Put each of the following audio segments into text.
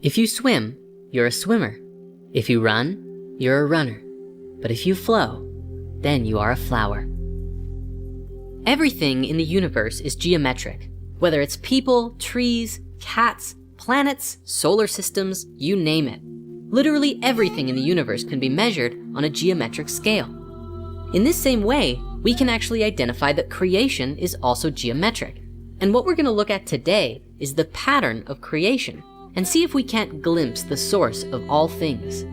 If you swim, you're a swimmer. If you run, you're a runner. But if you flow, then you are a flower. Everything in the universe is geometric, whether it's people, trees, cats, planets, solar systems, you name it. Literally everything in the universe can be measured on a geometric scale. In this same way, we can actually identify that creation is also geometric. And what we're gonna look at today is the pattern of creation and see if we can't glimpse the source of all things.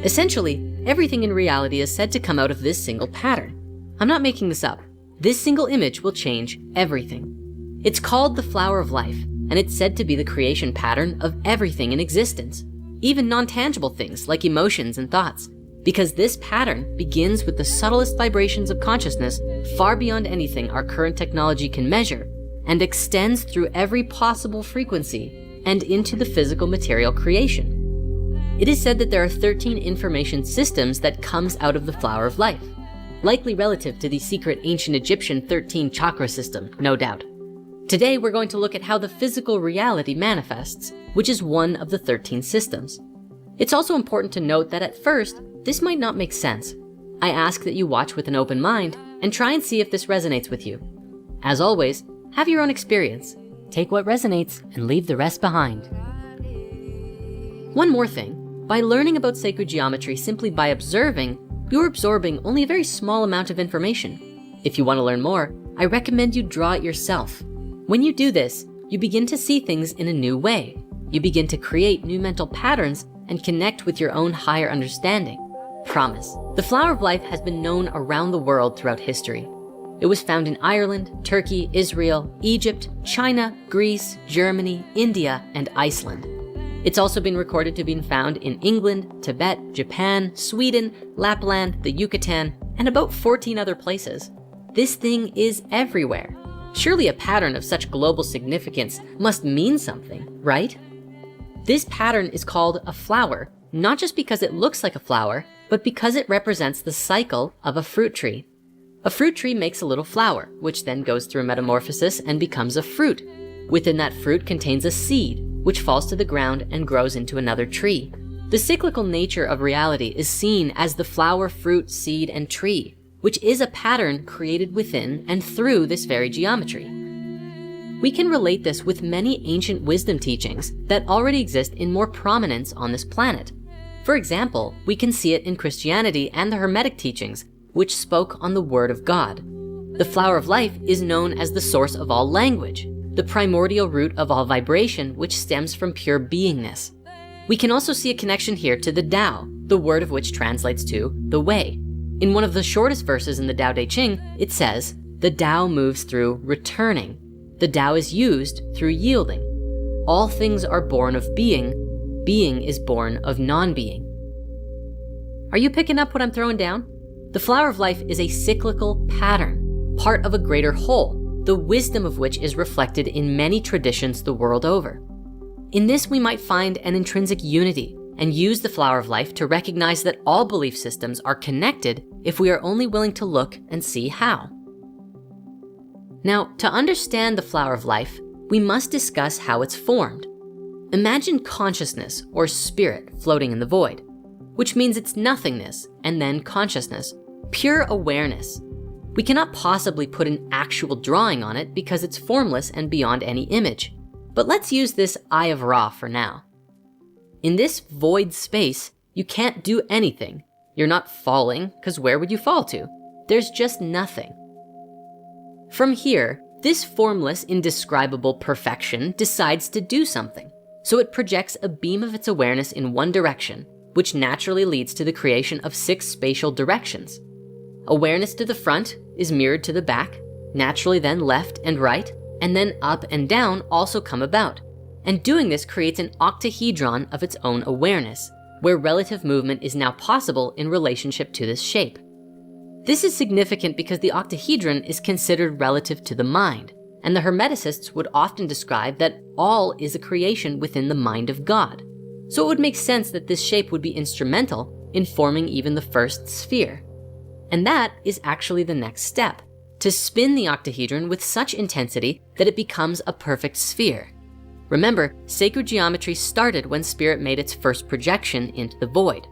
Essentially, everything in reality is said to come out of this single pattern. I'm not making this up. This single image will change everything. It's called the flower of life, and it's said to be the creation pattern of everything in existence, even non-tangible things like emotions and thoughts, because this pattern begins with the subtlest vibrations of consciousness far beyond anything our current technology can measure, and extends through every possible frequency and into the physical material creation. It is said that there are 13 information systems that comes out of the flower of life, likely relative to the secret ancient Egyptian 13 chakra system, no doubt. Today, we're going to look at how the physical reality manifests, which is one of the 13 systems. It's also important to note that at first, this might not make sense. I ask that you watch with an open mind and try and see if this resonates with you. As always, have your own experience. Take what resonates and leave the rest behind. One more thing, by learning about sacred geometry simply by observing, you're absorbing only a very small amount of information. If you want to learn more, I recommend you draw it yourself. When you do this, you begin to see things in a new way. You begin to create new mental patterns and connect with your own higher understanding. Promise. The flower of life has been known around the world throughout history. It was found in Ireland, Turkey, Israel, Egypt, China, Greece, Germany, India, and Iceland. It's also been recorded to be found in England, Tibet, Japan, Sweden, Lapland, the Yucatan, and about 14 other places. This thing is everywhere. Surely a pattern of such global significance must mean something, right? This pattern is called a flower, not just because it looks like a flower, but because it represents the cycle of a fruit tree. A fruit tree makes a little flower, which then goes through metamorphosis and becomes a fruit. Within that fruit contains a seed, which falls to the ground and grows into another tree. The cyclical nature of reality is seen as the flower, fruit, seed, and tree, which is a pattern created within and through this very geometry. We can relate this with many ancient wisdom teachings that already exist in more prominence on this planet. For example, we can see it in Christianity and the Hermetic teachings, which spoke on the Word of God. The flower of life is known as the source of all language, the primordial root of all vibration, which stems from pure beingness. We can also see a connection here to the Tao, the word of which translates to the way. In one of the shortest verses in the Tao Te Ching, it says, the Tao moves through returning. The Tao is used through yielding. All things are born of being. Being is born of non-being. Are you picking up what I'm throwing down? The flower of life is a cyclical pattern, part of a greater whole, the wisdom of which is reflected in many traditions the world over. In this, we might find an intrinsic unity and use the flower of life to recognize that all belief systems are connected if we are only willing to look and see how. Now, to understand the flower of life, we must discuss how it's formed. Imagine consciousness or spirit floating in the void, which means it's nothingness and then consciousness, pure awareness. We cannot possibly put an actual drawing on it because it's formless and beyond any image. But let's use this Eye of Ra for now. In this void space, you can't do anything. You're not falling, because where would you fall to? There's just nothing. From here, this formless, indescribable perfection decides to do something. So it projects a beam of its awareness in one direction, which naturally leads to the creation of 6 spatial directions. Awareness to the front is mirrored to the back, naturally then left and right, and then up and down also come about. And doing this creates an octahedron of its own awareness, where relative movement is now possible in relationship to this shape. This is significant because the octahedron is considered relative to the mind, and the Hermeticists would often describe that all is a creation within the mind of God. So it would make sense that this shape would be instrumental in forming even the first sphere. And that is actually the next step, to spin the octahedron with such intensity that it becomes a perfect sphere. Remember, sacred geometry started when spirit made its first projection into the void.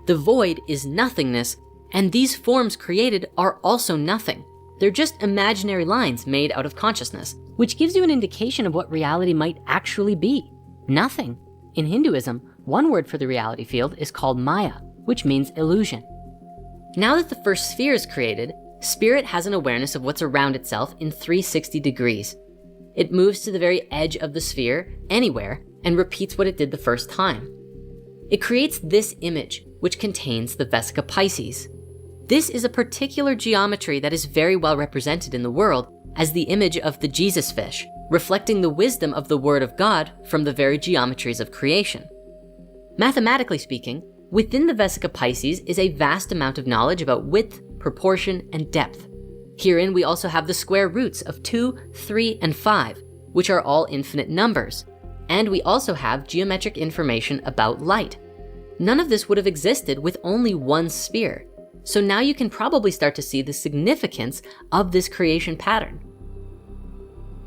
The void is nothingness, and these forms created are also nothing. They're just imaginary lines made out of consciousness, which gives you an indication of what reality might actually be. Nothing. In Hinduism, one word for the reality field is called Maya, which means illusion. Now that the first sphere is created, spirit has an awareness of what's around itself in 360 degrees. It moves to the very edge of the sphere, anywhere, and repeats what it did the first time. It creates this image, which contains the Vesica Pisces. This is a particular geometry that is very well represented in the world as the image of the Jesus fish, reflecting the wisdom of the Word of God from the very geometries of creation. Mathematically speaking, within the Vesica Pisces is a vast amount of knowledge about width, proportion, and depth. Herein, we also have the square roots of 2, 3, and 5, which are all infinite numbers. And we also have geometric information about light. None of this would have existed with only one sphere. So now you can probably start to see the significance of this creation pattern.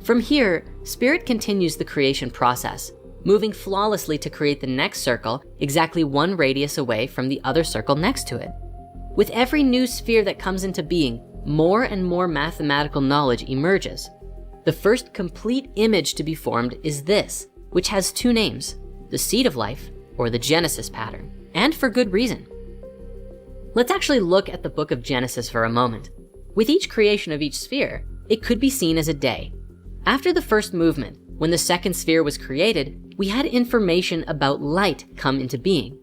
From here, spirit continues the creation process, moving flawlessly to create the next circle exactly 1 radius away from the other circle next to it. With every new sphere that comes into being, more and more mathematical knowledge emerges. The first complete image to be formed is this, which has 2 names, the seed of life or the Genesis pattern, and for good reason. Let's actually look at the book of Genesis for a moment. With each creation of each sphere, it could be seen as a day. After the first movement, when the second sphere was created, we had information about light come into being.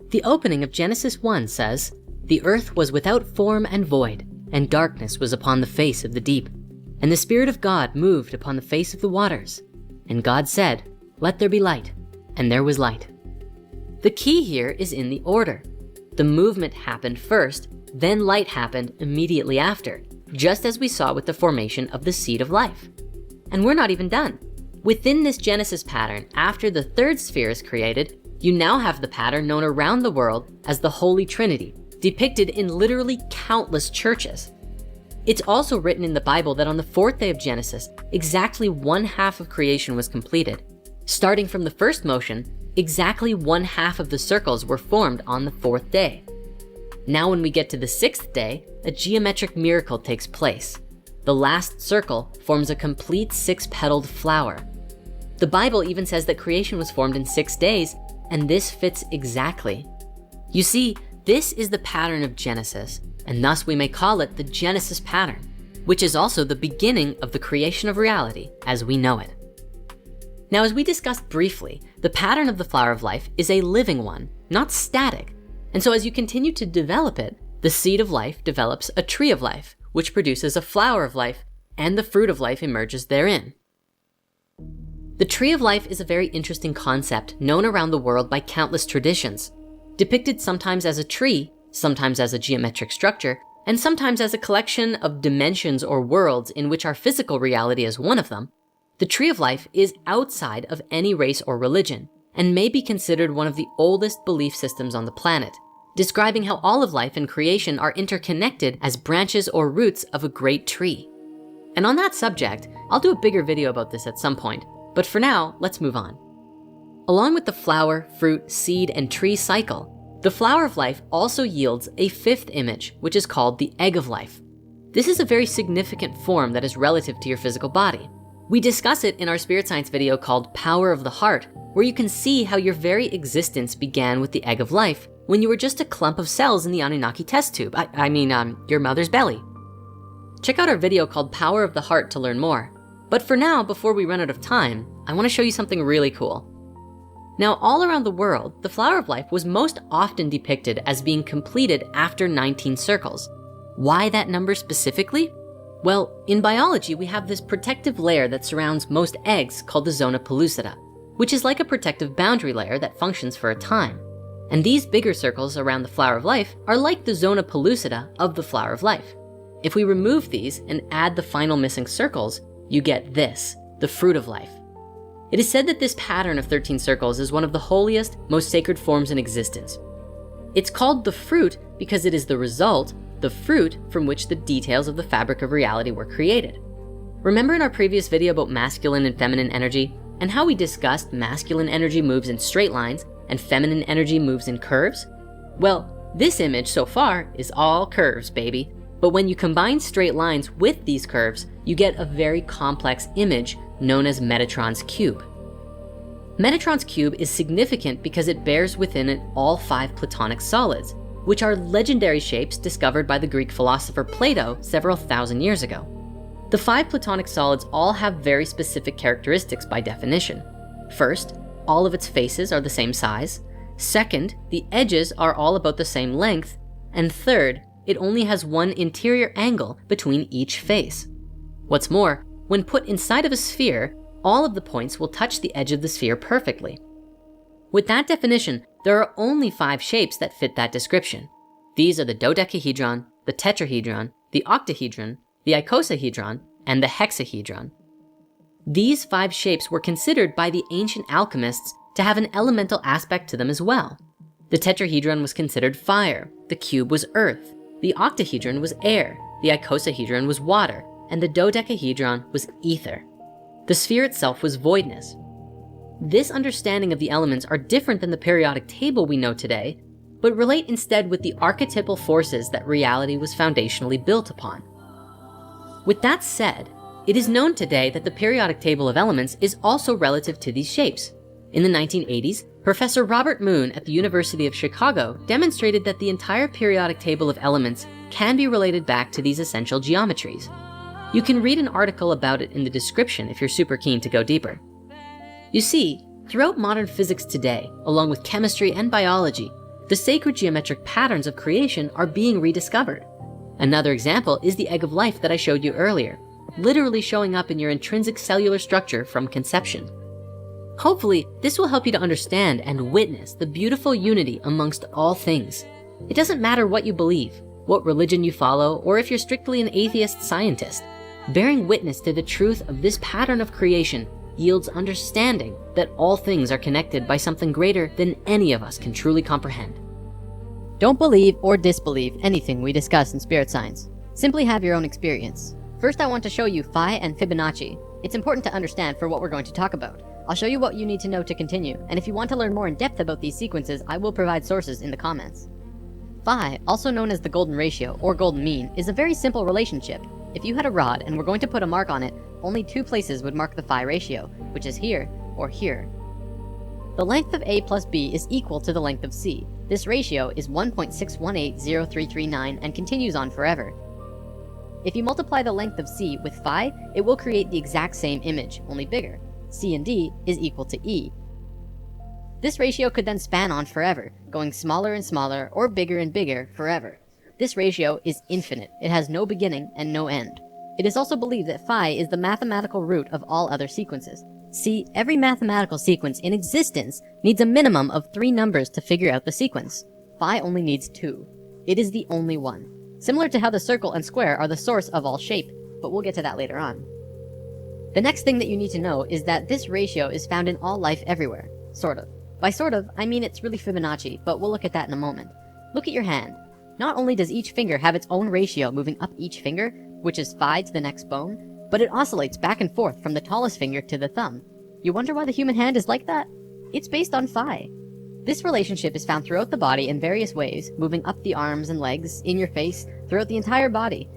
The opening of Genesis 1 says, "The earth was without form and void, and darkness was upon the face of the deep. And the Spirit of God moved upon the face of the waters. And God said, let there be light, and there was light." The key here is in the order. The movement happened first, then light happened immediately after, just as we saw with the formation of the seed of life. And we're not even done. Within this Genesis pattern, after the third sphere is created, you now have the pattern known around the world as the Holy Trinity, depicted in literally countless churches. It's also written in the Bible that on the 4th day of Genesis, exactly 1/2 of creation was completed. Starting from the first motion, exactly 1/2 of the circles were formed on the 4th day. Now when we get to the 6th day, a geometric miracle takes place. The last circle forms a complete 6-petaled flower. The Bible even says that creation was formed in 6 days, and this fits exactly. You see, this is the pattern of Genesis, and thus we may call it the Genesis pattern, which is also the beginning of the creation of reality as we know it. Now, as we discussed briefly, the pattern of the flower of life is a living one, not static. And so as you continue to develop it, the seed of life develops a tree of life, which produces a flower of life, and the fruit of life emerges therein. The tree of life is a very interesting concept known around the world by countless traditions, depicted sometimes as a tree, sometimes as a geometric structure, and sometimes as a collection of dimensions or worlds in which our physical reality is one of them. The tree of life is outside of any race or religion and may be considered one of the oldest belief systems on the planet, describing how all of life and creation are interconnected as branches or roots of a great tree. And on that subject, I'll do a bigger video about this at some point, but for now, let's move on. Along with the flower, fruit, seed, and tree cycle, the flower of life also yields a 5th image, which is called the egg of life. This is a very significant form that is relative to your physical body. We discuss it in our spirit science video called Power of the Heart, where you can see how your very existence began with the egg of life when you were just a clump of cells in the Anunnaki test tube. Your mother's belly. Check out our video called Power of the Heart to learn more. But for now, before we run out of time, I wanna show you something really cool. Now, all around the world, the flower of life was most often depicted as being completed after 19 circles. Why that number specifically? Well, in biology, we have this protective layer that surrounds most eggs called the zona pellucida, which is like a protective boundary layer that functions for a time. And these bigger circles around the flower of life are like the zona pellucida of the flower of life. If we remove these and add the final missing circles, you get this, the fruit of life. It is said that this pattern of 13 circles is one of the holiest, most sacred forms in existence. It's called the fruit because it is the result, the fruit from which the details of the fabric of reality were created. Remember in our previous video about masculine and feminine energy, And how we discussed masculine energy moves in straight lines and feminine energy moves in curves? Well, this image so far is all curves, baby. But when you combine straight lines with these curves, you get a very complex image known as Metatron's cube. Metatron's cube is significant because it bears within it all 5 Platonic solids, which are legendary shapes discovered by the Greek philosopher Plato several thousand years ago. The 5 Platonic solids all have very specific characteristics by definition. First, all of its faces are the same size. Second, the edges are all about the same length. And third, it only has one interior angle between each face. What's more, when put inside of a sphere, all of the points will touch the edge of the sphere perfectly. With that definition, there are only 5 shapes that fit that description. These are the dodecahedron, the tetrahedron, the octahedron, the icosahedron, and the hexahedron. These 5 shapes were considered by the ancient alchemists to have an elemental aspect to them as well. The tetrahedron was considered fire, the cube was earth, the octahedron was air, the icosahedron was water, and the dodecahedron was ether. The sphere itself was voidness. This understanding of the elements are different than the periodic table we know today, but relate instead with the archetypal forces that reality was foundationally built upon. With that said, it is known today that the periodic table of elements is also relative to these shapes. In the 1980s, Professor Robert Moon at the University of Chicago demonstrated that the entire periodic table of elements can be related back to these essential geometries. You can read an article about it in the description if you're super keen to go deeper. You see, throughout modern physics today, along with chemistry and biology, the sacred geometric patterns of creation are being rediscovered. Another example is the egg of life that I showed you earlier, literally showing up in your intrinsic cellular structure from conception. Hopefully, this will help you to understand and witness the beautiful unity amongst all things. It doesn't matter what you believe, what religion you follow, or if you're strictly an atheist scientist. Bearing witness to the truth of this pattern of creation yields understanding that all things are connected by something greater than any of us can truly comprehend. Don't believe or disbelieve anything we discuss in spirit science. Simply have your own experience. First, I want to show you Phi and Fibonacci. It's important to understand for what we're going to talk about. I'll show you what you need to know to continue, and if you want to learn more in depth about these sequences, I will provide sources in the comments. Phi, also known as the golden ratio or golden mean, is a very simple relationship. If you had a rod and were going to put a mark on it, only 2 places would mark the Phi ratio, which is here or here. The length of A plus B is equal to the length of C. This ratio is 1.6180339 and continues on forever. If you multiply the length of C with Phi, it will create the exact same image, only bigger. C and D is equal to E. This ratio could then span on forever, going smaller and smaller or bigger and bigger forever. This ratio is infinite. It has no beginning and no end. It is also believed that Phi is the mathematical root of all other sequences. See, every mathematical sequence in existence needs a minimum of 3 numbers to figure out the sequence. Phi only needs 2. It is the only one. Similar to how the circle and square are the source of all shape, but we'll get to that later on. The next thing that you need to know is that this ratio is found in all life everywhere. Sort of. By sort of, I mean it's really Fibonacci, but we'll look at that in a moment. Look at your hand. Not only does each finger have its own ratio moving up each finger, which is Phi to the next bone, but it oscillates back and forth from the tallest finger to the thumb. You wonder why the human hand is like that? It's based on Phi. This relationship is found throughout the body in various ways, moving up the arms and legs, in your face, throughout the entire body.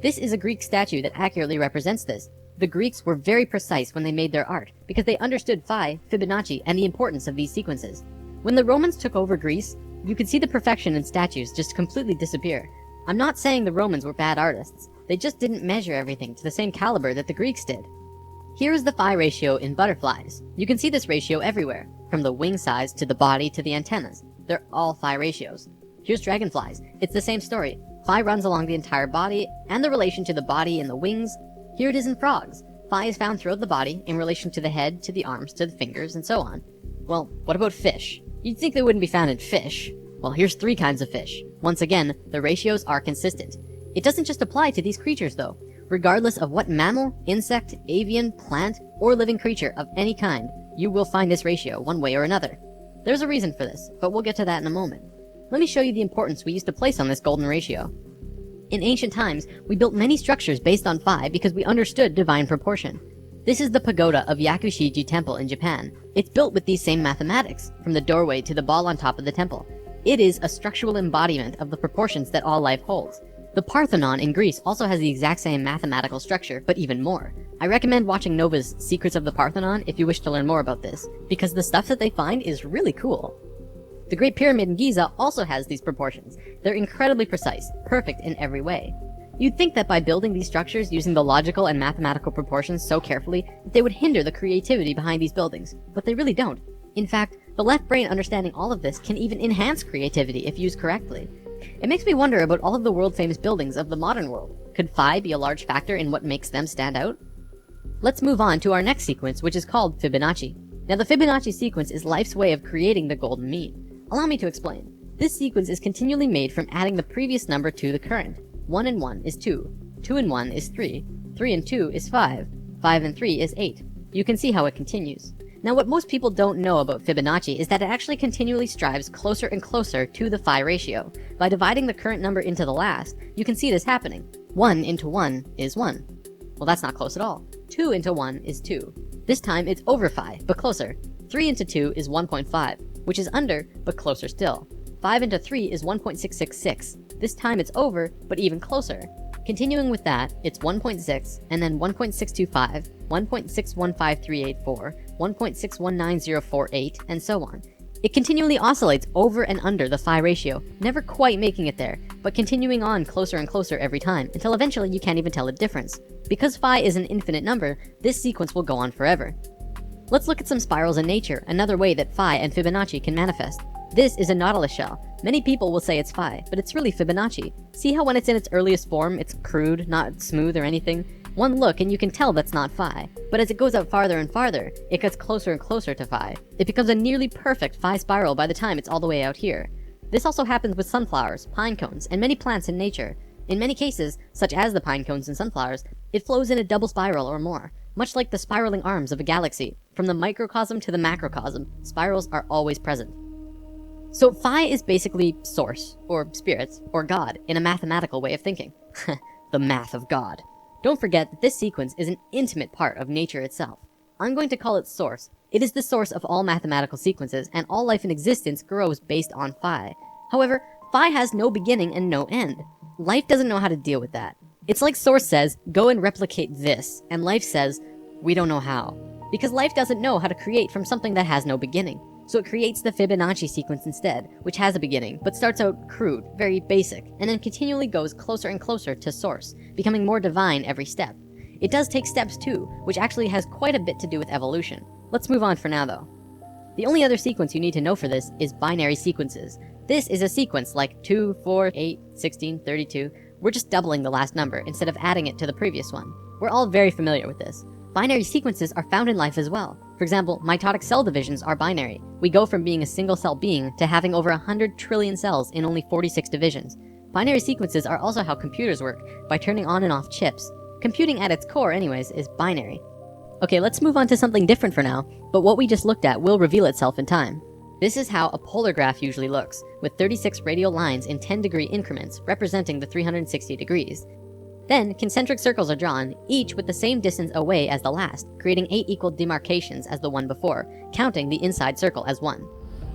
This is a Greek statue that accurately represents this. The Greeks were very precise when they made their art, because they understood Phi, Fibonacci, and the importance of these sequences. When the Romans took over Greece, you could see the perfection in statues just completely disappear. I'm not saying the Romans were bad artists. They just didn't measure everything to the same caliber that the Greeks did. Here is the Phi ratio in butterflies. You can see this ratio everywhere, from the wing size to the body to the antennas. They're all Phi ratios. Here's dragonflies. It's the same story. Phi runs along the entire body, and the relation to the body and the wings. Here it is in frogs. Phi is found throughout the body in relation to the head, to the arms, to the fingers, and so on. Well, what about fish? You'd think they wouldn't be found in fish. Well, here's 3 kinds of fish. Once again, the ratios are consistent. It doesn't just apply to these creatures though. Regardless of what mammal, insect, avian, plant, or living creature of any kind, you will find this ratio one way or another. There's a reason for this, but we'll get to that in a moment. Let me show you the importance we used to place on this golden ratio. In ancient times, we built many structures based on Phi because we understood divine proportion. This is the pagoda of Yakushiji Temple in Japan. It's built with these same mathematics, from the doorway to the ball on top of the temple. It is a structural embodiment of the proportions that all life holds. The Parthenon in Greece also has the exact same mathematical structure, but even more. I recommend watching Nova's Secrets of the Parthenon if you wish to learn more about this, because the stuff that they find is really cool. The Great Pyramid in Giza also has these proportions. They're incredibly precise, perfect in every way. You'd think that by building these structures using the logical and mathematical proportions so carefully, they would hinder the creativity behind these buildings, but they really don't. In fact, the left brain understanding all of this can even enhance creativity if used correctly. It makes me wonder about all of the world-famous buildings of the modern world. Could phi be a large factor in what makes them stand out? Let's move on to our next sequence, which is called Fibonacci. Now, the Fibonacci sequence is life's way of creating the golden mean. Allow me to explain. This sequence is continually made from adding the previous number to the current. 1 and 1 is 2, 2 and 1 is 3, 3 and 2 is 5, 5 and 3 is 8. You can see how it continues. Now, what most people don't know about Fibonacci is that it actually continually strives closer and closer to the phi ratio. By dividing the current number into the last, you can see this happening. 1 into 1 is 1. Well, that's not close at all. 2 into 1 is 2. This time it's over phi, but closer. 3 into 2 is 1.5, which is under, but closer still. 5 into 3 is 1.666. This time it's over, but even closer. Continuing with that, it's 1.6, and then 1.625, 1.615384, 1.619048, and so on. It continually oscillates over and under the phi ratio, never quite making it there, but continuing on closer and closer every time, until eventually you can't even tell the difference. Because phi is an infinite number, this sequence will go on forever. Let's look at some spirals in nature, another way that phi and Fibonacci can manifest. This is a nautilus shell. Many people will say it's phi, but it's really Fibonacci. See how when it's in its earliest form, it's crude, not smooth or anything? One look and you can tell that's not phi. But as it goes out farther and farther, it gets closer and closer to phi. It becomes a nearly perfect phi spiral by the time it's all the way out here. This also happens with sunflowers, pine cones, and many plants in nature. In many cases, such as the pine cones and sunflowers, it flows in a double spiral or more, much like the spiraling arms of a galaxy. From the microcosm to the macrocosm, spirals are always present. So phi is basically source, or spirit, or God, in a mathematical way of thinking. The math of God. Don't forget that this sequence is an intimate part of nature itself. I'm going to call it source. It is the source of all mathematical sequences, and all life in existence grows based on phi. However, phi has no beginning and no end. Life doesn't know how to deal with that. It's like source says, go and replicate this, and life says, we don't know how. Because life doesn't know how to create from something that has no beginning. So it creates the Fibonacci sequence instead, which has a beginning, but starts out crude, very basic, and then continually goes closer and closer to source, becoming more divine every step. It does take steps too, which actually has quite a bit to do with evolution. Let's move on for now though. The only other sequence you need to know for this is binary sequences. This is a sequence like 2, 4, 8, 16, 32. We're just doubling the last number instead of adding it to the previous one. We're all very familiar with this. Binary sequences are found in life as well. For example, mitotic cell divisions are binary. We go from being a single cell being to having over 100 trillion cells in only 46 divisions. Binary sequences are also how computers work, by turning on and off chips. Computing at its core anyways is binary. Okay, let's move on to something different for now, but what we just looked at will reveal itself in time. This is how a polar graph usually looks, with 36 radial lines in 10-degree increments representing the 360 degrees. Then, concentric circles are drawn, each with the same distance away as the last, creating 8 equal demarcations as the one before, counting the inside circle as 1.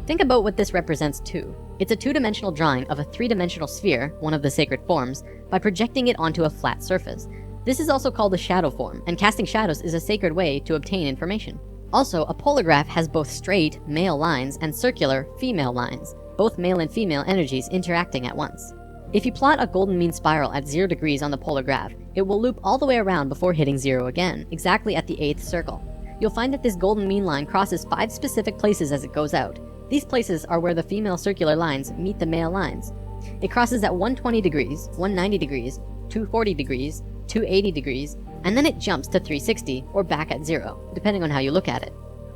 Think about what this represents too. It's a two-dimensional drawing of a three-dimensional sphere, one of the sacred forms, by projecting it onto a flat surface. This is also called the shadow form, and casting shadows is a sacred way to obtain information. Also, a polar graph has both straight, male lines and circular, female lines, both male and female energies interacting at once. If you plot a golden mean spiral at 0 degrees on the polar graph, it will loop all the way around before hitting 0 again, exactly at the 8th circle. You'll find that this golden mean line crosses 5 specific places as it goes out. These places are where the female circular lines meet the male lines. It crosses at 120 degrees, 190 degrees, 240 degrees, 280 degrees, and then it jumps to 360, or back at 0, depending on how you look at it.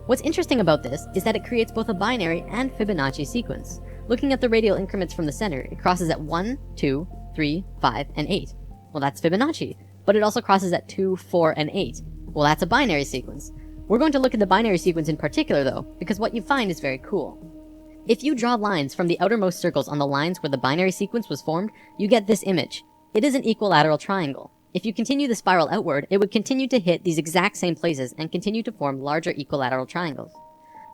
What's interesting about this is that it creates both a binary and Fibonacci sequence. Looking at the radial increments from the center, it crosses at 1, 2, 3, 5, and 8. Well, that's Fibonacci. But it also crosses at 2, 4, and 8. Well, that's a binary sequence. We're going to look at the binary sequence in particular though, because what you find is very cool. If you draw lines from the outermost circles on the lines where the binary sequence was formed, you get this image. It is an equilateral triangle. If you continue the spiral outward, it would continue to hit these exact same places and continue to form larger equilateral triangles.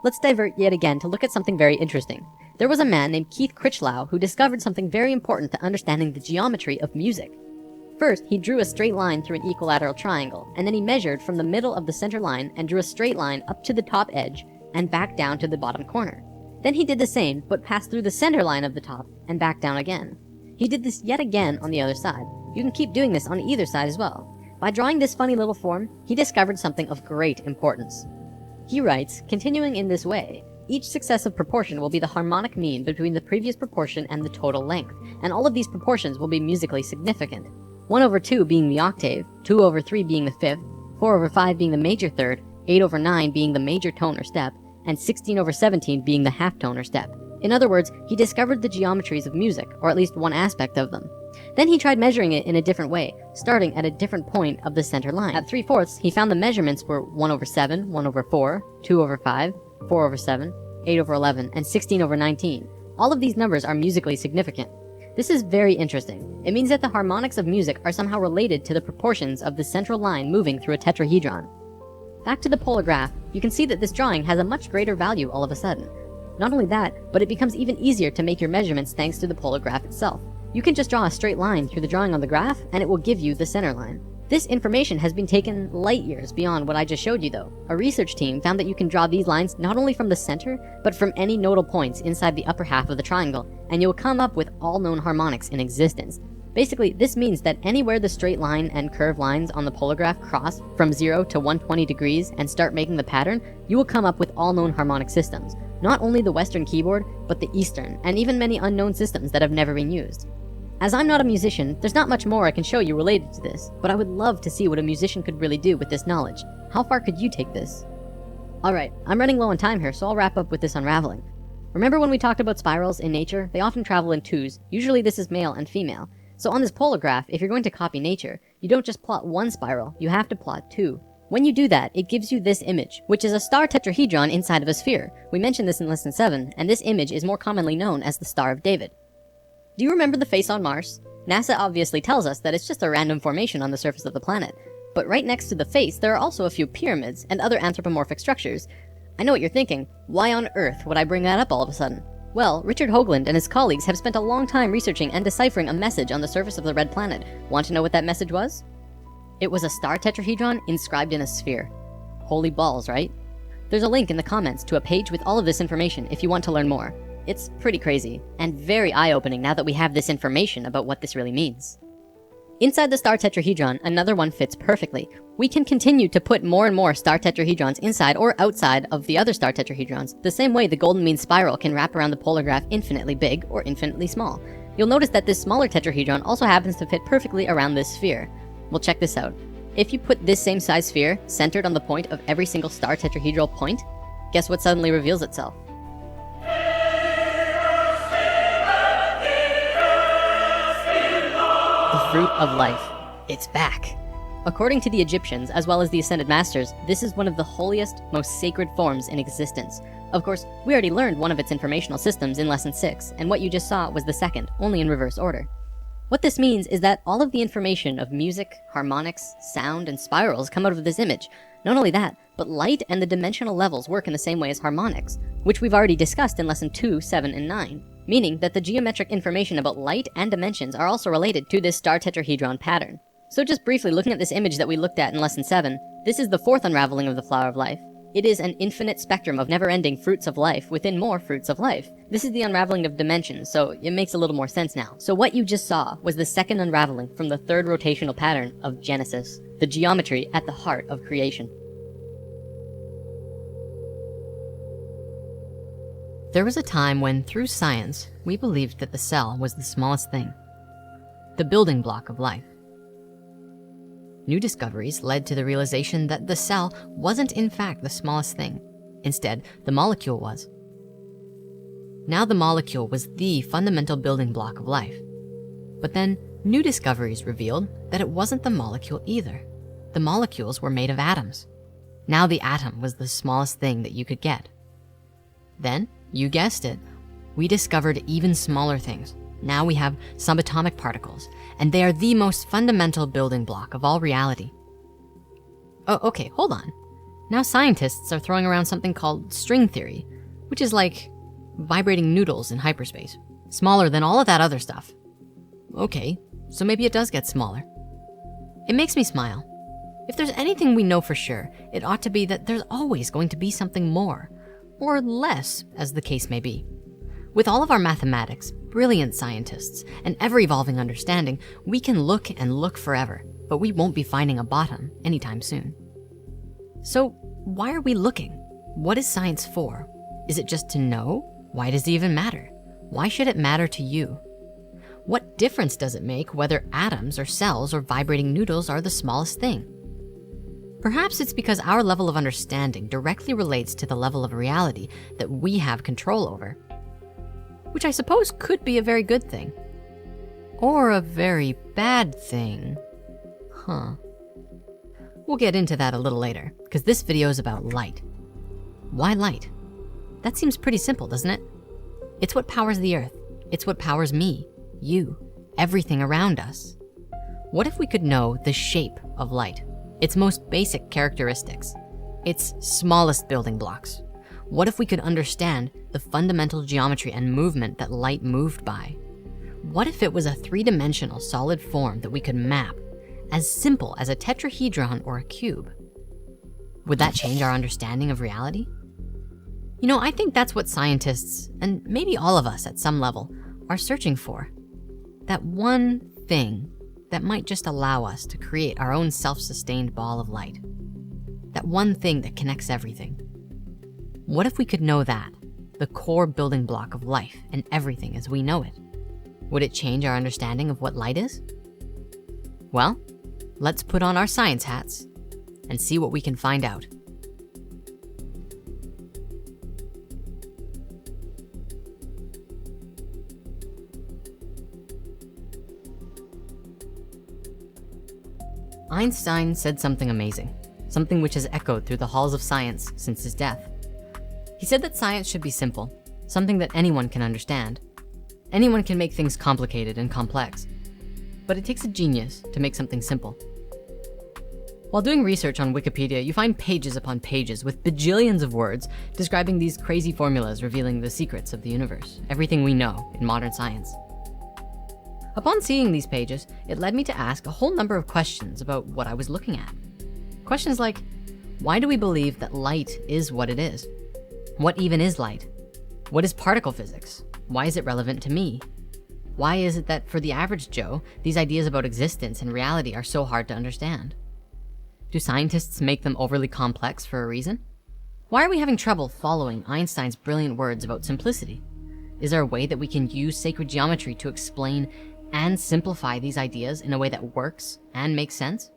Let's divert yet again to look at something very interesting. There was a man named Keith Critchlow who discovered something very important to understanding the geometry of music. First, he drew a straight line through an equilateral triangle, and then he measured from the middle of the center line and drew a straight line up to the top edge and back down to the bottom corner. Then he did the same, but passed through the center line of the top and back down again. He did this yet again on the other side. You can keep doing this on either side as well. By drawing this funny little form, he discovered something of great importance. He writes, continuing in this way, each successive proportion will be the harmonic mean between the previous proportion and the total length, and all of these proportions will be musically significant. 1/2 being the octave, 2/3 being the fifth, 4/5 being the major third, 8/9 being the major tone or step, and 16/17 being the half tone or step. In other words, he discovered the geometries of music, or at least one aspect of them. Then he tried measuring it in a different way, starting at a different point of the center line. At 3/4, he found the measurements were 1/7, 1/4, 2/5, 4/7, 8/11, and 16/19. All of these numbers are musically significant. This is very interesting. It means that the harmonics of music are somehow related to the proportions of the central line moving through a tetrahedron. Back to the polar graph, you can see that this drawing has a much greater value all of a sudden. Not only that, but it becomes even easier to make your measurements thanks to the polar graph itself. You can just draw a straight line through the drawing on the graph and it will give you the center line. This information has been taken light years beyond what I just showed you though. A research team found that you can draw these lines not only from the center, but from any nodal points inside the upper half of the triangle, and you'll come up with all known harmonics in existence. Basically, this means that anywhere the straight line and curved lines on the polar graph cross from 0 to 120 degrees and start making the pattern, you will come up with all known harmonic systems. Not only the Western keyboard, but the Eastern, and even many unknown systems that have never been used. As I'm not a musician, there's not much more I can show you related to this, but I would love to see what a musician could really do with this knowledge. How far could you take this? Alright, I'm running low on time here, so I'll wrap up with this unraveling. Remember when we talked about spirals in nature? They often travel in twos. Usually this is male and female. So on this polar graph, if you're going to copy nature, you don't just plot one spiral, you have to plot two. When you do that, it gives you this image, which is a star tetrahedron inside of a sphere. We mentioned this in lesson 7, and this image is more commonly known as the Star of David. Do you remember the face on Mars? NASA obviously tells us that it's just a random formation on the surface of the planet. But right next to the face, there are also a few pyramids and other anthropomorphic structures. I know what you're thinking. Why on earth would I bring that up all of a sudden? Well, Richard Hoagland and his colleagues have spent a long time researching and deciphering a message on the surface of the red planet. Want to know what that message was? It was a star tetrahedron inscribed in a sphere. Holy balls, right? There's a link in the comments to a page with all of this information if you want to learn more. It's pretty crazy, and very eye-opening now that we have this information about what this really means. Inside the star tetrahedron, another one fits perfectly. We can continue to put more and more star tetrahedrons inside or outside of the other star tetrahedrons, the same way the golden mean spiral can wrap around the polar graph infinitely big or infinitely small. You'll notice that this smaller tetrahedron also happens to fit perfectly around this sphere. Well, check this out. If you put this same size sphere centered on the point of every single star tetrahedral point, guess what suddenly reveals itself? The fruit of life. It's back. According to the Egyptians, as well as the Ascended Masters, this is one of the holiest, most sacred forms in existence. Of course, we already learned one of its informational systems in lesson 6, and what you just saw was the second, only in reverse order. What this means is that all of the information of music, harmonics, sound, and spirals come out of this image. Not only that, but light and the dimensional levels work in the same way as harmonics, which we've already discussed in lesson 2, 7, and 9. Meaning that the geometric information about light and dimensions are also related to this star tetrahedron pattern. So just briefly looking at this image that we looked at in lesson 7, this is the fourth unraveling of the flower of life. It is an infinite spectrum of never-ending fruits of life within more fruits of life. This is the unraveling of dimensions, so it makes a little more sense now. So what you just saw was the second unraveling from the third rotational pattern of Genesis, the geometry at the heart of creation. There was a time when, through science, we believed that the cell was the smallest thing, the building block of life. New discoveries led to the realization that the cell wasn't in fact the smallest thing. Instead, the molecule was. Now the molecule was the fundamental building block of life. But then, new discoveries revealed that it wasn't the molecule either. The molecules were made of atoms. Now the atom was the smallest thing that you could get. Then, you guessed it, we discovered even smaller things, Now we have subatomic particles, and they are the most fundamental building block of all reality. Oh, okay, hold on. Now scientists are throwing around something called string theory, which is like vibrating noodles in hyperspace, smaller than all of that other stuff. Okay, so maybe it does get smaller. It makes me smile. If there's anything we know for sure, it ought to be that there's always going to be something more, or less, as the case may be. With all of our mathematics, brilliant scientists, and ever-evolving understanding, we can look and look forever, but we won't be finding a bottom anytime soon. So why are we looking? What is science for? Is it just to know? Why does it even matter? Why should it matter to you? What difference does it make whether atoms or cells or vibrating noodles are the smallest thing? Perhaps it's because our level of understanding directly relates to the level of reality that we have control over, which I suppose could be a very good thing. Or a very bad thing. We'll get into that a little later, because this video is about light. Why light? That seems pretty simple, doesn't it? It's what powers the earth. It's what powers me, you, everything around us. What if we could know the shape of light, its most basic characteristics, its smallest building blocks? What if we could understand the fundamental geometry and movement that light moved by? What if it was a three-dimensional solid form that we could map, as simple as a tetrahedron or a cube? Would that change our understanding of reality? You know, I think that's what scientists, and maybe all of us at some level, are searching for. That one thing that might just allow us to create our own self-sustained ball of light. That one thing that connects everything. What if we could know that, the core building block of life and everything as we know it? Would it change our understanding of what light is? Well, let's put on our science hats and see what we can find out. Einstein said something amazing, something which has echoed through the halls of science since his death. He said that science should be simple, something that anyone can understand. Anyone can make things complicated and complex, but it takes a genius to make something simple. While doing research on Wikipedia, you find pages upon pages with bajillions of words describing these crazy formulas revealing the secrets of the universe, everything we know in modern science. Upon seeing these pages, it led me to ask a whole number of questions about what I was looking at. Questions like, why do we believe that light is what it is? What even is light? What is particle physics? Why is it relevant to me? Why is it that for the average Joe, these ideas about existence and reality are so hard to understand? Do scientists make them overly complex for a reason? Why are we having trouble following Einstein's brilliant words about simplicity? Is there a way that we can use sacred geometry to explain and simplify these ideas in a way that works and makes sense?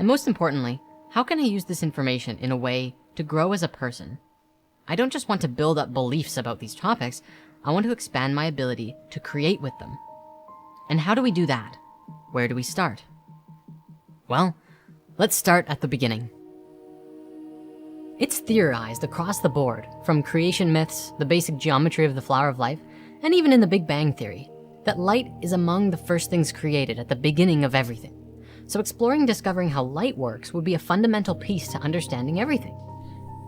And most importantly, how can I use this information in a way to grow as a person? I don't just want to build up beliefs about these topics, I want to expand my ability to create with them. And how do we do that? Where do we start? Well, let's start at the beginning. It's theorized across the board, from creation myths, the basic geometry of the flower of life, and even in the Big Bang Theory, that light is among the first things created at the beginning of everything. So exploring and discovering how light works would be a fundamental piece to understanding everything.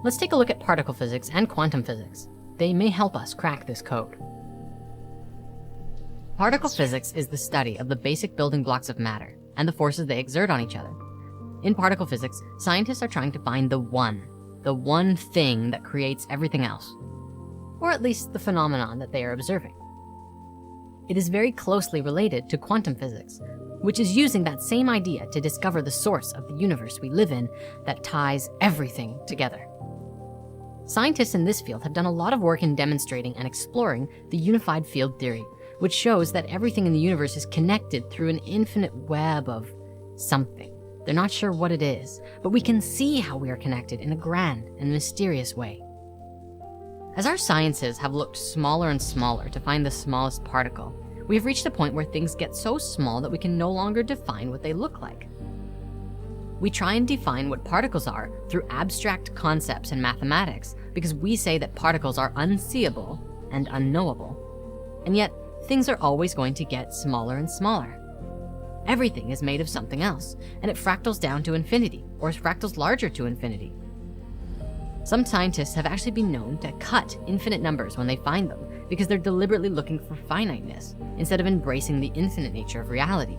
Let's take a look at particle physics and quantum physics. They may help us crack this code. Particle physics is the study of the basic building blocks of matter and the forces they exert on each other. In particle physics, scientists are trying to find the one thing that creates everything else, or at least the phenomenon that they are observing. It is very closely related to quantum physics, which is using that same idea to discover the source of the universe we live in that ties everything together. Scientists in this field have done a lot of work in demonstrating and exploring the unified field theory, which shows that everything in the universe is connected through an infinite web of something. They're not sure what it is, but we can see how we are connected in a grand and mysterious way. As our sciences have looked smaller and smaller to find the smallest particle, we have reached a point where things get so small that we can no longer define what they look like. We try and define what particles are through abstract concepts and mathematics because we say that particles are unseeable and unknowable. And yet, things are always going to get smaller and smaller. Everything is made of something else, and it fractals down to infinity, or fractals larger to infinity. Some scientists have actually been known to cut infinite numbers when they find them because they're deliberately looking for finiteness instead of embracing the infinite nature of reality.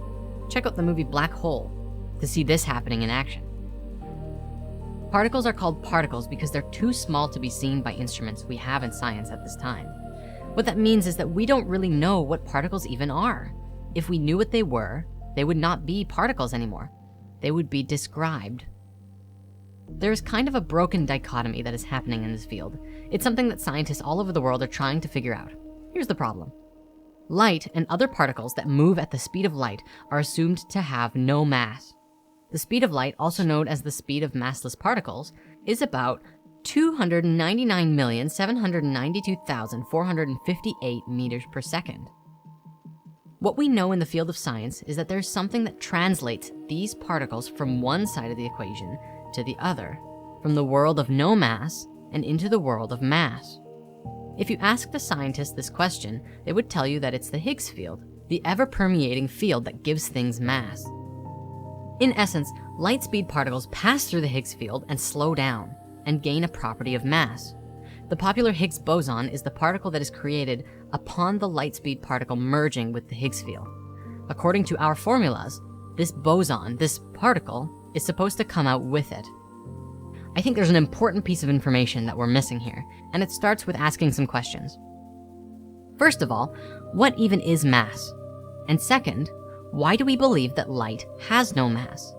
Check out the movie Black Hole to see this happening in action. Particles are called particles because they're too small to be seen by instruments we have in science at this time. What that means is that we don't really know what particles even are. If we knew what they were, they would not be particles anymore. They would be described. There's kind of a broken dichotomy that is happening in this field. It's something that scientists all over the world are trying to figure out. Here's the problem. Light and other particles that move at the speed of light are assumed to have no mass. The speed of light, also known as the speed of massless particles, is about 299,792,458 meters per second. What we know in the field of science is that there's something that translates these particles from one side of the equation to the other, from the world of no mass and into the world of mass. If you ask the scientists this question, they would tell you that it's the Higgs field, the ever-permeating field that gives things mass. In essence, light speed particles pass through the Higgs field and slow down and gain a property of mass. The popular Higgs boson is the particle that is created upon the light speed particle merging with the Higgs field. According to our formulas, this boson, this particle, is supposed to come out with it. I think there's an important piece of information that we're missing here, and it starts with asking some questions. First of all, what even is mass? And second, why do we believe that light has no mass?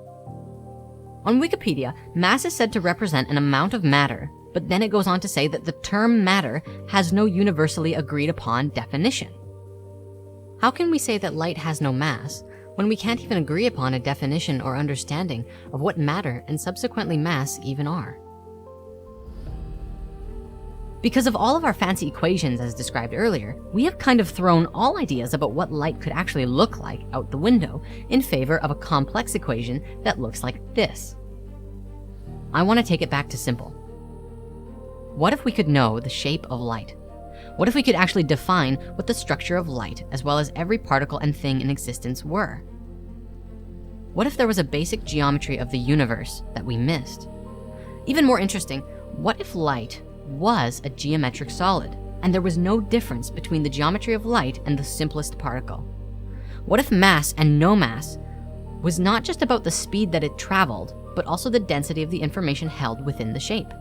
On Wikipedia, mass is said to represent an amount of matter, but then it goes on to say that the term matter has no universally agreed upon definition. How can we say that light has no mass when we can't even agree upon a definition or understanding of what matter and subsequently mass even are? Because of all of our fancy equations as described earlier, we have kind of thrown all ideas about what light could actually look like out the window in favor of a complex equation that looks like this. I want to take it back to simple. What if we could know the shape of light? What if we could actually define what the structure of light, as well as every particle and thing in existence, were? What if there was a basic geometry of the universe that we missed? Even more interesting, what if light was a geometric solid and there was no difference between the geometry of light and the simplest particle? What if mass and no mass was not just about the speed that it traveled, but also the density of the information held within the shape?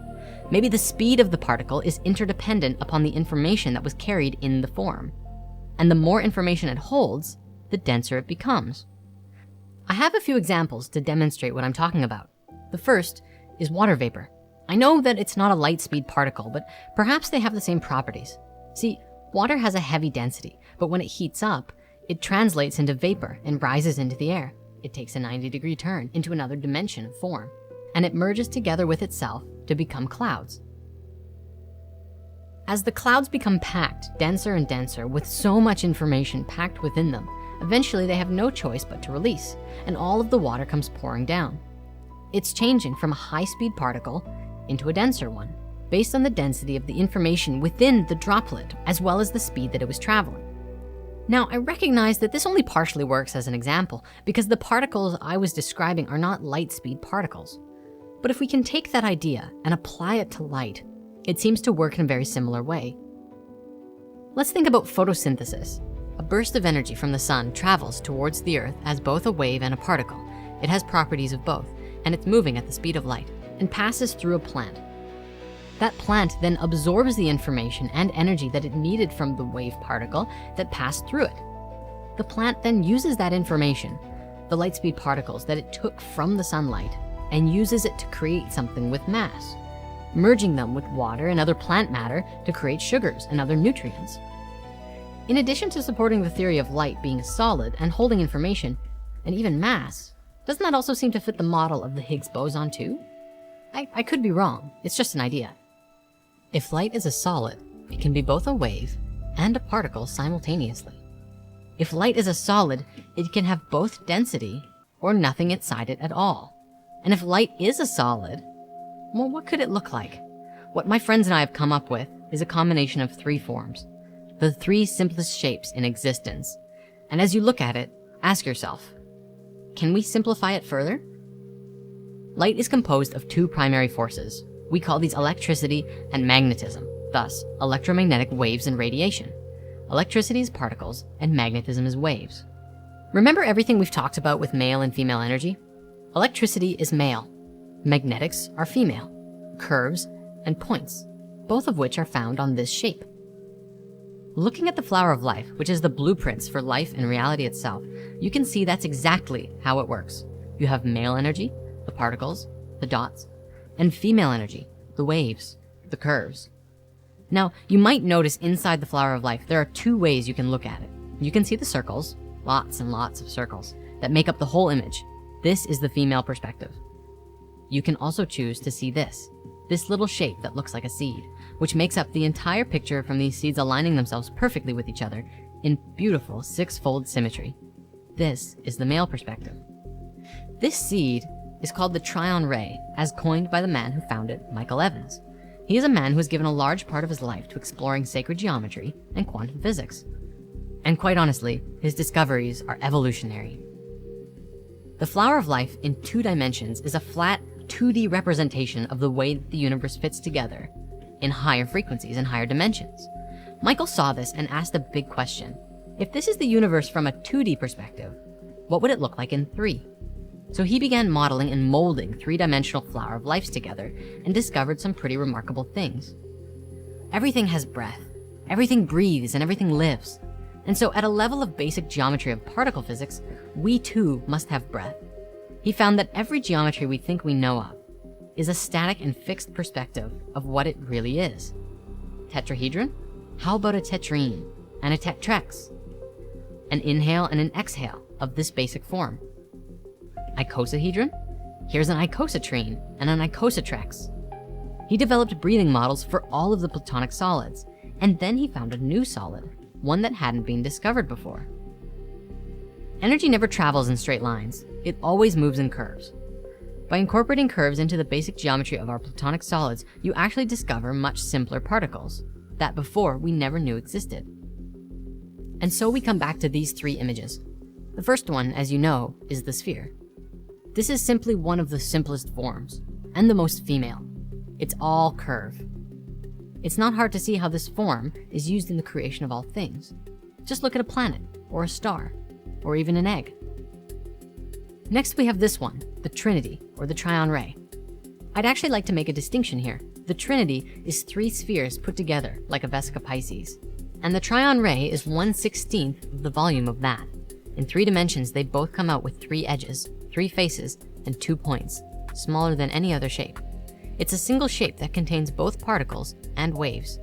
Maybe the speed of the particle is interdependent upon the information that was carried in the form. And the more information it holds, the denser it becomes. I have a few examples to demonstrate what I'm talking about. The first is water vapor. I know that it's not a light speed particle, but perhaps they have the same properties. See, water has a heavy density, but when it heats up, it translates into vapor and rises into the air. It takes a 90-degree turn into another dimension of form, and it merges together with itself to become clouds. As the clouds become packed denser and denser with so much information packed within them, eventually they have no choice but to release, and all of the water comes pouring down. It's changing from a high-speed particle into a denser one, based on the density of the information within the droplet, as well as the speed that it was traveling. Now, I recognize that this only partially works as an example because the particles I was describing are not light speed particles. But if we can take that idea and apply it to light, it seems to work in a very similar way. Let's think about photosynthesis. A burst of energy from the sun travels towards the earth as both a wave and a particle. It has properties of both, and it's moving at the speed of light and passes through a plant. That plant then absorbs the information and energy that it needed from the wave particle that passed through it. The plant then uses that information, the light speed particles that it took from the sunlight, and uses it to create something with mass, merging them with water and other plant matter to create sugars and other nutrients. In addition to supporting the theory of light being a solid and holding information, and even mass, doesn't that also seem to fit the model of the Higgs boson too? I could be wrong, it's just an idea. If light is a solid, it can be both a wave and a particle simultaneously. If light is a solid, it can have both density or nothing inside it at all. And if light is a solid, well, what could it look like? What my friends and I have come up with is a combination of three forms. The the three simplest shapes in existence. And as you look at it, ask yourself, can we simplify it further? Light is composed of two primary forces. We call these electricity and magnetism, thus electromagnetic waves and radiation. Electricity is particles and magnetism is waves. Remember everything we've talked about with male and female energy? Electricity is male, magnetics are female, curves and points, both of which are found on this shape. Looking at the flower of life, which is the blueprints for life and reality itself, you can see that's exactly how it works. You have male energy, the particles, the dots, and female energy, the waves, the curves. Now, you might notice inside the flower of life, there are two ways you can look at it. You can see the circles, lots and lots of circles, that make up the whole image. This is the female perspective. You can also choose to see this little shape that looks like a seed, which makes up the entire picture from these seeds aligning themselves perfectly with each other in beautiful six-fold symmetry. This is the male perspective. This seed is called the Tryon Ray, as coined by the man who found it, Michael Evans. He is a man who has given a large part of his life to exploring sacred geometry and quantum physics. And quite honestly, his discoveries are evolutionary. The flower of life in 2 dimensions is a flat 2D representation of the way that the universe fits together in higher frequencies and higher dimensions. Michael saw this and asked a big question. If this is the universe from a 2D perspective, what would it look like in 3? So he began modeling and molding 3-dimensional flower of lives together and discovered some pretty remarkable things. Everything has breath, everything breathes, and everything lives. And so at a level of basic geometry of particle physics, we too must have breath. He found that every geometry we think we know of is a static and fixed perspective of what it really is. Tetrahedron? How about a tetrene and a tetrex? An inhale and an exhale of this basic form. Icosahedron? Here's an icosatrene and an icosatrex. He developed breathing models for all of the platonic solids, and then he found a new solid, one that hadn't been discovered before. Energy never travels in straight lines. It always moves in curves. By incorporating curves into the basic geometry of our platonic solids, you actually discover much simpler particles that before we never knew existed. And so we come back to these 3 images. The first one, as you know, is the sphere. This is simply one of the simplest forms and the most female. It's all curve. It's not hard to see how this form is used in the creation of all things. Just look at a planet or a star or even an egg. Next, we have this one, the Trinity or the Tryon Ray. I'd actually like to make a distinction here. The Trinity is 3 spheres put together like a Vesica Pisces, and the Tryon Ray is 1/16 of the volume of that. In 3 dimensions, they both come out with 3 edges, 3 faces, and 2 points, smaller than any other shape. It's a single shape that contains both particles and waves.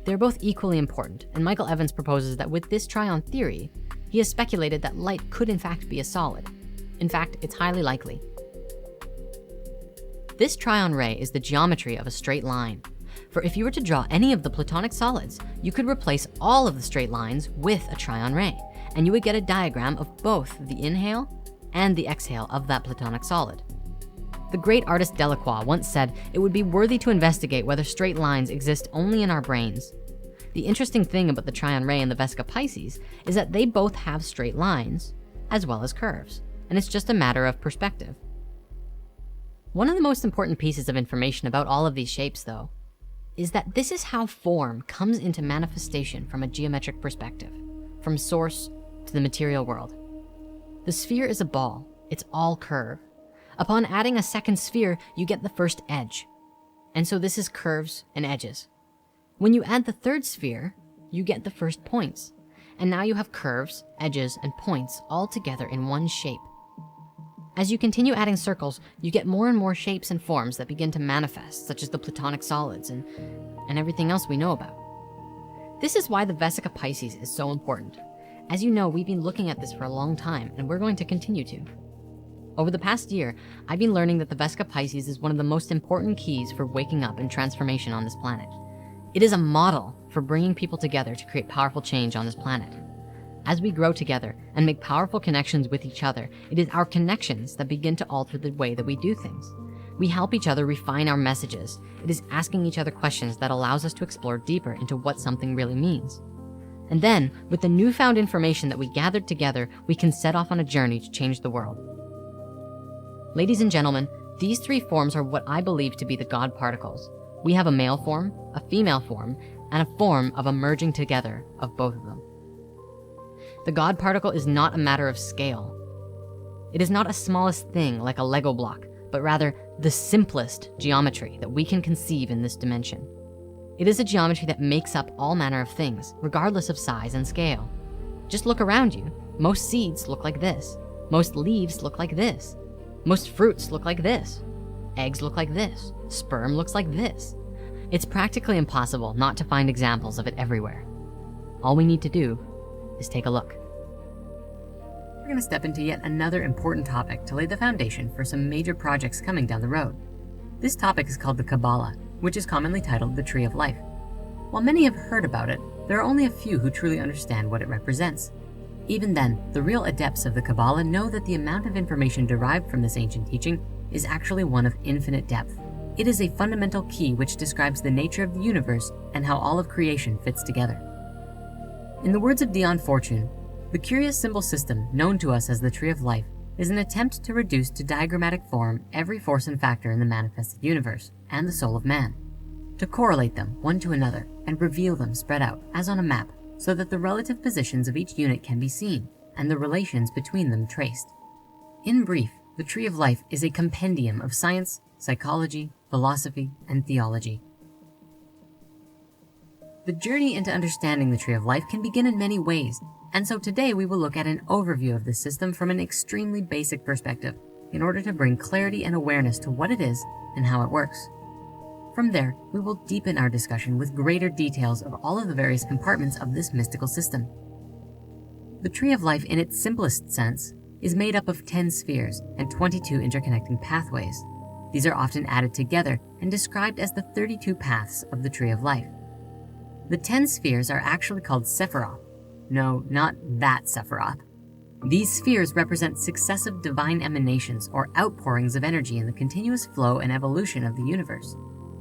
They're both equally important, and Michael Evans proposes that with this Tryon theory, he has speculated that light could in fact be a solid. In fact, it's highly likely. This Tryon Ray is the geometry of a straight line. For if you were to draw any of the platonic solids, you could replace all of the straight lines with a Tryon Ray, and you would get a diagram of both the inhale and the exhale of that platonic solid. The great artist Delacroix once said it would be worthy to investigate whether straight lines exist only in our brains. The interesting thing about the Tryon Ray and the Vesica Pisces is that they both have straight lines as well as curves, and it's just a matter of perspective. One of the most important pieces of information about all of these shapes, though, is that this is how form comes into manifestation from a geometric perspective, from source to the material world. The sphere is a ball, it's all curve. Upon adding a second sphere, you get the first edge. And so this is curves and edges. When you add the third sphere, you get the first points. And now you have curves, edges, and points all together in one shape. As you continue adding circles, you get more and more shapes and forms that begin to manifest, such as the platonic solids and everything else we know about. This is why the Vesica Pisces is so important. As you know, we've been looking at this for a long time, and we're going to continue to. Over the past year, I've been learning that the Vesica Pisces is one of the most important keys for waking up and transformation on this planet. It is a model for bringing people together to create powerful change on this planet. As we grow together and make powerful connections with each other, it is our connections that begin to alter the way that we do things. We help each other refine our messages. It is asking each other questions that allows us to explore deeper into what something really means. And then, with the newfound information that we gathered together, we can set off on a journey to change the world. Ladies and gentlemen, these three forms are what I believe to be the God particles. We have a male form, a female form, and a form of a merging together of both of them. The God particle is not a matter of scale. It is not a smallest thing like a Lego block, but rather the simplest geometry that we can conceive in this dimension. It is a geometry that makes up all manner of things, regardless of size and scale. Just look around you. Most seeds look like this. Most leaves look like this. Most fruits look like this. Eggs look like this. Sperm looks like this. It's practically impossible not to find examples of it everywhere. All we need to do is take a look. We're gonna step into yet another important topic to lay the foundation for some major projects coming down the road. This topic is called the Kabbalah, which is commonly titled the Tree of Life. While many have heard about it, there are only a few who truly understand what it represents. Even then, the real adepts of the Kabbalah know that the amount of information derived from this ancient teaching is actually one of infinite depth. It is a fundamental key which describes the nature of the universe and how all of creation fits together. In the words of Dion Fortune, the curious symbol system known to us as the Tree of Life is an attempt to reduce to diagrammatic form every force and factor in the manifested universe and the soul of man, to correlate them one to another and reveal them spread out as on a map so that the relative positions of each unit can be seen and the relations between them traced. In brief, the Tree of Life is a compendium of science, psychology, philosophy, and theology. The journey into understanding the Tree of Life can begin in many ways, and so today we will look at an overview of this system from an extremely basic perspective in order to bring clarity and awareness to what it is and how it works. From there, we will deepen our discussion with greater details of all of the various compartments of this mystical system. The Tree of Life in its simplest sense is made up of 10 spheres and 22 interconnecting pathways. These are often added together and described as the 32 paths of the Tree of Life. The 10 spheres are actually called Sephiroth. No, not that Sephiroth. These spheres represent successive divine emanations or outpourings of energy in the continuous flow and evolution of the universe.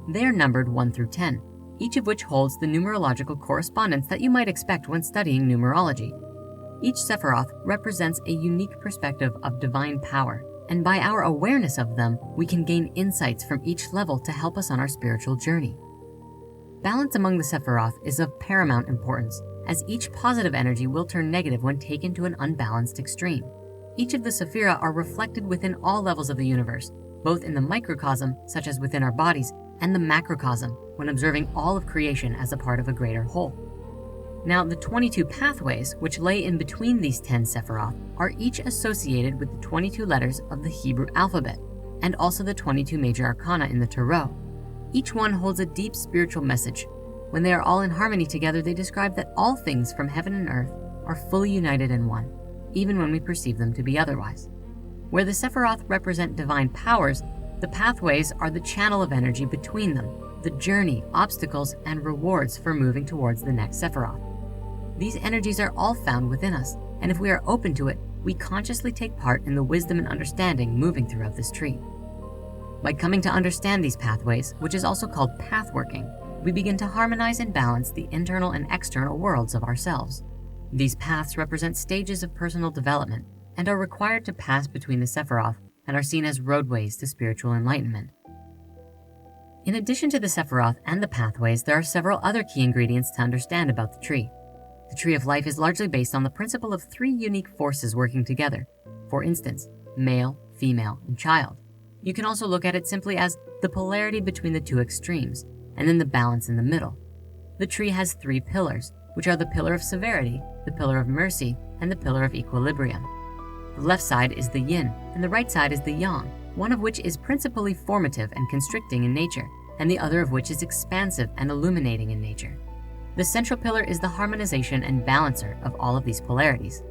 They are numbered 1 through 10, each of which holds the numerological correspondence that you might expect when studying numerology. Each Sephiroth represents a unique perspective of divine power, and by our awareness of them, we can gain insights from each level to help us on our spiritual journey. Balance among the Sephiroth is of paramount importance, as each positive energy will turn negative when taken to an unbalanced extreme. Each of the Sephira are reflected within all levels of the universe, both in the microcosm, such as within our bodies, and the macrocosm, when observing all of creation as a part of a greater whole. Now, the 22 pathways, which lay in between these 10 Sephiroth, are each associated with the 22 letters of the Hebrew alphabet, and also the 22 major arcana in the Tarot. Each one holds a deep spiritual message. When they are all in harmony together, they describe that all things from heaven and earth are fully united in one, even when we perceive them to be otherwise. Where the Sephiroth represent divine powers, the pathways are the channel of energy between them, the journey, obstacles, and rewards for moving towards the next Sephiroth. These energies are all found within us, and if we are open to it, we consciously take part in the wisdom and understanding moving throughout this tree. By coming to understand these pathways, which is also called pathworking, we begin to harmonize and balance the internal and external worlds of ourselves. These paths represent stages of personal development and are required to pass between the Sephiroth and are seen as roadways to spiritual enlightenment. In addition to the Sephiroth and the pathways, there are several other key ingredients to understand about the tree. The Tree of Life is largely based on the principle of 3 unique forces working together. For instance, male, female, and child. You can also look at it simply as the polarity between the 2 extremes, and then the balance in the middle. The tree has 3 pillars, which are the pillar of severity, the pillar of mercy, and the pillar of equilibrium. The left side is the yin, and the right side is the yang, one of which is principally formative and constricting in nature, and the other of which is expansive and illuminating in nature. The central pillar is the harmonization and balancer of all of these polarities.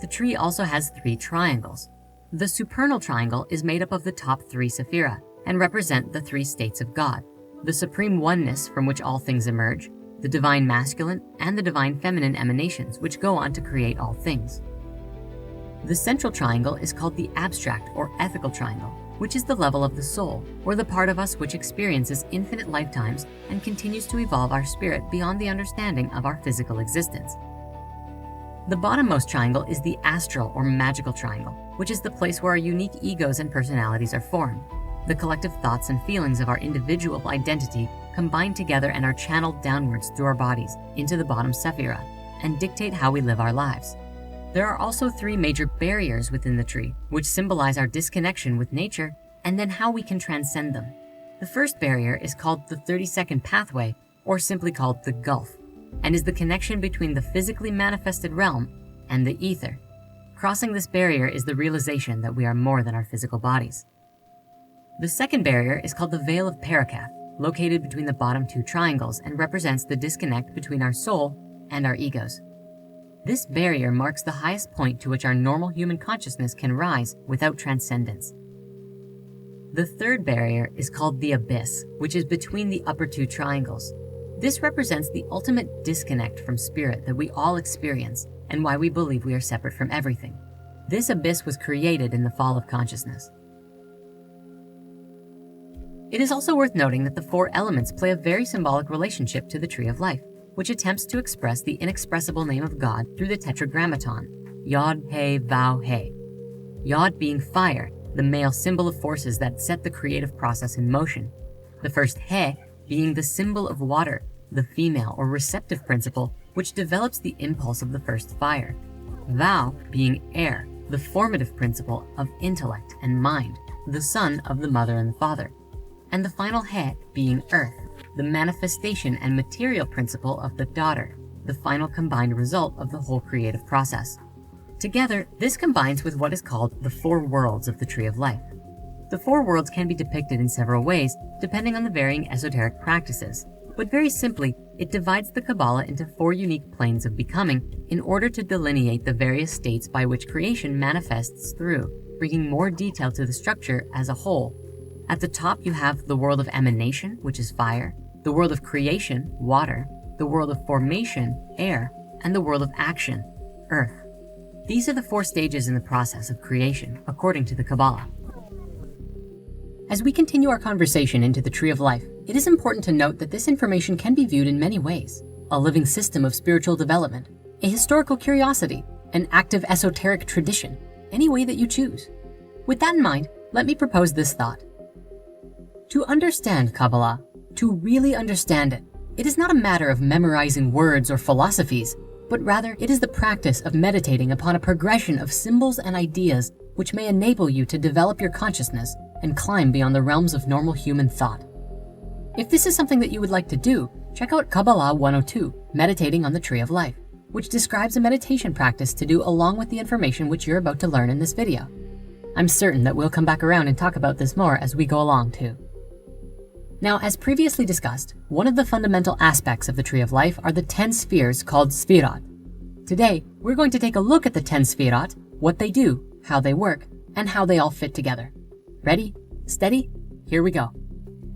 The tree also has 3 triangles. The supernal triangle is made up of the top 3 Sephira and represent the 3 states of God, the supreme oneness from which all things emerge, the divine masculine and the divine feminine emanations which go on to create all things. The central triangle is called the abstract or ethical triangle, which is the level of the soul, or the part of us which experiences infinite lifetimes and continues to evolve our spirit beyond the understanding of our physical existence. The bottommost triangle is the astral or magical triangle, which is the place where our unique egos and personalities are formed. The collective thoughts and feelings of our individual identity combine together and are channeled downwards through our bodies into the bottom Sephiroth and dictate how we live our lives. There are also 3 major barriers within the tree, which symbolize our disconnection with nature and then how we can transcend them. The first barrier is called the 32nd pathway, or simply called the gulf, and is the connection between the physically manifested realm and the ether. Crossing this barrier is the realization that we are more than our physical bodies. The second barrier is called the Veil of Parakath, located between the bottom 2 triangles and represents the disconnect between our soul and our egos. This barrier marks the highest point to which our normal human consciousness can rise without transcendence. The third barrier is called the Abyss, which is between the upper 2 triangles. This represents the ultimate disconnect from spirit that we all experience and why we believe we are separate from everything. This abyss was created in the fall of consciousness. It is also worth noting that the 4 elements play a very symbolic relationship to the Tree of Life, which attempts to express the inexpressible name of God through the tetragrammaton, Yod, He, Vav, He. Yod being fire, the male symbol of forces that set the creative process in motion. The first He being the symbol of water, the female or receptive principle, which develops the impulse of the first fire. Vav being air, the formative principle of intellect and mind, the son of the mother and the father. And the final He being earth, the manifestation and material principle of the daughter, the final combined result of the whole creative process. Together, this combines with what is called the 4 worlds of the Tree of Life. The 4 worlds can be depicted in several ways, depending on the varying esoteric practices. But very simply, it divides the Kabbalah into 4 unique planes of becoming in order to delineate the various states by which creation manifests through, bringing more detail to the structure as a whole. At the top, you have the world of emanation, which is fire, the world of creation, water, the world of formation, air, and the world of action, earth. These are the 4 stages in the process of creation, according to the Kabbalah. As we continue our conversation into the Tree of Life, it is important to note that this information can be viewed in many ways: a living system of spiritual development, a historical curiosity, an active esoteric tradition, any way that you choose. With that in mind, let me propose this thought. To understand Kabbalah, to really understand it, it is not a matter of memorizing words or philosophies, but rather it is the practice of meditating upon a progression of symbols and ideas which may enable you to develop your consciousness and climb beyond the realms of normal human thought. If this is something that you would like to do, check out Kabbalah 102, Meditating on the Tree of Life, which describes a meditation practice to do along with the information which you're about to learn in this video. I'm certain that we'll come back around and talk about this more as we go along too. Now, as previously discussed, one of the fundamental aspects of the Tree of Life are the 10 spheres called Sephiroth. Today, we're going to take a look at the 10 Sephiroth, what they do, how they work, and how they all fit together. Ready? Steady? Here we go.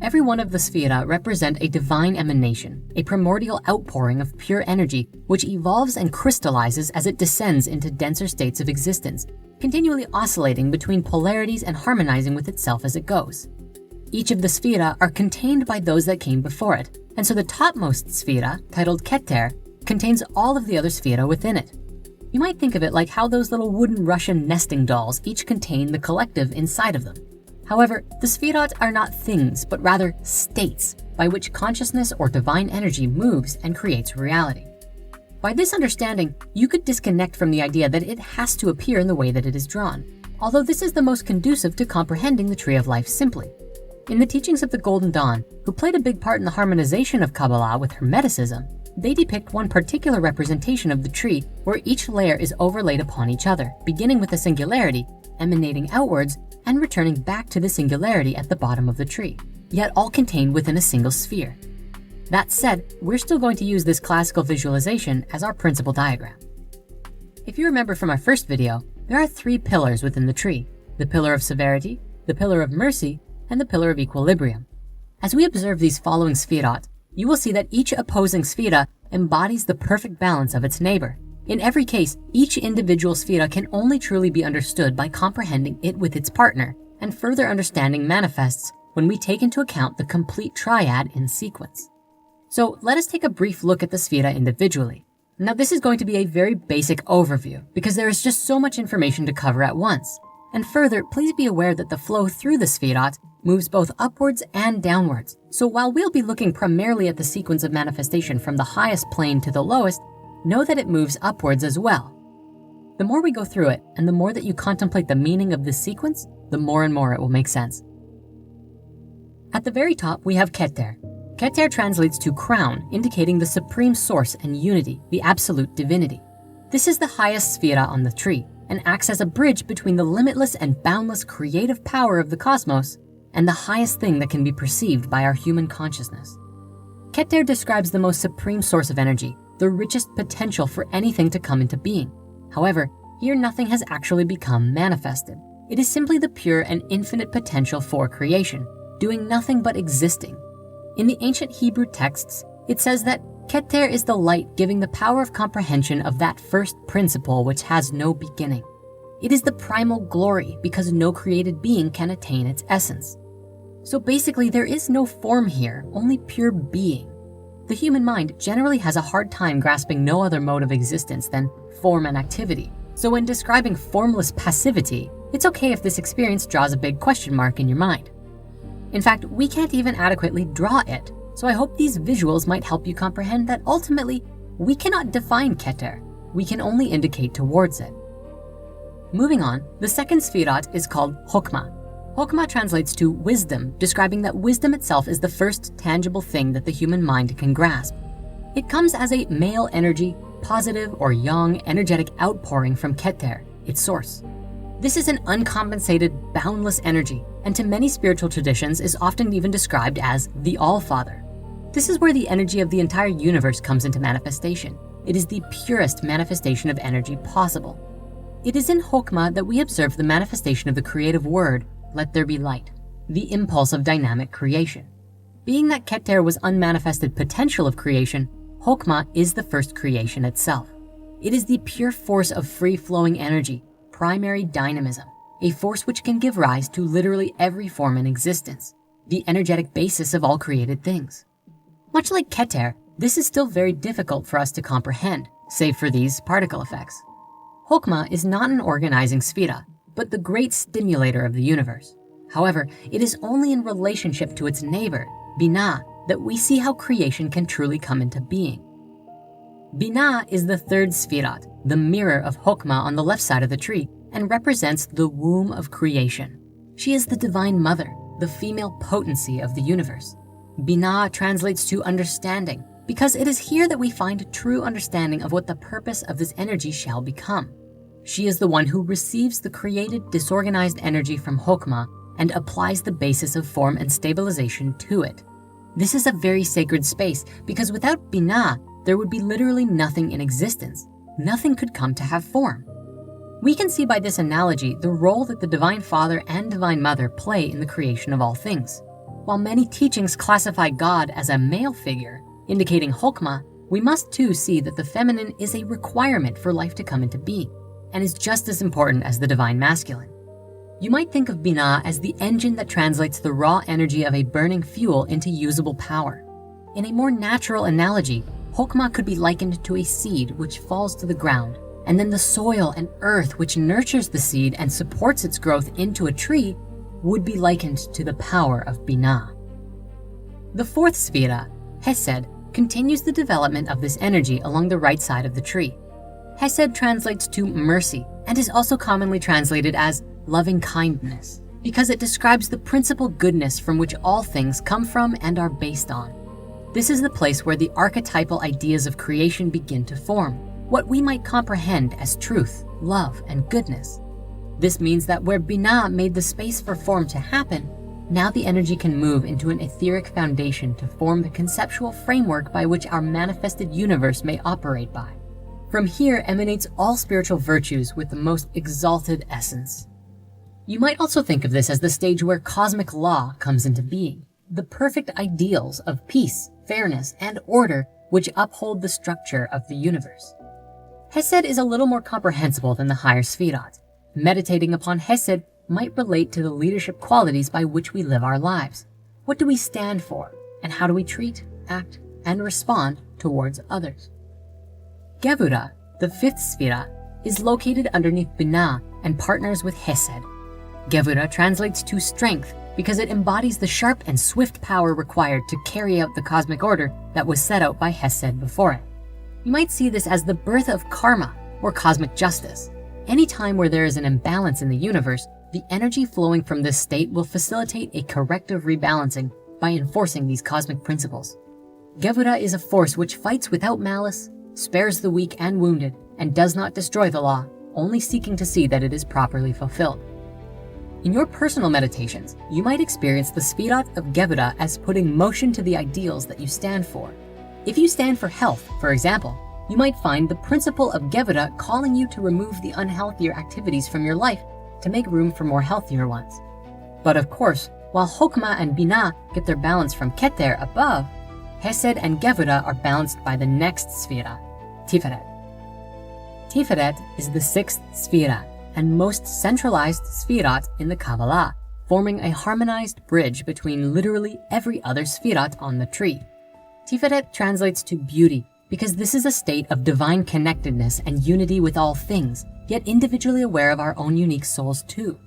Every one of the Sephiroth represent a divine emanation, a primordial outpouring of pure energy which evolves and crystallizes as it descends into denser states of existence, continually oscillating between polarities and harmonizing with itself as it goes. Each of the Sephiroth are contained by those that came before it, and so the topmost Sephiroth, titled Keter, contains all of the other Sephiroth within it. You might think of it like how those little wooden Russian nesting dolls each contain the collective inside of them. However, the Sephiroth are not things, but rather states by which consciousness or divine energy moves and creates reality. By this understanding, you could disconnect from the idea that it has to appear in the way that it is drawn, although this is the most conducive to comprehending the Tree of Life simply. In the teachings of the Golden Dawn, who played a big part in the harmonization of Kabbalah with Hermeticism, they depict one particular representation of the tree where each layer is overlaid upon each other, beginning with a singularity, emanating outwards, and returning back to the singularity at the bottom of the tree, yet all contained within a single sphere. That said, we're still going to use this classical visualization as our principal diagram. If you remember from our first video, there are 3 pillars within the tree: the pillar of severity, the pillar of mercy, and the pillar of equilibrium. As we observe these following Sephiroth, you will see that each opposing Sephiroth embodies the perfect balance of its neighbor. In every case, each individual Sephiroth can only truly be understood by comprehending it with its partner, and further understanding manifests when we take into account the complete triad in sequence. So let us take a brief look at the Sphira individually. Now this is going to be a very basic overview because there is just so much information to cover at once. And further, please be aware that the flow through the Sephiroth moves both upwards and downwards. So while we'll be looking primarily at the sequence of manifestation from the highest plane to the lowest, know that it moves upwards as well. The more we go through it, and the more that you contemplate the meaning of this sequence, the more and more it will make sense. At the very top, we have Keter. Keter translates to crown, indicating the supreme source and unity, the absolute divinity. This is the highest Sphira on the tree, and acts as a bridge between the limitless and boundless creative power of the cosmos and the highest thing that can be perceived by our human consciousness. Keter describes the most supreme source of energy, the richest potential for anything to come into being. However, here nothing has actually become manifested. It is simply the pure and infinite potential for creation, doing nothing but existing. In the ancient Hebrew texts, it says that Keter is the light giving the power of comprehension of that first principle which has no beginning. It is the primal glory because no created being can attain its essence. So basically there is no form here, only pure being. The human mind generally has a hard time grasping no other mode of existence than form and activity. So when describing formless passivity, it's okay if this experience draws a big question mark in your mind. In fact, we can't even adequately draw it. So I hope these visuals might help you comprehend that ultimately, we cannot define Keter. We can only indicate towards it. Moving on, the second Sephiroth is called Chokmah. Chokmah translates to wisdom, describing that wisdom itself is the first tangible thing that the human mind can grasp. It comes as a male energy, positive or yang energetic outpouring from Keter, its source. This is an uncompensated, boundless energy, and to many spiritual traditions is often even described as the All-Father. This is where the energy of the entire universe comes into manifestation. It is the purest manifestation of energy possible. It is in Chokmah that we observe the manifestation of the creative word, let there be light, the impulse of dynamic creation. Being that Keter was unmanifested potential of creation, Chokmah is the first creation itself. It is the pure force of free-flowing energy, primary dynamism, a force which can give rise to literally every form in existence, the energetic basis of all created things. Much like Keter, this is still very difficult for us to comprehend, save for these particle effects. Chokmah is not an organizing sphira, but the great stimulator of the universe. However, it is only in relationship to its neighbor, Binah, that we see how creation can truly come into being. Binah is the third Sephiroth, the mirror of Chokmah on the left side of the tree, and represents the womb of creation. She is the divine mother, the female potency of the universe. Binah translates to understanding, because it is here that we find true understanding of what the purpose of this energy shall become. She is the one who receives the created disorganized energy from Chokmah and applies the basis of form and stabilization to it. This is a very sacred space because without Binah, there would be literally nothing in existence. Nothing could come to have form. We can see by this analogy the role that the Divine Father and Divine Mother play in the creation of all things. While many teachings classify God as a male figure, indicating Chokmah, we must too see that the feminine is a requirement for life to come into being, and is just as important as the divine masculine. You might think of Binah as the engine that translates the raw energy of a burning fuel into usable power. In a more natural analogy, Chokmah could be likened to a seed which falls to the ground, and then the soil and earth which nurtures the seed and supports its growth into a tree would be likened to the power of Binah. The fourth Sphira, Hesed, continues the development of this energy along the right side of the tree. Hesed translates to mercy and is also commonly translated as loving kindness because it describes the principal goodness from which all things come from and are based on. This is the place where the archetypal ideas of creation begin to form, what we might comprehend as truth, love, and goodness. This means that where Binah made the space for form to happen, now the energy can move into an etheric foundation to form the conceptual framework by which our manifested universe may operate by. From here emanates all spiritual virtues with the most exalted essence. You might also think of this as the stage where cosmic law comes into being, the perfect ideals of peace, fairness, and order which uphold the structure of the universe. Hesed is a little more comprehensible than the higher Sephiroth. Meditating upon Hesed might relate to the leadership qualities by which we live our lives. What do we stand for, and how do we treat, act, and respond towards others? Gevura, the fifth sphira, is located underneath Binah and partners with Hesed. Gevura translates to strength because it embodies the sharp and swift power required to carry out the cosmic order that was set out by Hesed before it. You might see this as the birth of karma or cosmic justice. Any time where there is an imbalance in the universe, the energy flowing from this state will facilitate a corrective rebalancing by enforcing these cosmic principles. Gevura is a force which fights without malice, spares the weak and wounded, and does not destroy the law, only seeking to see that it is properly fulfilled. In your personal meditations, you might experience the Sephiroth of Gevura as putting motion to the ideals that you stand for. If you stand for health, for example, you might find the principle of Gevura calling you to remove the unhealthier activities from your life to make room for more healthier ones. But of course, while Chokmah and Binah get their balance from Keter above, Hesed and Gevura are balanced by the next sphira, Tiferet. Tiferet is the sixth sphira and most centralized sphirot in the Kabbalah, forming a harmonized bridge between literally every other sphirot on the tree. Tiferet translates to beauty because this is a state of divine connectedness and unity with all things, yet individually aware of our own unique souls too.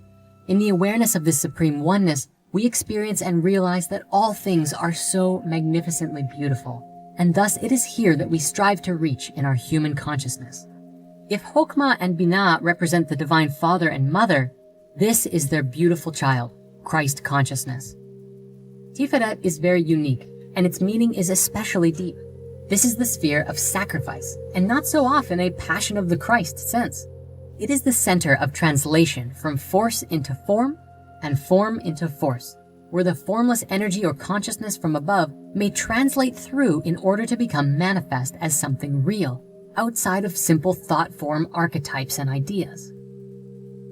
In the awareness of this supreme oneness, we experience and realize that all things are so magnificently beautiful, and thus it is here that we strive to reach in our human consciousness. If Chokmah and Binah represent the Divine Father and Mother, this is their beautiful child, Christ consciousness. Tiferet is very unique, and its meaning is especially deep. This is the sphere of sacrifice, and not so often a Passion of the Christ sense. It is the center of translation from force into form and form into force, where the formless energy or consciousness from above may translate through in order to become manifest as something real, outside of simple thought form archetypes and ideas.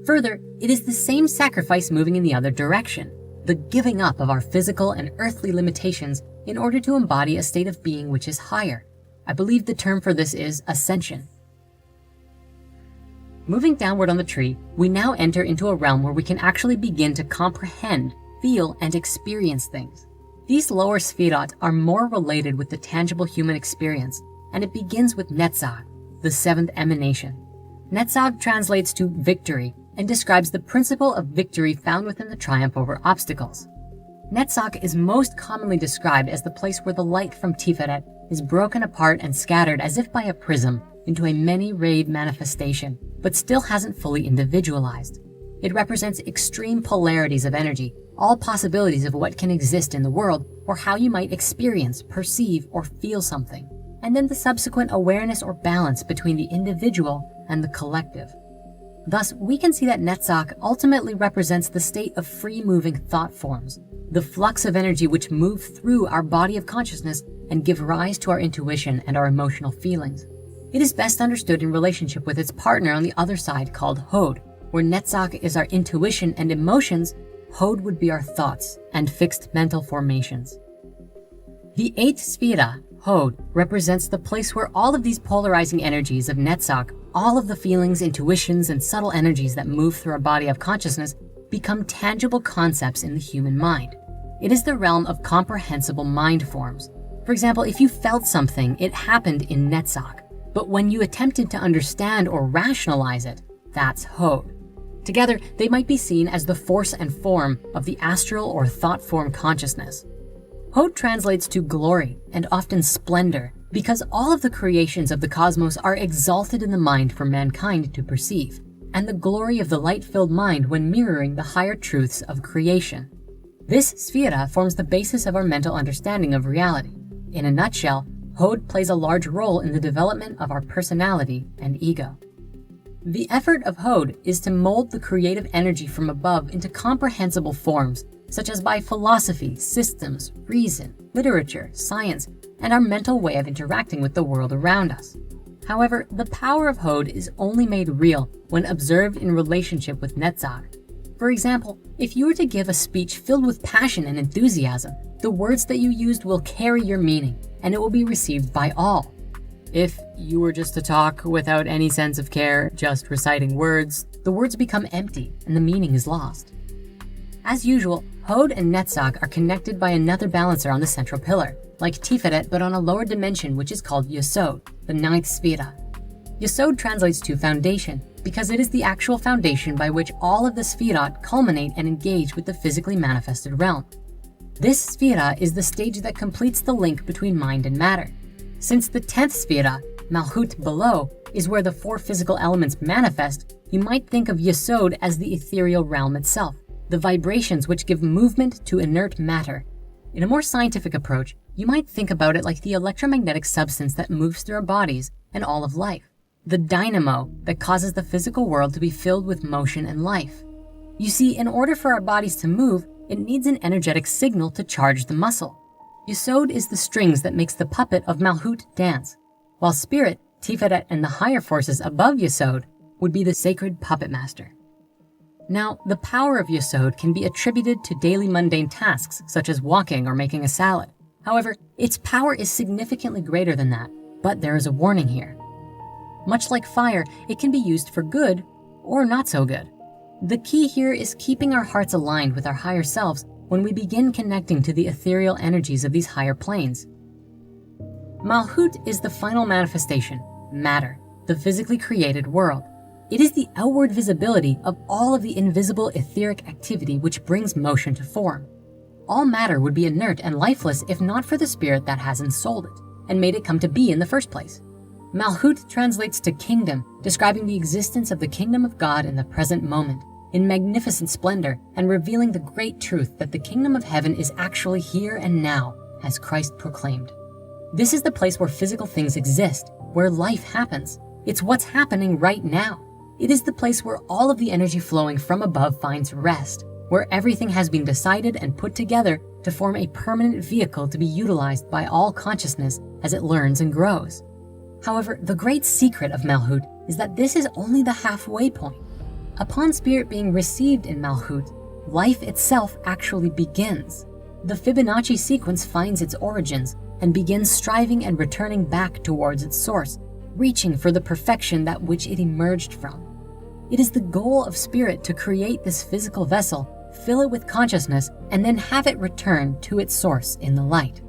Further, it is the same sacrifice moving in the other direction, the giving up of our physical and earthly limitations in order to embody a state of being which is higher. I believe the term for this is ascension. Moving downward on the tree, we now enter into a realm where we can actually begin to comprehend, feel, and experience things. These lower sphirot are more related with the tangible human experience, and it begins with Netzach, the seventh emanation. Netzach translates to victory and describes the principle of victory found within the triumph over obstacles. Netzach is most commonly described as the place where the light from Tiferet is broken apart and scattered as if by a prism into a many-rayed manifestation, but still hasn't fully individualized. It represents extreme polarities of energy, all possibilities of what can exist in the world, or how you might experience, perceive, or feel something, and then the subsequent awareness or balance between the individual and the collective. Thus, we can see that Netzach ultimately represents the state of free-moving thought forms, the flux of energy which move through our body of consciousness and give rise to our intuition and our emotional feelings. It is best understood in relationship with its partner on the other side called Hod, where Netzach is our intuition and emotions, Hod would be our thoughts and fixed mental formations. The eighth sphira, Hod, represents the place where all of these polarizing energies of Netzach, all of the feelings, intuitions, and subtle energies that move through our body of consciousness become tangible concepts in the human mind. It is the realm of comprehensible mind forms. For example, if you felt something, it happened in Netzach. But when you attempted to understand or rationalize it, that's Hod. Together, they might be seen as the force and form of the astral or thought form consciousness. Hod translates to glory and often splendor because all of the creations of the cosmos are exalted in the mind for mankind to perceive, and the glory of the light-filled mind when mirroring the higher truths of creation. This sphira forms the basis of our mental understanding of reality. In a nutshell, Hod plays a large role in the development of our personality and ego. The effort of Hod is to mold the creative energy from above into comprehensible forms, such as by philosophy, systems, reason, literature, science, and our mental way of interacting with the world around us. However, the power of Hod is only made real when observed in relationship with Netzach. For example, if you were to give a speech filled with passion and enthusiasm, the words that you used will carry your meaning, and it will be received by all. If you were just to talk without any sense of care, just reciting words, the words become empty and the meaning is lost. As usual, Hod and Netzach are connected by another balancer on the central pillar, like Tiferet but on a lower dimension which is called Yesod, the ninth Sphira. Yesod translates to foundation because it is the actual foundation by which all of the Sphirot culminate and engage with the physically manifested realm. This Sphira is the stage that completes the link between mind and matter. Since the 10th Sphira, Malhut below, is where the 4 physical elements manifest, you might think of Yesod as the ethereal realm itself, the vibrations which give movement to inert matter. In a more scientific approach, you might think about it like the electromagnetic substance that moves through our bodies and all of life, the dynamo that causes the physical world to be filled with motion and life. You see, in order for our bodies to move, it needs an energetic signal to charge the muscle. Yesod is the strings that makes the puppet of Malhut dance, while Spirit, Tiferet, and the higher forces above Yesod would be the sacred puppet master. Now, the power of Yesod can be attributed to daily mundane tasks such as walking or making a salad. However, its power is significantly greater than that, but there is a warning here. Much like fire, it can be used for good or not so good. The key here is keeping our hearts aligned with our higher selves when we begin connecting to the ethereal energies of these higher planes. Malhut is the final manifestation, matter, the physically created world. It is the outward visibility of all of the invisible etheric activity which brings motion to form. All matter would be inert and lifeless if not for the spirit that has ensouled it and made it come to be in the first place. Malhut translates to kingdom, describing the existence of the kingdom of God in the present moment, in magnificent splendor, and revealing the great truth that the kingdom of heaven is actually here and now, as Christ proclaimed. This is the place where physical things exist, where life happens. It's what's happening right now. It is the place where all of the energy flowing from above finds rest, where everything has been decided and put together to form a permanent vehicle to be utilized by all consciousness as it learns and grows. However, the great secret of Malhut is that this is only the halfway point. Upon spirit being received in Malhut, life itself actually begins. The Fibonacci sequence finds its origins and begins striving and returning back towards its source, reaching for the perfection that which it emerged from. It is the goal of spirit to create this physical vessel, fill it with consciousness, and then have it return to its source in the light.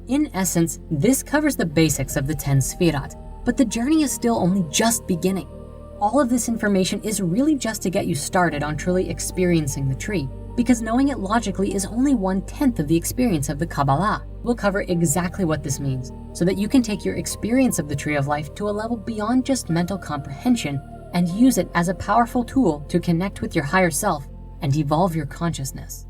In essence, this covers the basics of the 10 Sphirot, but the journey is still only just beginning. All of this information is really just to get you started on truly experiencing the tree, because knowing it logically is only 1/10 of the experience of the Kabbalah. We'll cover exactly what this means, so that you can take your experience of the tree of life to a level beyond just mental comprehension and use it as a powerful tool to connect with your higher self and evolve your consciousness.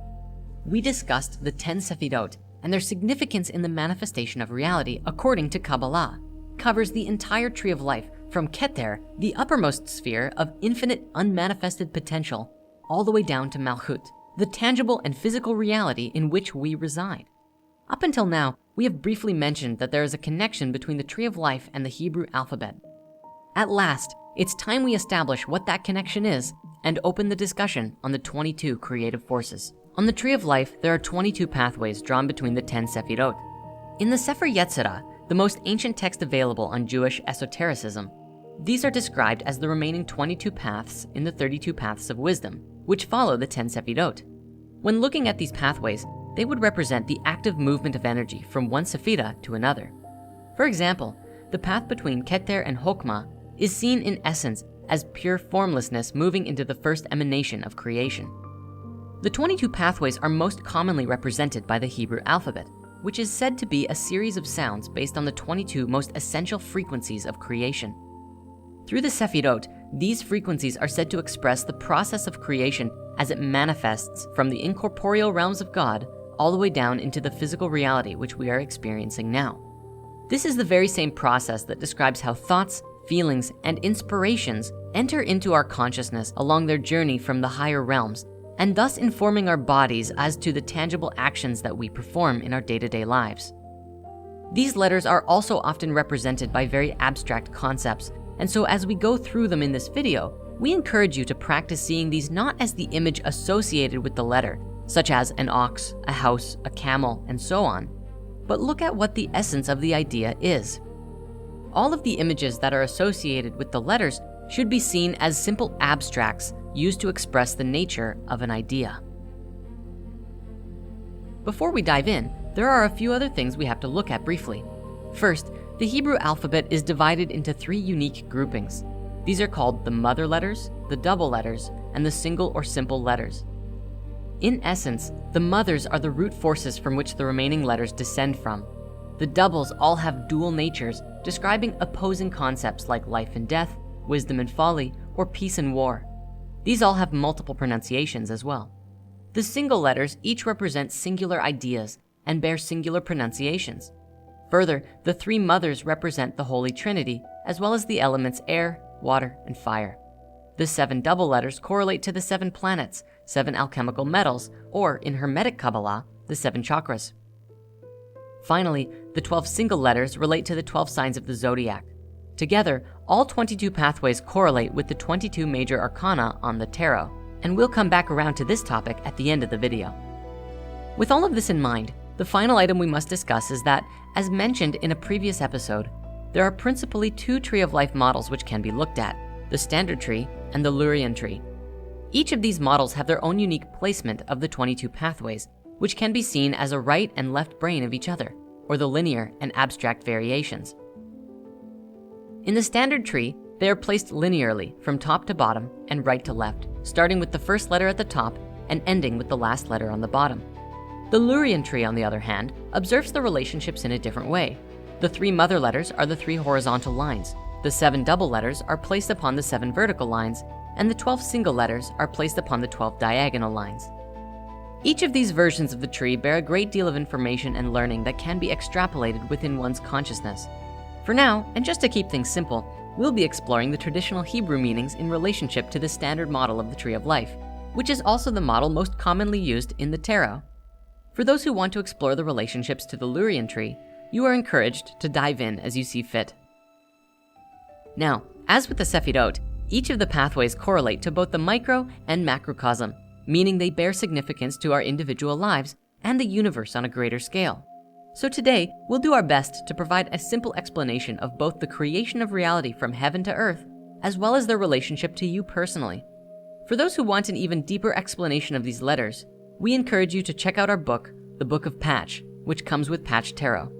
We discussed the 10 Sephirot and their significance in the manifestation of reality according to Kabbalah. Covers the entire tree of life from Keter, the uppermost sphere of infinite unmanifested potential, all the way down to Malhut, the tangible and physical reality in which we reside. Up until now, we have briefly mentioned that there is a connection between the tree of life and the Hebrew alphabet. At last, it's time we establish what that connection is and open the discussion on the 22 creative forces. On the tree of life, there are 22 pathways drawn between the 10 Sephirot. In the Sefer Yetzirah, the most ancient text available on Jewish esotericism, these are described as the remaining 22 paths in the 32 paths of wisdom, which follow the 10 Sephirot. When looking at these pathways, they would represent the active movement of energy from one Sephira to another. For example, the path between Keter and Hokmah is seen in essence as pure formlessness moving into the first emanation of creation. The 22 pathways are most commonly represented by the Hebrew alphabet, which is said to be a series of sounds based on the 22 most essential frequencies of creation. Through the Sephirot, these frequencies are said to express the process of creation as it manifests from the incorporeal realms of God all the way down into the physical reality which we are experiencing now. This is the very same process that describes how thoughts, feelings, and inspirations enter into our consciousness along their journey from the higher realms, and thus informing our bodies as to the tangible actions that we perform in our day-to-day lives. These letters are also often represented by very abstract concepts, and so as we go through them in this video, we encourage you to practice seeing these not as the image associated with the letter, such as an ox, a house, a camel, and so on, but look at what the essence of the idea is. all of the images that are associated with the letters should be seen as simple abstracts used to express the nature of an idea. Before we dive in, there are a few other things we have to look at briefly. First, the Hebrew alphabet is divided into 3 unique groupings. These are called the mother letters, the double letters, and the single or simple letters. In essence, the mothers are the root forces from which the remaining letters descend from. The doubles all have dual natures, describing opposing concepts like life and death, wisdom and folly, or peace and war. These all have multiple pronunciations as well. The single letters each represent singular ideas and bear singular pronunciations. Further, the 3 mothers represent the Holy Trinity, as well as the elements air, water, and fire. The 7 double letters correlate to the 7 planets, 7 alchemical metals, or in Hermetic Kabbalah, the 7 chakras. Finally, the 12 single letters relate to the 12 signs of the zodiac. Together, all 22 pathways correlate with the 22 major arcana on the tarot, and we'll come back around to this topic at the end of the video. With all of this in mind, the final item we must discuss is that, as mentioned in a previous episode, there are principally 2 tree of life models which can be looked at, the standard tree and the Lurian tree. Each of these models have their own unique placement of the 22 pathways, which can be seen as a right and left brain of each other, or the linear and abstract variations. In the standard tree, they are placed linearly from top to bottom and right to left, starting with the first letter at the top and ending with the last letter on the bottom. The Lurian tree, on the other hand, observes the relationships in a different way. The 3 mother letters are the 3 horizontal lines, the 7 double letters are placed upon the 7 vertical lines, and the 12 single letters are placed upon the 12 diagonal lines. Each of these versions of the tree bear a great deal of information and learning that can be extrapolated within one's consciousness. For now, and just to keep things simple, we'll be exploring the traditional Hebrew meanings in relationship to the standard model of the Tree of Life, which is also the model most commonly used in the tarot. For those who want to explore the relationships to the Lurian tree, you are encouraged to dive in as you see fit. Now, as with the Sephiroth, each of the pathways correlate to both the micro and macrocosm, meaning they bear significance to our individual lives and the universe on a greater scale. So today, we'll do our best to provide a simple explanation of both the creation of reality from heaven to earth, as well as their relationship to you personally. For those who want an even deeper explanation of these letters, we encourage you to check out our book, The Book of Patch, which comes with Patch Tarot.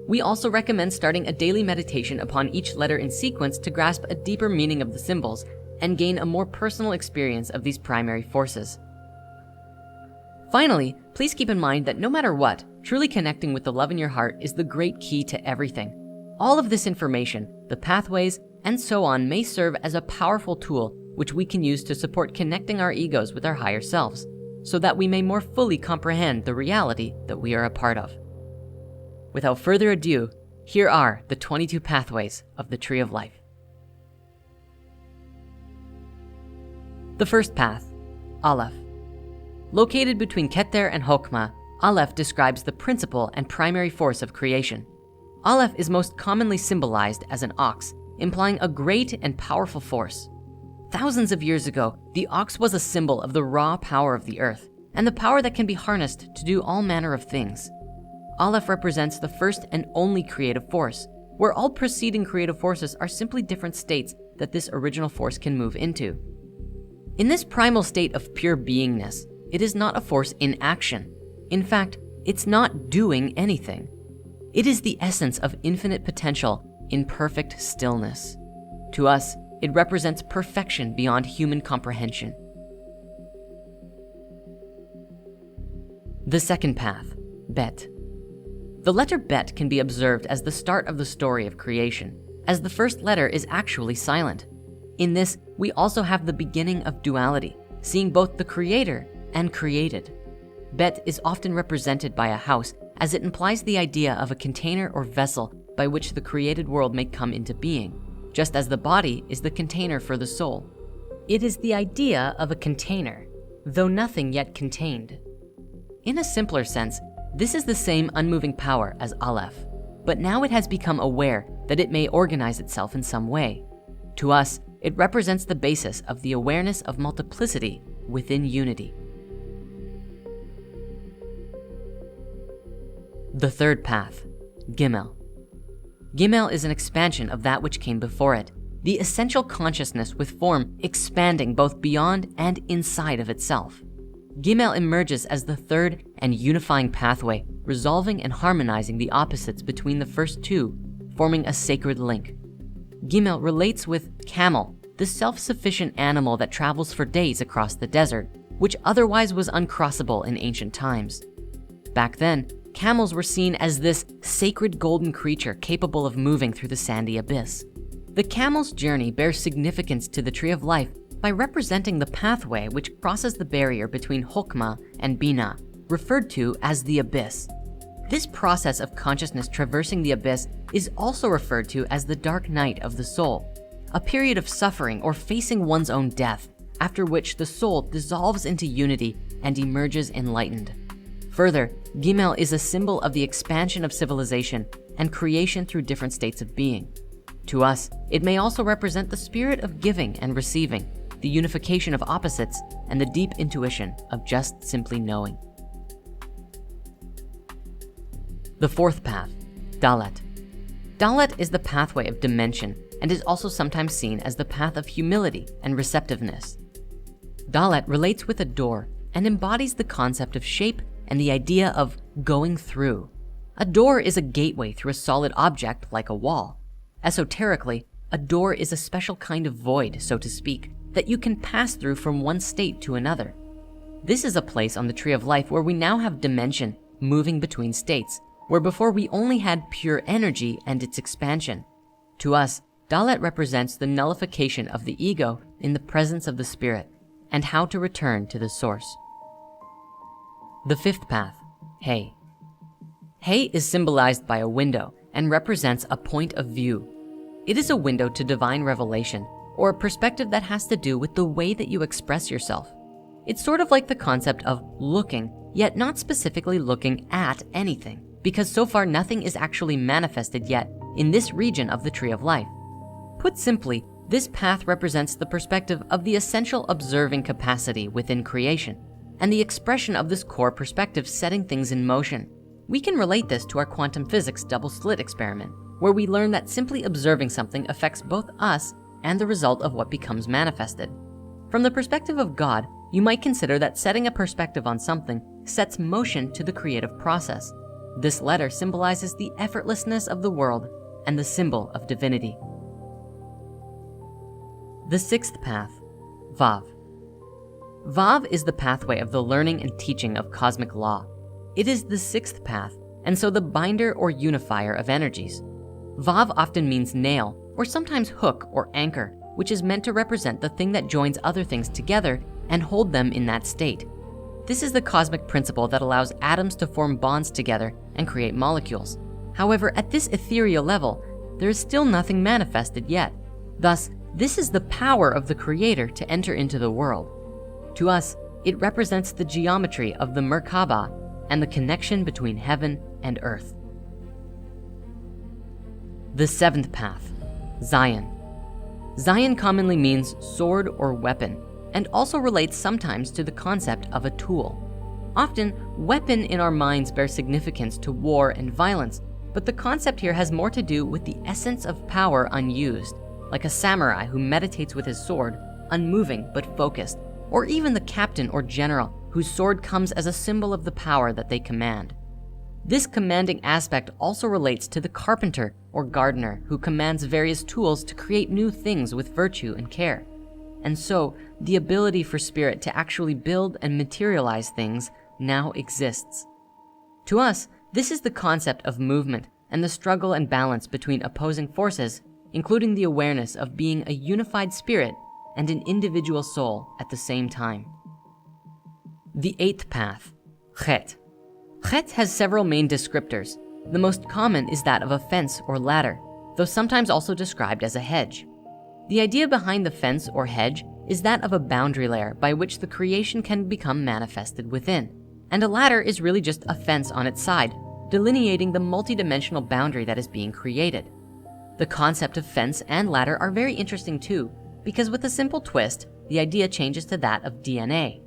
We also recommend starting a daily meditation upon each letter in sequence to grasp a deeper meaning of the symbols and gain a more personal experience of these primary forces. Finally, please keep in mind that no matter what, truly connecting with the love in your heart is the great key to everything. All of this information, the pathways, and so on may serve as a powerful tool which we can use to support connecting our egos with our higher selves, so that we may more fully comprehend the reality that we are a part of. Without further ado, here are the 22 pathways of the Tree of Life. The first path, Aleph. Located between Keter and Hokmah, Aleph describes the principle and primary force of creation. Aleph is most commonly symbolized as an ox, implying a great and powerful force. Thousands of years ago, the ox was a symbol of the raw power of the earth and the power that can be harnessed to do all manner of things. Aleph represents the first and only creative force, where all preceding creative forces are simply different states that this original force can move into. In this primal state of pure beingness, it is not a force in action. In fact, it's not doing anything. It is the essence of infinite potential in perfect stillness. To us, it represents perfection beyond human comprehension. The second path, Bet. The letter Bet can be observed as the start of the story of creation, as the first letter is actually silent. In this, we also have the beginning of duality, seeing both the creator and created. Bet is often represented by a house, as it implies the idea of a container or vessel by which the created world may come into being, just as the body is the container for the soul. It is the idea of a container, though nothing yet contained. In a simpler sense, this is the same unmoving power as Aleph, but now it has become aware that it may organize itself in some way. To us, it represents the basis of the awareness of multiplicity within unity. The third path, Gimel. Gimel is an expansion of that which came before it, the essential consciousness with form expanding both beyond and inside of itself. Gimel emerges as the third and unifying pathway, resolving and harmonizing the opposites between the first two, forming a sacred link. Gimel relates with camel, the self-sufficient animal that travels for days across the desert, which otherwise was uncrossable in ancient times. Back then, camels were seen as this sacred golden creature capable of moving through the sandy abyss. The camel's journey bears significance to the Tree of Life by representing the pathway which crosses the barrier between Hokmah and Bina, referred to as the abyss. This process of consciousness traversing the abyss is also referred to as the dark night of the soul, a period of suffering or facing one's own death, after which the soul dissolves into unity and emerges enlightened. Further, Gimel is a symbol of the expansion of civilization and creation through different states of being. To us, it may also represent the spirit of giving and receiving, the unification of opposites, and the deep intuition of just simply knowing. The fourth path, Dalet. Dalet is the pathway of dimension and is also sometimes seen as the path of humility and receptiveness. Dalet relates with a door and embodies the concept of shape and the idea of going through. A door is a gateway through a solid object like a wall. Esoterically, a door is a special kind of void, so to speak, that you can pass through from one state to another. This is a place on the Tree of Life where we now have dimension moving between states, where before we only had pure energy and its expansion. To us, Dalet represents the nullification of the ego in the presence of the spirit and how to return to the source. The fifth path, Hay. Hay is symbolized by a window and represents a point of view. It is a window to divine revelation or a perspective that has to do with the way that you express yourself. It's sort of like the concept of looking, yet not specifically looking at anything, because so far nothing is actually manifested yet in this region of the Tree of Life. Put simply, this path represents the perspective of the essential observing capacity within creation and the expression of this core perspective setting things in motion. We can relate this to our quantum physics double slit experiment, where we learn that simply observing something affects both us and the result of what becomes manifested. From the perspective of God, you might consider that setting a perspective on something sets motion to the creative process. This letter symbolizes the effortlessness of the world and the symbol of divinity. The sixth path, Vav. Vav is the pathway of the learning and teaching of cosmic law. It is the sixth path, and so the binder or unifier of energies. Vav often means nail, or sometimes hook or anchor, which is meant to represent the thing that joins other things together and hold them in that state. This is the cosmic principle that allows atoms to form bonds together and create molecules. However, at this ethereal level, there is still nothing manifested yet. Thus, this is the power of the Creator to enter into the world. To us, it represents the geometry of the Merkaba and the connection between heaven and earth. The seventh path, Zion. Zion commonly means sword or weapon, and also relates sometimes to the concept of a tool. Often, weapon in our minds bears significance to war and violence, but the concept here has more to do with the essence of power unused, like a samurai who meditates with his sword, unmoving but focused, or even the captain or general whose sword comes as a symbol of the power that they command. This commanding aspect also relates to the carpenter or gardener who commands various tools to create new things with virtue and care. And so, the ability for spirit to actually build and materialize things now exists. To us, this is the concept of movement and the struggle and balance between opposing forces, including the awareness of being a unified spirit and an individual soul at the same time. The eighth path, Chet. Chet has several main descriptors. The most common is that of a fence or ladder, though sometimes also described as a hedge. The idea behind the fence or hedge is that of a boundary layer by which the creation can become manifested within. And a ladder is really just a fence on its side, delineating the multidimensional boundary that is being created. The concept of fence and ladder are very interesting too, because with a simple twist, the idea changes to that of DNA.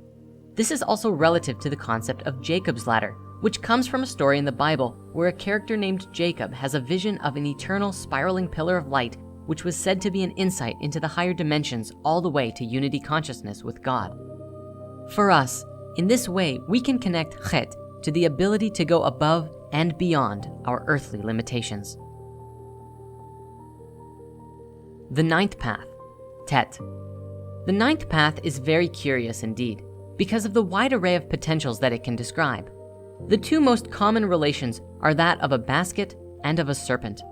This is also relative to the concept of Jacob's ladder, which comes from a story in the Bible where a character named Jacob has a vision of an eternal spiraling pillar of light, which was said to be an insight into the higher dimensions all the way to unity consciousness with God. For us, in this way, we can connect Chet to the ability to go above and beyond our earthly limitations. The ninth path, Tet. The ninth path is very curious indeed because of the wide array of potentials that it can describe. The two most common relations are that of a basket and of a serpent.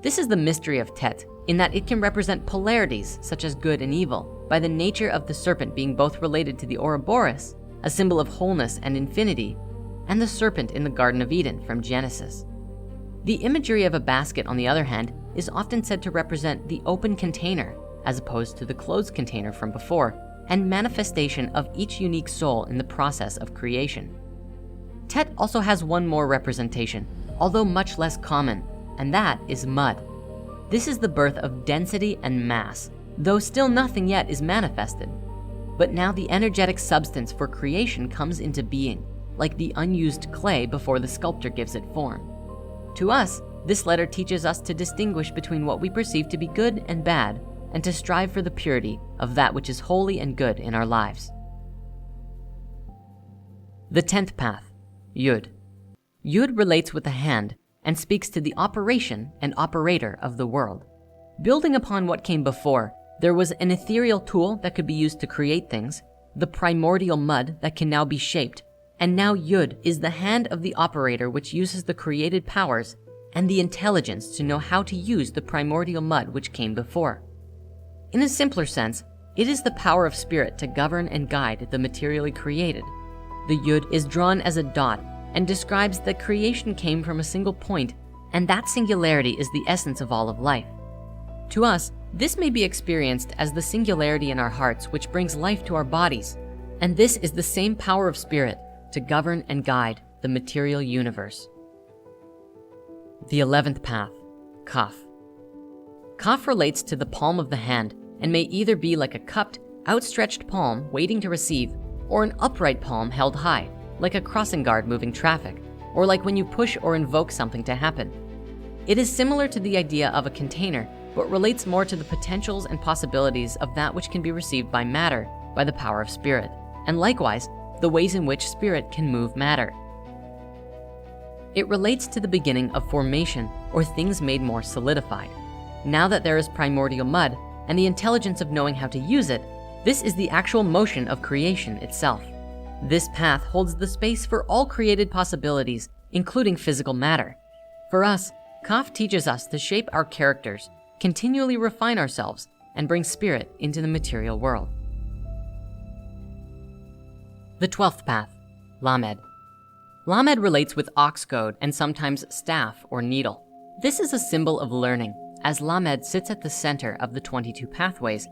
This is the mystery of Tet, in that it can represent polarities such as good and evil by the nature of the serpent being both related to the Ouroboros, a symbol of wholeness and infinity, and the serpent in the Garden of Eden from Genesis. The imagery of a basket, on the other hand, is often said to represent the open container as opposed to the closed container from before, and manifestation of each unique soul in the process of creation. Tet also has one more representation, although much less common, and that is mud. This is the birth of density and mass, though still nothing yet is manifested. But now the energetic substance for creation comes into being, like the unused clay before the sculptor gives it form. To us, this letter teaches us to distinguish between what we perceive to be good and bad, and to strive for the purity of that which is holy and good in our lives. The 10th path, Yud. Yud relates with the hand and speaks to the operation and operator of the world. Building upon what came before, there was an ethereal tool that could be used to create things, the primordial mud that can now be shaped, and now Yud is the hand of the operator which uses the created powers and the intelligence to know how to use the primordial mud which came before. In a simpler sense, it is the power of spirit to govern and guide the materially created. The Yud is drawn as a dot and describes that creation came from a single point, and that singularity is the essence of all of life. To us, this may be experienced as the singularity in our hearts which brings life to our bodies, and this is the same power of spirit to govern and guide the material universe. The 11th path, Kaf. Kaf relates to the palm of the hand and may either be like a cupped, outstretched palm waiting to receive, or an upright palm held high, like a crossing guard moving traffic, or like when you push or invoke something to happen. It is similar to the idea of a container, but relates more to the potentials and possibilities of that which can be received by matter by the power of spirit, and likewise, the ways in which spirit can move matter. It relates to the beginning of formation or things made more solidified. Now that there is primordial mud and the intelligence of knowing how to use it, this is the actual motion of creation itself. This path holds the space for all created possibilities, including physical matter. For us, Kaf teaches us to shape our characters, continually refine ourselves, and bring spirit into the material world. The 12th path, Lamed. Lamed relates with ox goad and sometimes staff or needle. This is a symbol of learning. As Lamed sits at the center of the 22 pathways,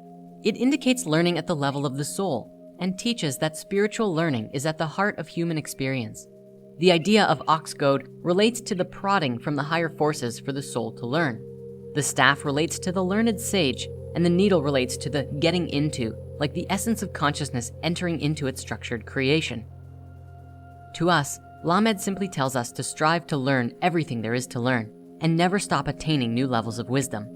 it indicates learning at the level of the soul and teaches that spiritual learning is at the heart of human experience. The idea of ox goad relates to the prodding from the higher forces for the soul to learn. The staff relates to the learned sage, and the needle relates to the getting into, like the essence of consciousness entering into its structured creation. To us, Lamed simply tells us to strive to learn everything there is to learn and never stop attaining new levels of wisdom.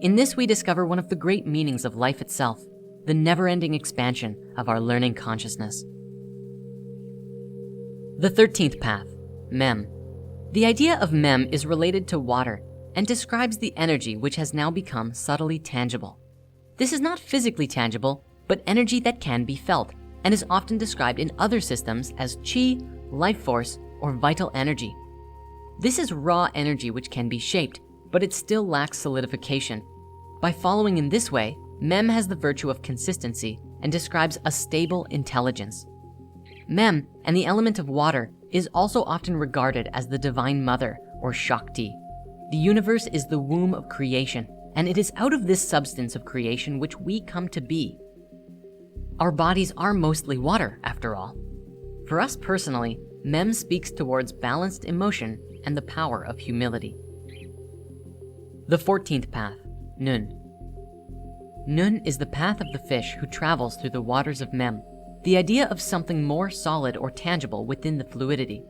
In this, we discover one of the great meanings of life itself, the never-ending expansion of our learning consciousness. The 13th path, Mem. The idea of Mem is related to water and describes the energy which has now become subtly tangible. This is not physically tangible, but energy that can be felt and is often described in other systems as chi, life force, or vital energy. This is raw energy which can be shaped, but it still lacks solidification. By following in this way, Mem has the virtue of consistency and describes a stable intelligence. Mem and the element of water is also often regarded as the divine mother or Shakti. The universe is the womb of creation, and it is out of this substance of creation which we come to be. Our bodies are mostly water, after all. For us personally, Mem speaks towards balanced emotion and the power of humility. The 14th path, Nun. Nun is the path of the fish who travels through the waters of Mem, the idea of something more solid or tangible within the fluidity.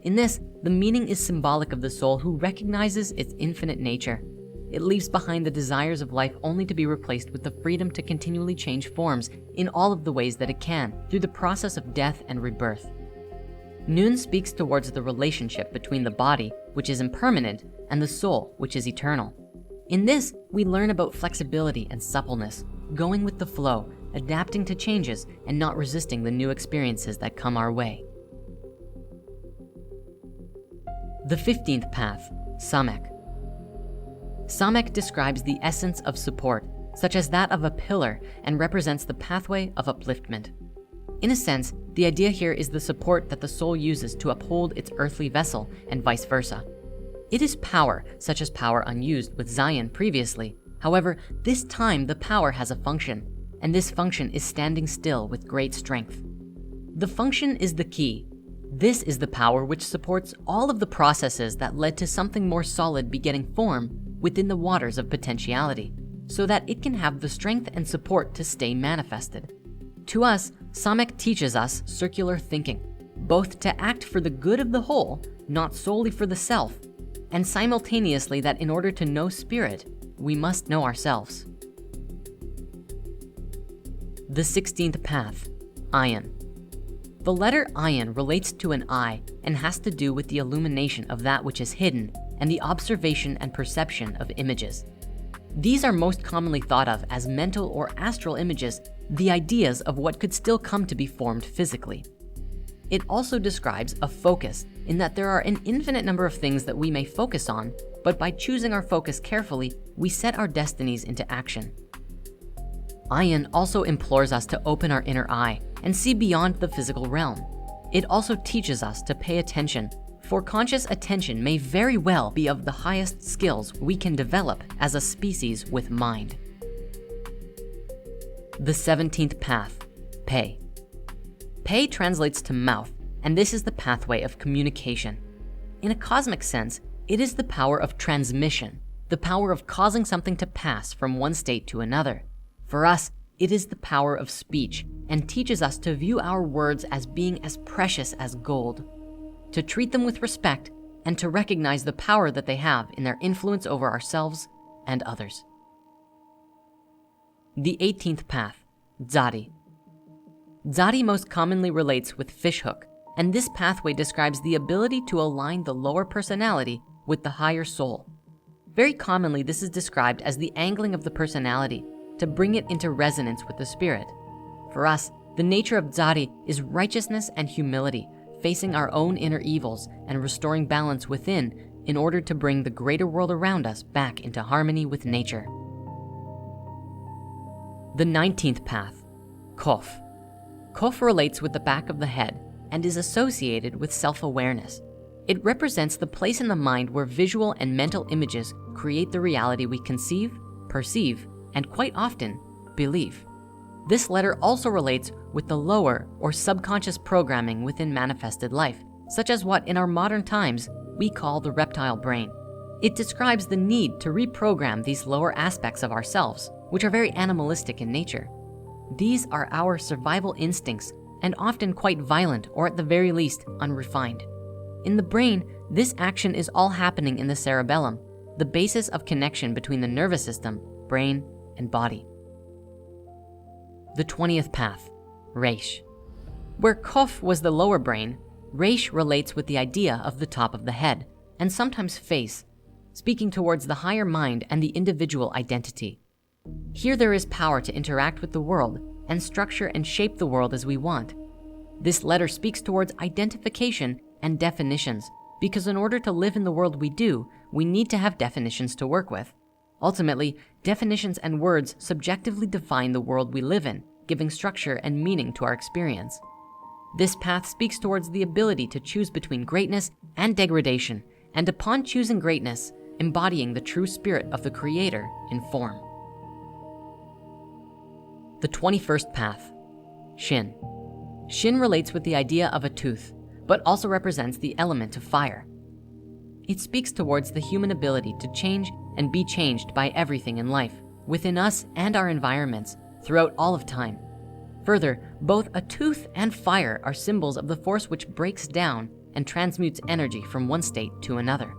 In this, the meaning is symbolic of the soul who recognizes its infinite nature. It leaves behind the desires of life only to be replaced with the freedom to continually change forms in all of the ways that it can through the process of death and rebirth. Nun speaks towards the relationship between the body, which is impermanent, and the soul, which is eternal. In this, we learn about flexibility and suppleness, going with the flow, adapting to changes, and not resisting the new experiences that come our way. The 15th path, Samek. Samek describes the essence of support, such as that of a pillar, and represents the pathway of upliftment. In a sense, the idea here is the support that the soul uses to uphold its earthly vessel and vice versa. It is power, such as power unused with Zion previously. However, this time the power has a function, and this function is standing still with great strength. The function is the key. This is the power which supports all of the processes that led to something more solid begetting form within the waters of potentiality, so that it can have the strength and support to stay manifested. To us, Samek teaches us circular thinking, both to act for the good of the whole, not solely for the self, and simultaneously that in order to know spirit, we must know ourselves. The 16th path, Ayin. The letter Ayin relates to an eye and has to do with the illumination of that which is hidden and the observation and perception of images. These are most commonly thought of as mental or astral images, the ideas of what could still come to be formed physically. It also describes a focus in that there are an infinite number of things that we may focus on, but by choosing our focus carefully, we set our destinies into action. Ayin also implores us to open our inner eye and see beyond the physical realm. It also teaches us to pay attention, for conscious attention may very well be of the highest skills we can develop as a species with mind. The 17th path, Pei. Pei translates to mouth, and this is the pathway of communication. In a cosmic sense, it is the power of transmission, the power of causing something to pass from one state to another. For us, it is the power of speech and teaches us to view our words as being as precious as gold, to treat them with respect, and to recognize the power that they have in their influence over ourselves and others. The 18th path, Dzadi. Dzadi most commonly relates with fishhook, and this pathway describes the ability to align the lower personality with the higher soul. Very commonly, this is described as the angling of the personality to bring it into resonance with the spirit. For us, the nature of Dzadi is righteousness and humility, facing our own inner evils and restoring balance within in order to bring the greater world around us back into harmony with nature. The 19th path, Kof. Kof relates with the back of the head and is associated with self-awareness. It represents the place in the mind where visual and mental images create the reality we conceive, perceive, and quite often, believe. This letter also relates with the lower or subconscious programming within manifested life, such as what in our modern times we call the reptile brain. It describes the need to reprogram these lower aspects of ourselves, which are very animalistic in nature. These are our survival instincts and often quite violent or at the very least unrefined. In the brain, this action is all happening in the cerebellum, the basis of connection between the nervous system, brain, and body. The 20th path, Reish. Where Kof was the lower brain, Reish relates with the idea of the top of the head, and sometimes face, speaking towards the higher mind and the individual identity. Here there is power to interact with the world and structure and shape the world as we want. This letter speaks towards identification and definitions, because in order to live in the world we do, we need to have definitions to work with. Ultimately, definitions and words subjectively define the world we live in, giving structure and meaning to our experience. This path speaks towards the ability to choose between greatness and degradation, and upon choosing greatness, embodying the true spirit of the Creator in form. The 21st path, Shin. Shin relates with the idea of a tooth, but also represents the element of fire. It speaks towards the human ability to change and be changed by everything in life, within us and our environments, throughout all of time. Further, both a tooth and fire are symbols of the force which breaks down and transmutes energy from one state to another.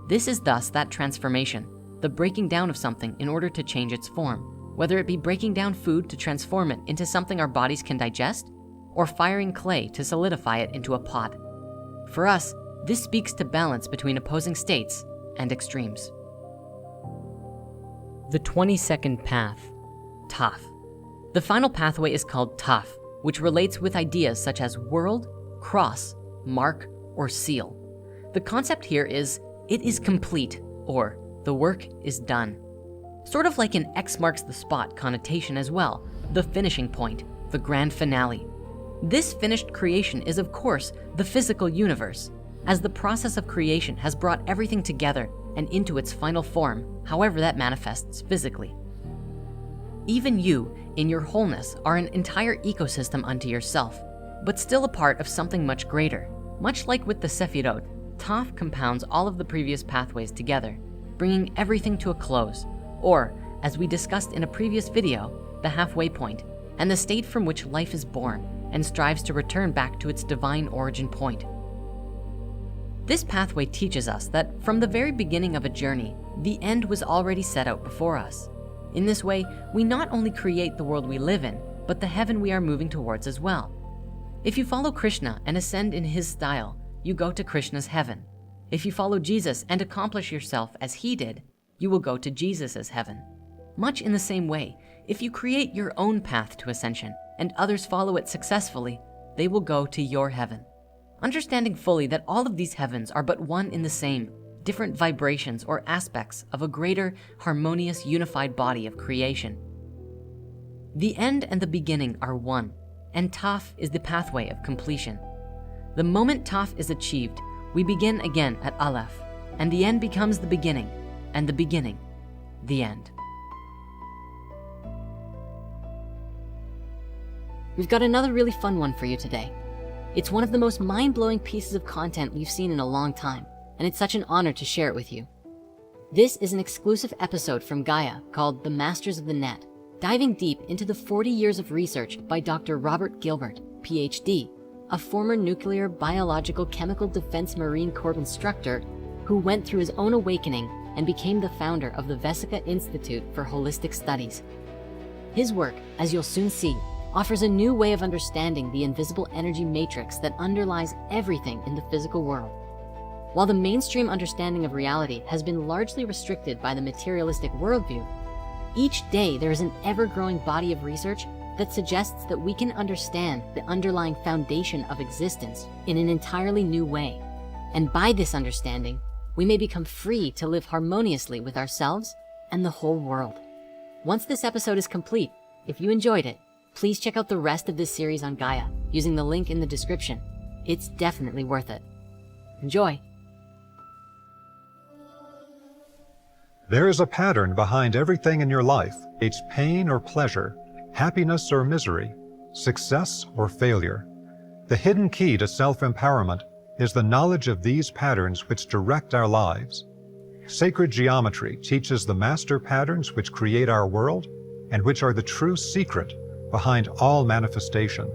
This is thus that transformation, the breaking down of something in order to change its form, whether it be breaking down food to transform it into something our bodies can digest, or firing clay to solidify it into a pot. For us, this speaks to balance between opposing states and extremes. The 22nd path, Taf. The final pathway is called Taf, which relates with ideas such as world, cross, mark, or seal. The concept here is, it is complete, or the work is done. Sort of like an X marks the spot connotation as well, the finishing point, the grand finale. This finished creation is, of course, the physical universe, as the process of creation has brought everything together and into its final form, however that manifests physically. Even you, in your wholeness, are an entire ecosystem unto yourself, but still a part of something much greater. Much like with the Sephiroth, Taf compounds all of the previous pathways together, bringing everything to a close, or, as we discussed in a previous video, the halfway point, and the state from which life is born and strives to return back to its divine origin point. This pathway teaches us that from the very beginning of a journey, the end was already set out before us. In this way, we not only create the world we live in, but the heaven we are moving towards as well. If you follow Krishna and ascend in his style, you go to Krishna's heaven. If you follow Jesus and accomplish yourself as he did, you will go to Jesus's heaven. Much in the same way, if you create your own path to ascension and others follow it successfully, they will go to your heaven. Understanding fully that all of these heavens are but one in the same, different vibrations or aspects of a greater, harmonious, unified body of creation. The end and the beginning are one, and Taf is the pathway of completion. The moment Taf is achieved, we begin again at Aleph, and the end becomes the beginning, and the beginning, the end. We've got another really fun one for you today. It's one of the most mind-blowing pieces of content we've seen in a long time, and it's such an honor to share it with you. This is an exclusive episode from Gaia called The Masters of the Net, diving deep into the 40 years of research by Dr. Robert Gilbert, PhD, a former nuclear, biological, chemical defense Marine Corps instructor who went through his own awakening and became the founder of the Vesica Institute for Holistic Studies. His work, as you'll soon see, offers a new way of understanding the invisible energy matrix that underlies everything in the physical world. While the mainstream understanding of reality has been largely restricted by the materialistic worldview, each day there is an ever-growing body of research that suggests that we can understand the underlying foundation of existence in an entirely new way. And by this understanding, we may become free to live harmoniously with ourselves and the whole world. Once this episode is complete, if you enjoyed it, please check out the rest of this series on Gaia using the link in the description. It's definitely worth it. Enjoy. There is a pattern behind everything in your life. It's pain or pleasure, happiness or misery, success or failure. The hidden key to self-empowerment is the knowledge of these patterns which direct our lives. Sacred geometry teaches the master patterns which create our world and which are the true secret behind all manifestation.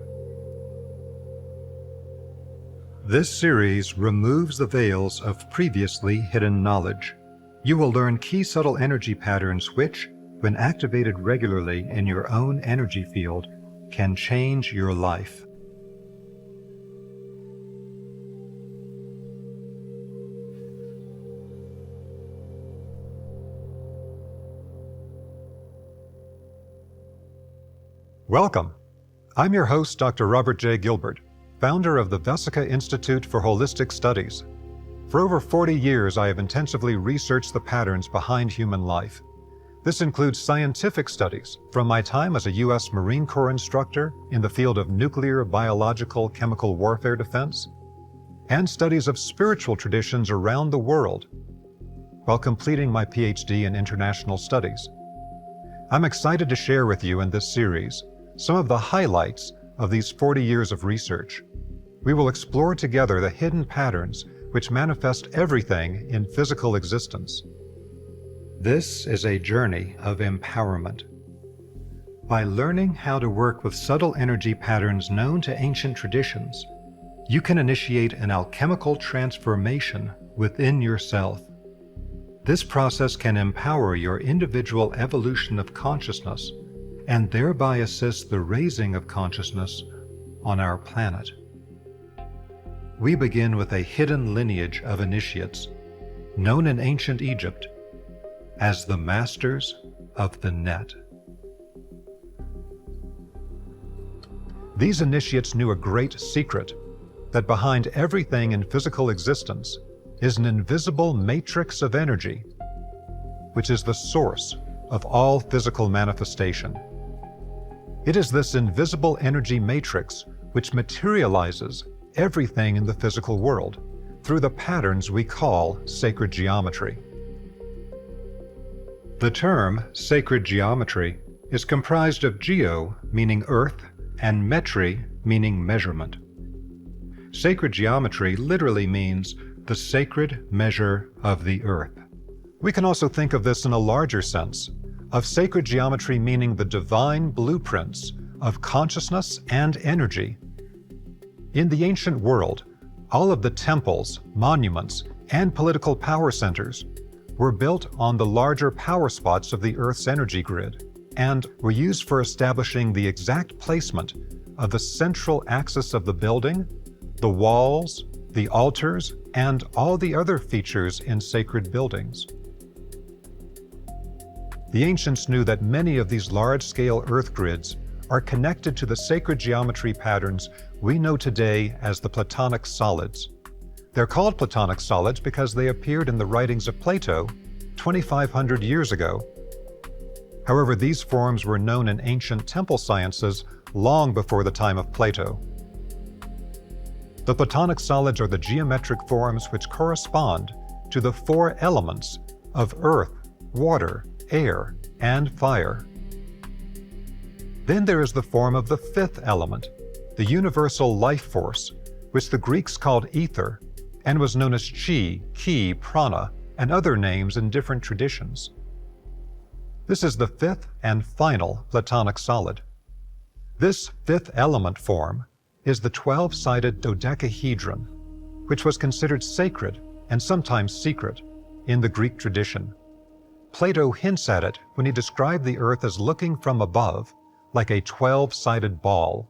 This series removes the veils of previously hidden knowledge. You will learn key subtle energy patterns which, when activated regularly in your own energy field, can change your life. Welcome. I'm your host, Dr. Robert J. Gilbert, founder of the Vesica Institute for Holistic Studies. For over 40 years, I have intensively researched the patterns behind human life. This includes scientific studies from my time as a U.S. Marine Corps instructor in the field of nuclear, biological, chemical warfare defense, and studies of spiritual traditions around the world, while completing my PhD in international studies. I'm excited to share with you in this series some of the highlights of these 40 years of research. We will explore together the hidden patterns which manifest everything in physical existence. This is a journey of empowerment. By learning how to work with subtle energy patterns known to ancient traditions, you can initiate an alchemical transformation within yourself. This process can empower your individual evolution of consciousness and thereby assist the raising of consciousness on our planet. We begin with a hidden lineage of initiates, known in ancient Egypt as the Masters of the Net. These initiates knew a great secret, that behind everything in physical existence is an invisible matrix of energy, which is the source of all physical manifestation. It is this invisible energy matrix which materializes everything in the physical world through the patterns we call sacred geometry. The term sacred geometry is comprised of geo, meaning earth, and metri, meaning measurement. Sacred geometry literally means the sacred measure of the earth. We can also think of this in a larger sense, of sacred geometry meaning the divine blueprints of consciousness and energy. In the ancient world, all of the temples, monuments, and political power centers were built on the larger power spots of the Earth's energy grid and were used for establishing the exact placement of the central axis of the building, the walls, the altars, and all the other features in sacred buildings. The ancients knew that many of these large-scale earth grids are connected to the sacred geometry patterns we know today as the Platonic solids. They're called Platonic solids because they appeared in the writings of Plato 2,500 years ago. However, these forms were known in ancient temple sciences long before the time of Plato. The Platonic solids are the geometric forms which correspond to the four elements of earth, water, air, and fire. Then there is the form of the fifth element, the universal life force, which the Greeks called ether, and was known as chi, ki, prana, and other names in different traditions. This is the fifth and final Platonic solid. This fifth element form is the 12-sided dodecahedron, which was considered sacred and sometimes secret in the Greek tradition. Plato hints at it when he described the earth as looking from above, like a 12-sided ball.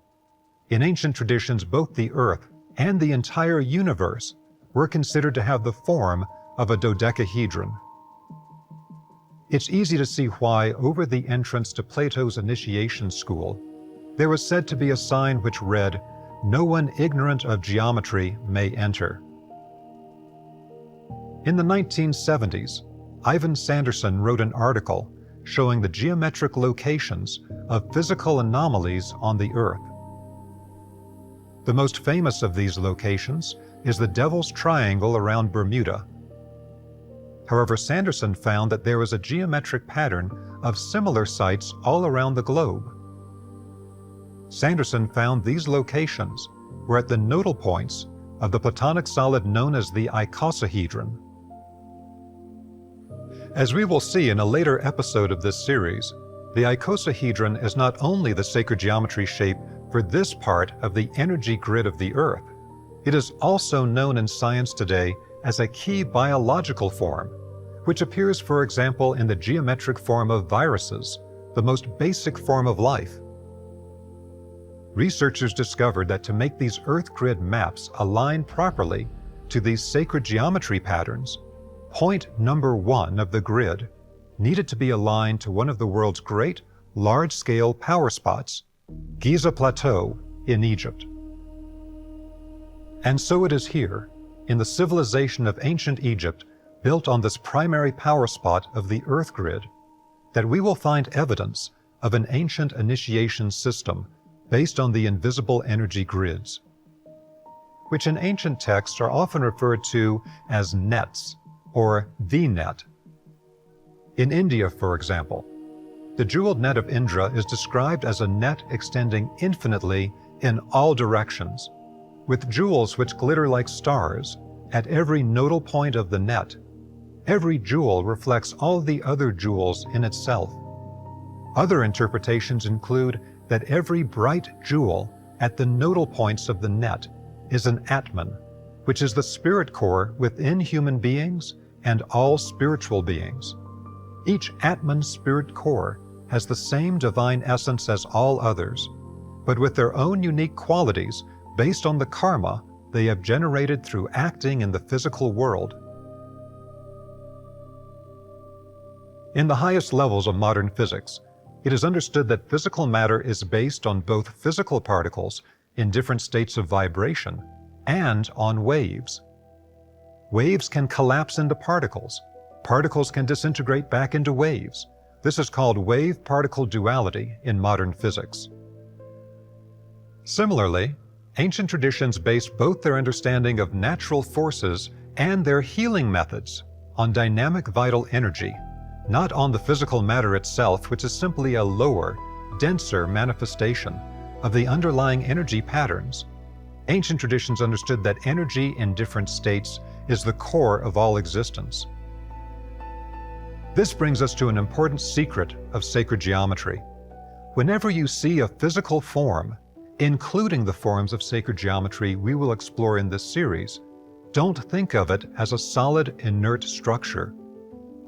In ancient traditions, both the earth and the entire universe were considered to have the form of a dodecahedron. It's easy to see why, over the entrance to Plato's initiation school, there was said to be a sign which read, "No one ignorant of geometry may enter." In the 1970s, Ivan Sanderson wrote an article showing the geometric locations of physical anomalies on the Earth. The most famous of these locations is the Devil's Triangle around Bermuda. However, Sanderson found that there was a geometric pattern of similar sites all around the globe. Sanderson found these locations were at the nodal points of the Platonic solid known as the icosahedron. As we will see in a later episode of this series, the icosahedron is not only the sacred geometry shape for this part of the energy grid of the Earth, it is also known in science today as a key biological form, which appears, for example, in the geometric form of viruses, the most basic form of life. Researchers discovered that to make these Earth grid maps align properly to these sacred geometry patterns, point number 1 of the grid needed to be aligned to one of the world's great, large-scale power spots, Giza Plateau in Egypt. And so it is here, in the civilization of ancient Egypt, built on this primary power spot of the Earth grid, that we will find evidence of an ancient initiation system based on the invisible energy grids, which in ancient texts are often referred to as nets, or the net. In India, for example, the jeweled net of Indra is described as a net extending infinitely in all directions, with jewels which glitter like stars at every nodal point of the net. Every jewel reflects all the other jewels in itself. Other interpretations include that every bright jewel at the nodal points of the net is an Atman, which is the spirit core within human beings and all spiritual beings. Each Atman spirit core has the same divine essence as all others, but with their own unique qualities based on the karma they have generated through acting in the physical world. In the highest levels of modern physics, it is understood that physical matter is based on both physical particles in different states of vibration and on waves. Waves can collapse into particles. Particles can disintegrate back into waves. This is called wave-particle duality in modern physics. Similarly, ancient traditions based both their understanding of natural forces and their healing methods on dynamic vital energy, not on the physical matter itself, which is simply a lower, denser manifestation of the underlying energy patterns. Ancient traditions understood that energy in different states is the core of all existence. This brings us to an important secret of sacred geometry. Whenever you see a physical form, including the forms of sacred geometry we will explore in this series, don't think of it as a solid, inert structure.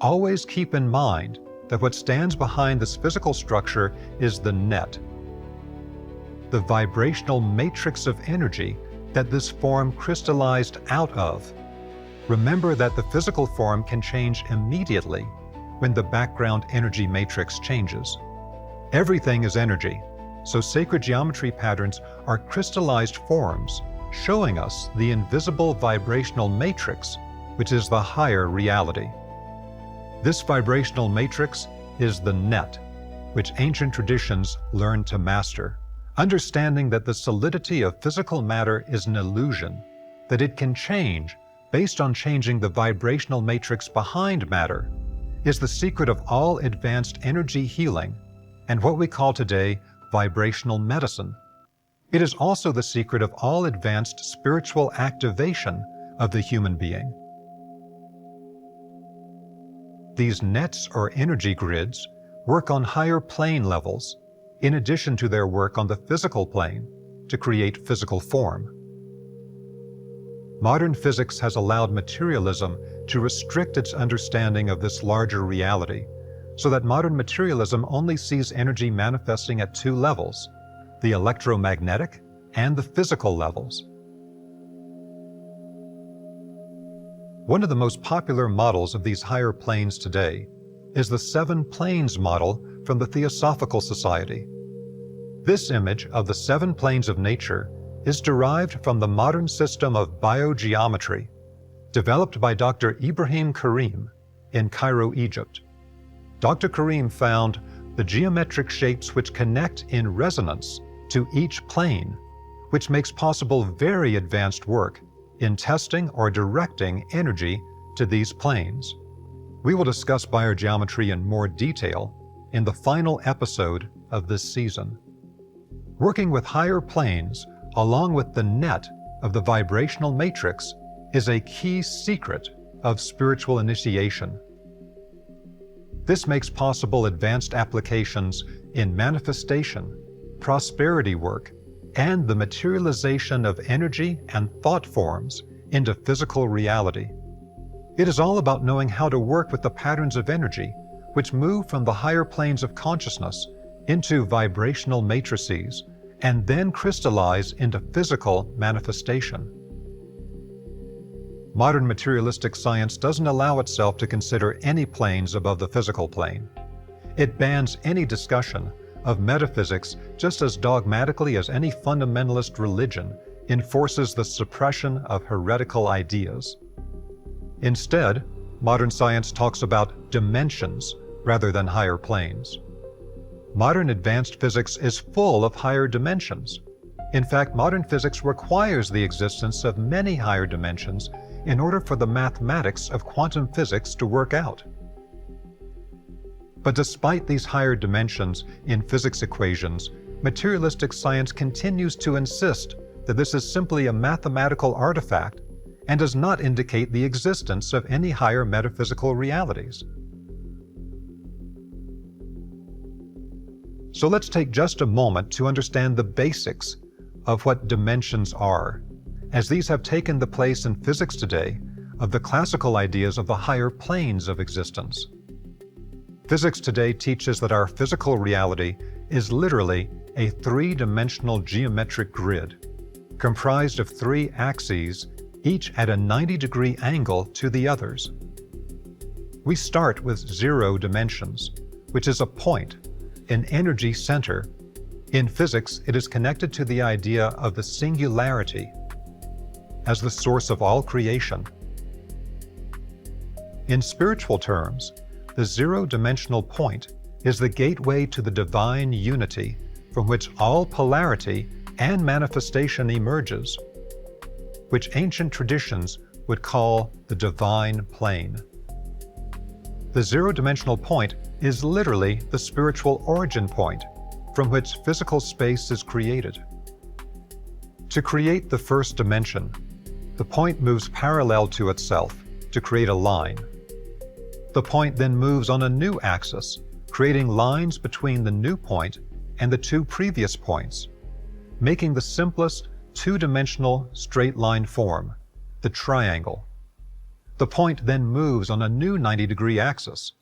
Always keep in mind that what stands behind this physical structure is the net, the vibrational matrix of energy that this form crystallized out of. Remember that the physical form can change immediately when the background energy matrix changes. Everything is energy, so sacred geometry patterns are crystallized forms showing us the invisible vibrational matrix, which is the higher reality. This vibrational matrix is the net, which ancient traditions learned to master, understanding that the solidity of physical matter is an illusion, that it can change based on changing the vibrational matrix behind matter, is the secret of all advanced energy healing and what we call today vibrational medicine. It is also the secret of all advanced spiritual activation of the human being. These nets or energy grids work on higher plane levels, in addition to their work on the physical plane to create physical form. Modern physics has allowed materialism to restrict its understanding of this larger reality, so that modern materialism only sees energy manifesting at two levels, the electromagnetic and the physical levels. One of the most popular models of these higher planes today is the seven planes model from the Theosophical Society. This image of the seven planes of nature is derived from the modern system of biogeometry, developed by Dr. Ibrahim Karim in Cairo, Egypt. Dr. Karim found the geometric shapes which connect in resonance to each plane, which makes possible very advanced work in testing or directing energy to these planes. We will discuss biogeometry in more detail in the final episode of this season. Working with higher planes, along with the net of the vibrational matrix, is a key secret of spiritual initiation. This makes possible advanced applications in manifestation, prosperity work, and the materialization of energy and thought forms into physical reality. It is all about knowing how to work with the patterns of energy which move from the higher planes of consciousness into vibrational matrices and then crystallize into physical manifestation. Modern materialistic science doesn't allow itself to consider any planes above the physical plane. It bans any discussion of metaphysics just as dogmatically as any fundamentalist religion enforces the suppression of heretical ideas. Instead, modern science talks about dimensions rather than higher planes. Modern advanced physics is full of higher dimensions. In fact, modern physics requires the existence of many higher dimensions in order for the mathematics of quantum physics to work out. But despite these higher dimensions in physics equations, materialistic science continues to insist that this is simply a mathematical artifact and does not indicate the existence of any higher metaphysical realities. So let's take just a moment to understand the basics of what dimensions are as these have taken the place in physics today of the classical ideas of the higher planes of existence. Physics today teaches that our physical reality is literally a three-dimensional geometric grid, comprised of three axes, each at a 90-degree angle to the others. We start with 0 dimensions, which is a point, an energy center. In physics, it is connected to the idea of the singularity as the source of all creation. In spiritual terms, the 0-dimensional point is the gateway to the divine unity from which all polarity and manifestation emerges, which ancient traditions would call the divine plane. The 0-dimensional point is literally the spiritual origin point from which physical space is created. To create the first dimension, the point moves parallel to itself to create a line. The point then moves on a new axis, creating lines between the new point and the two previous points, making the simplest two-dimensional straight line form, the triangle. The point then moves on a new 90-degree axis,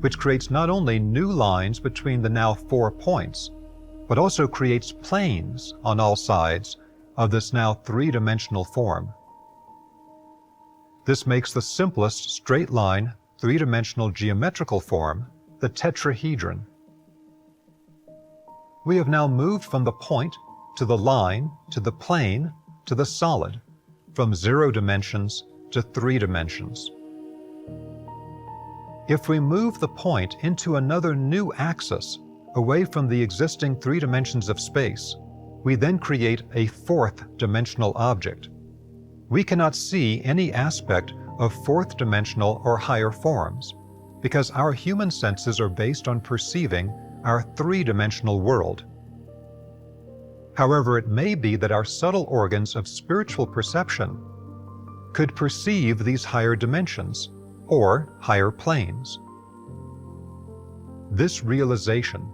which creates not only new lines between the now 4 points, but also creates planes on all sides of this now 3-dimensional form. This makes the simplest straight line 3-dimensional geometrical form the tetrahedron. We have now moved from the point to the line to the plane to the solid, from 0 dimensions to 3 dimensions. If we move the point into another new axis away from the existing 3 dimensions of space, we then create a 4th dimensional object. We cannot see any aspect of 4th dimensional or higher forms because our human senses are based on perceiving our 3-dimensional world. However, it may be that our subtle organs of spiritual perception could perceive these higher dimensions or higher planes. This realization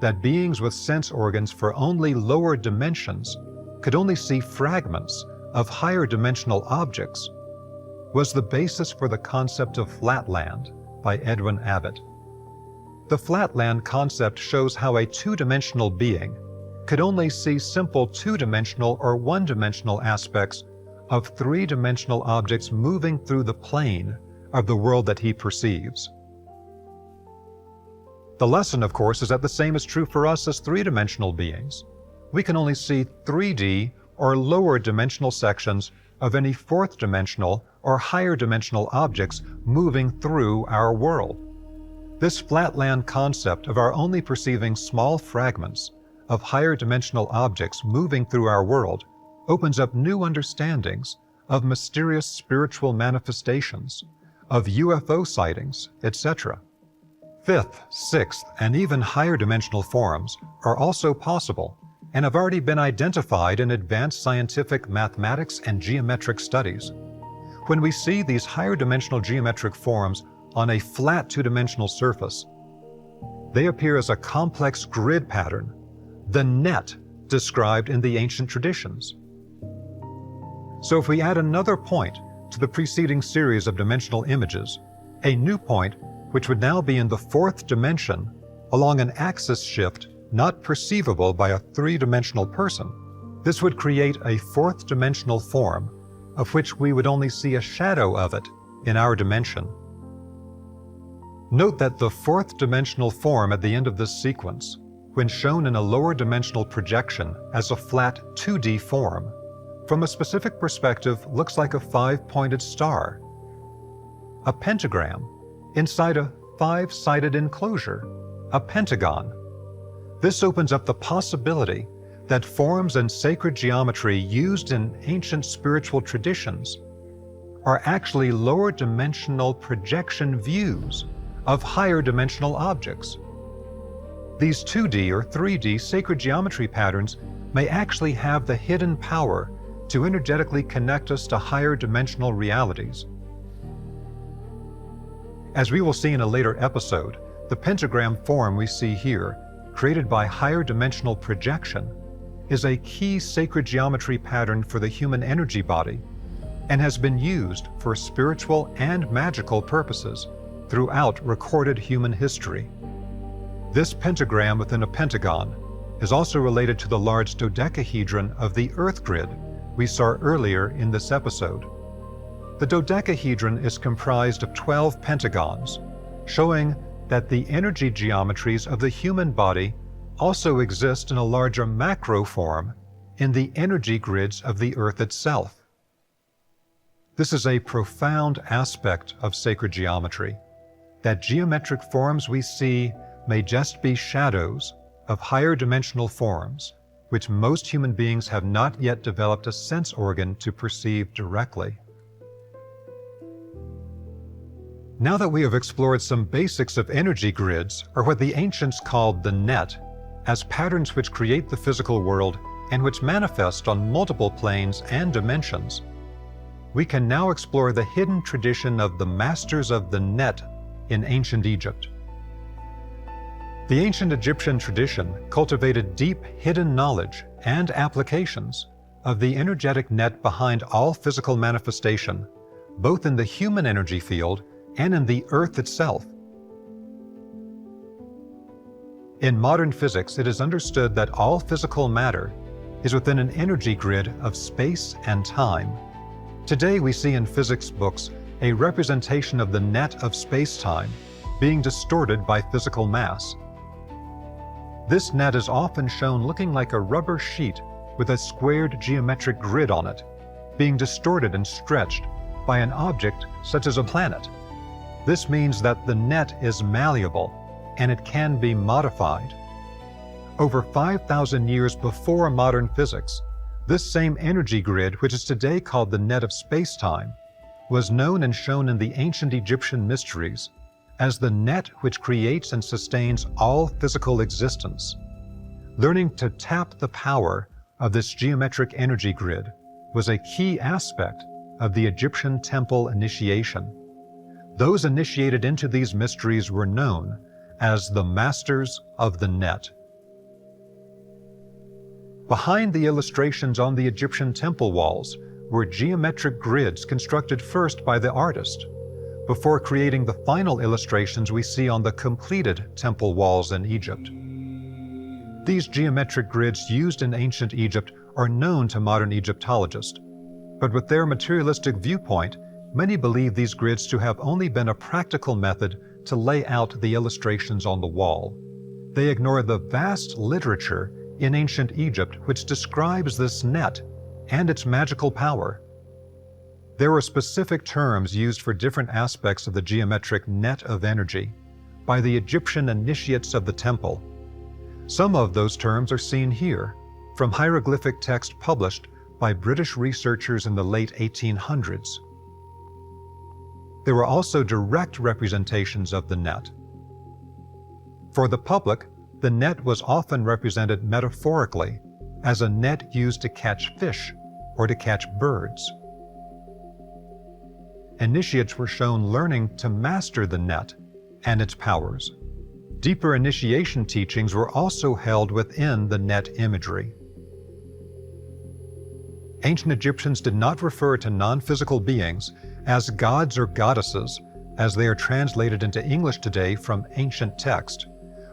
that beings with sense organs for only lower dimensions could only see fragments of higher dimensional objects was the basis for the concept of flatland by Edwin Abbott. The flatland concept shows how a 2-dimensional being could only see simple 2-dimensional or 1-dimensional aspects of 3-dimensional objects moving through the plane of the world that he perceives. The lesson, of course, is that the same is true for us as 3-dimensional beings. We can only see 3D or lower dimensional sections of any 4th dimensional or higher dimensional objects moving through our world. This flatland concept of our only perceiving small fragments of higher dimensional objects moving through our world opens up new understandings of mysterious spiritual manifestations, of UFO sightings, etc. 5th, 6th, and even higher dimensional forms are also possible and have already been identified in advanced scientific mathematics and geometric studies. When we see these higher dimensional geometric forms on a flat 2-dimensional surface, they appear as a complex grid pattern, the net described in the ancient traditions. So if we add another point to the preceding series of dimensional images, a new point which would now be in the 4th dimension along an axis shift not perceivable by a 3-dimensional person, this would create a 4th dimensional form of which we would only see a shadow of it in our dimension. Note that the 4th dimensional form at the end of this sequence, when shown in a lower dimensional projection as a flat 2D form, from a specific perspective looks like a 5-pointed star, a pentagram inside a 5-sided enclosure, a pentagon. This opens up the possibility that forms and sacred geometry used in ancient spiritual traditions are actually lower dimensional projection views of higher dimensional objects. These 2D or 3D sacred geometry patterns may actually have the hidden power to energetically connect us to higher dimensional realities. As we will see in a later episode, the pentagram form we see here, created by higher dimensional projection, is a key sacred geometry pattern for the human energy body and has been used for spiritual and magical purposes throughout recorded human history. This pentagram within a pentagon is also related to the large dodecahedron of the Earth grid we saw earlier in this episode. The dodecahedron is comprised of 12 pentagons, showing that the energy geometries of the human body also exist in a larger macro form in the energy grids of the Earth itself. This is a profound aspect of sacred geometry, that geometric forms we see may just be shadows of higher dimensional forms, which most human beings have not yet developed a sense organ to perceive directly. Now that we have explored some basics of energy grids, or what the ancients called the net, as patterns which create the physical world and which manifest on multiple planes and dimensions, we can now explore the hidden tradition of the masters of the net in ancient Egypt. The ancient Egyptian tradition cultivated deep hidden knowledge and applications of the energetic net behind all physical manifestation, both in the human energy field and in the Earth itself. In modern physics, it is understood that all physical matter is within an energy grid of space and time. Today we see in physics books a representation of the net of space-time being distorted by physical mass. This net is often shown looking like a rubber sheet with a squared geometric grid on it, being distorted and stretched by an object such as a planet. This means that the net is malleable and it can be modified. Over 5,000 years before modern physics, this same energy grid, which is today called the net of space-time, was known and shown in the ancient Egyptian mysteries as the net which creates and sustains all physical existence. Learning to tap the power of this geometric energy grid was a key aspect of the Egyptian temple initiation. Those initiated into these mysteries were known as the Masters of the Net. Behind the illustrations on the Egyptian temple walls were geometric grids constructed first by the artist, before creating the final illustrations we see on the completed temple walls in Egypt. These geometric grids used in ancient Egypt are known to modern Egyptologists, but with their materialistic viewpoint, many believe these grids to have only been a practical method to lay out the illustrations on the wall. They ignore the vast literature in ancient Egypt which describes this net and its magical power. There were specific terms used for different aspects of the geometric net of energy by the Egyptian initiates of the temple. Some of those terms are seen here, from hieroglyphic text published by British researchers in the late 1800s. There were also direct representations of the net. For the public, the net was often represented metaphorically as a net used to catch fish or to catch birds. Initiates were shown learning to master the net and its powers. Deeper initiation teachings were also held within the net imagery. Ancient Egyptians did not refer to non-physical beings as gods or goddesses, as they are translated into English today from ancient text,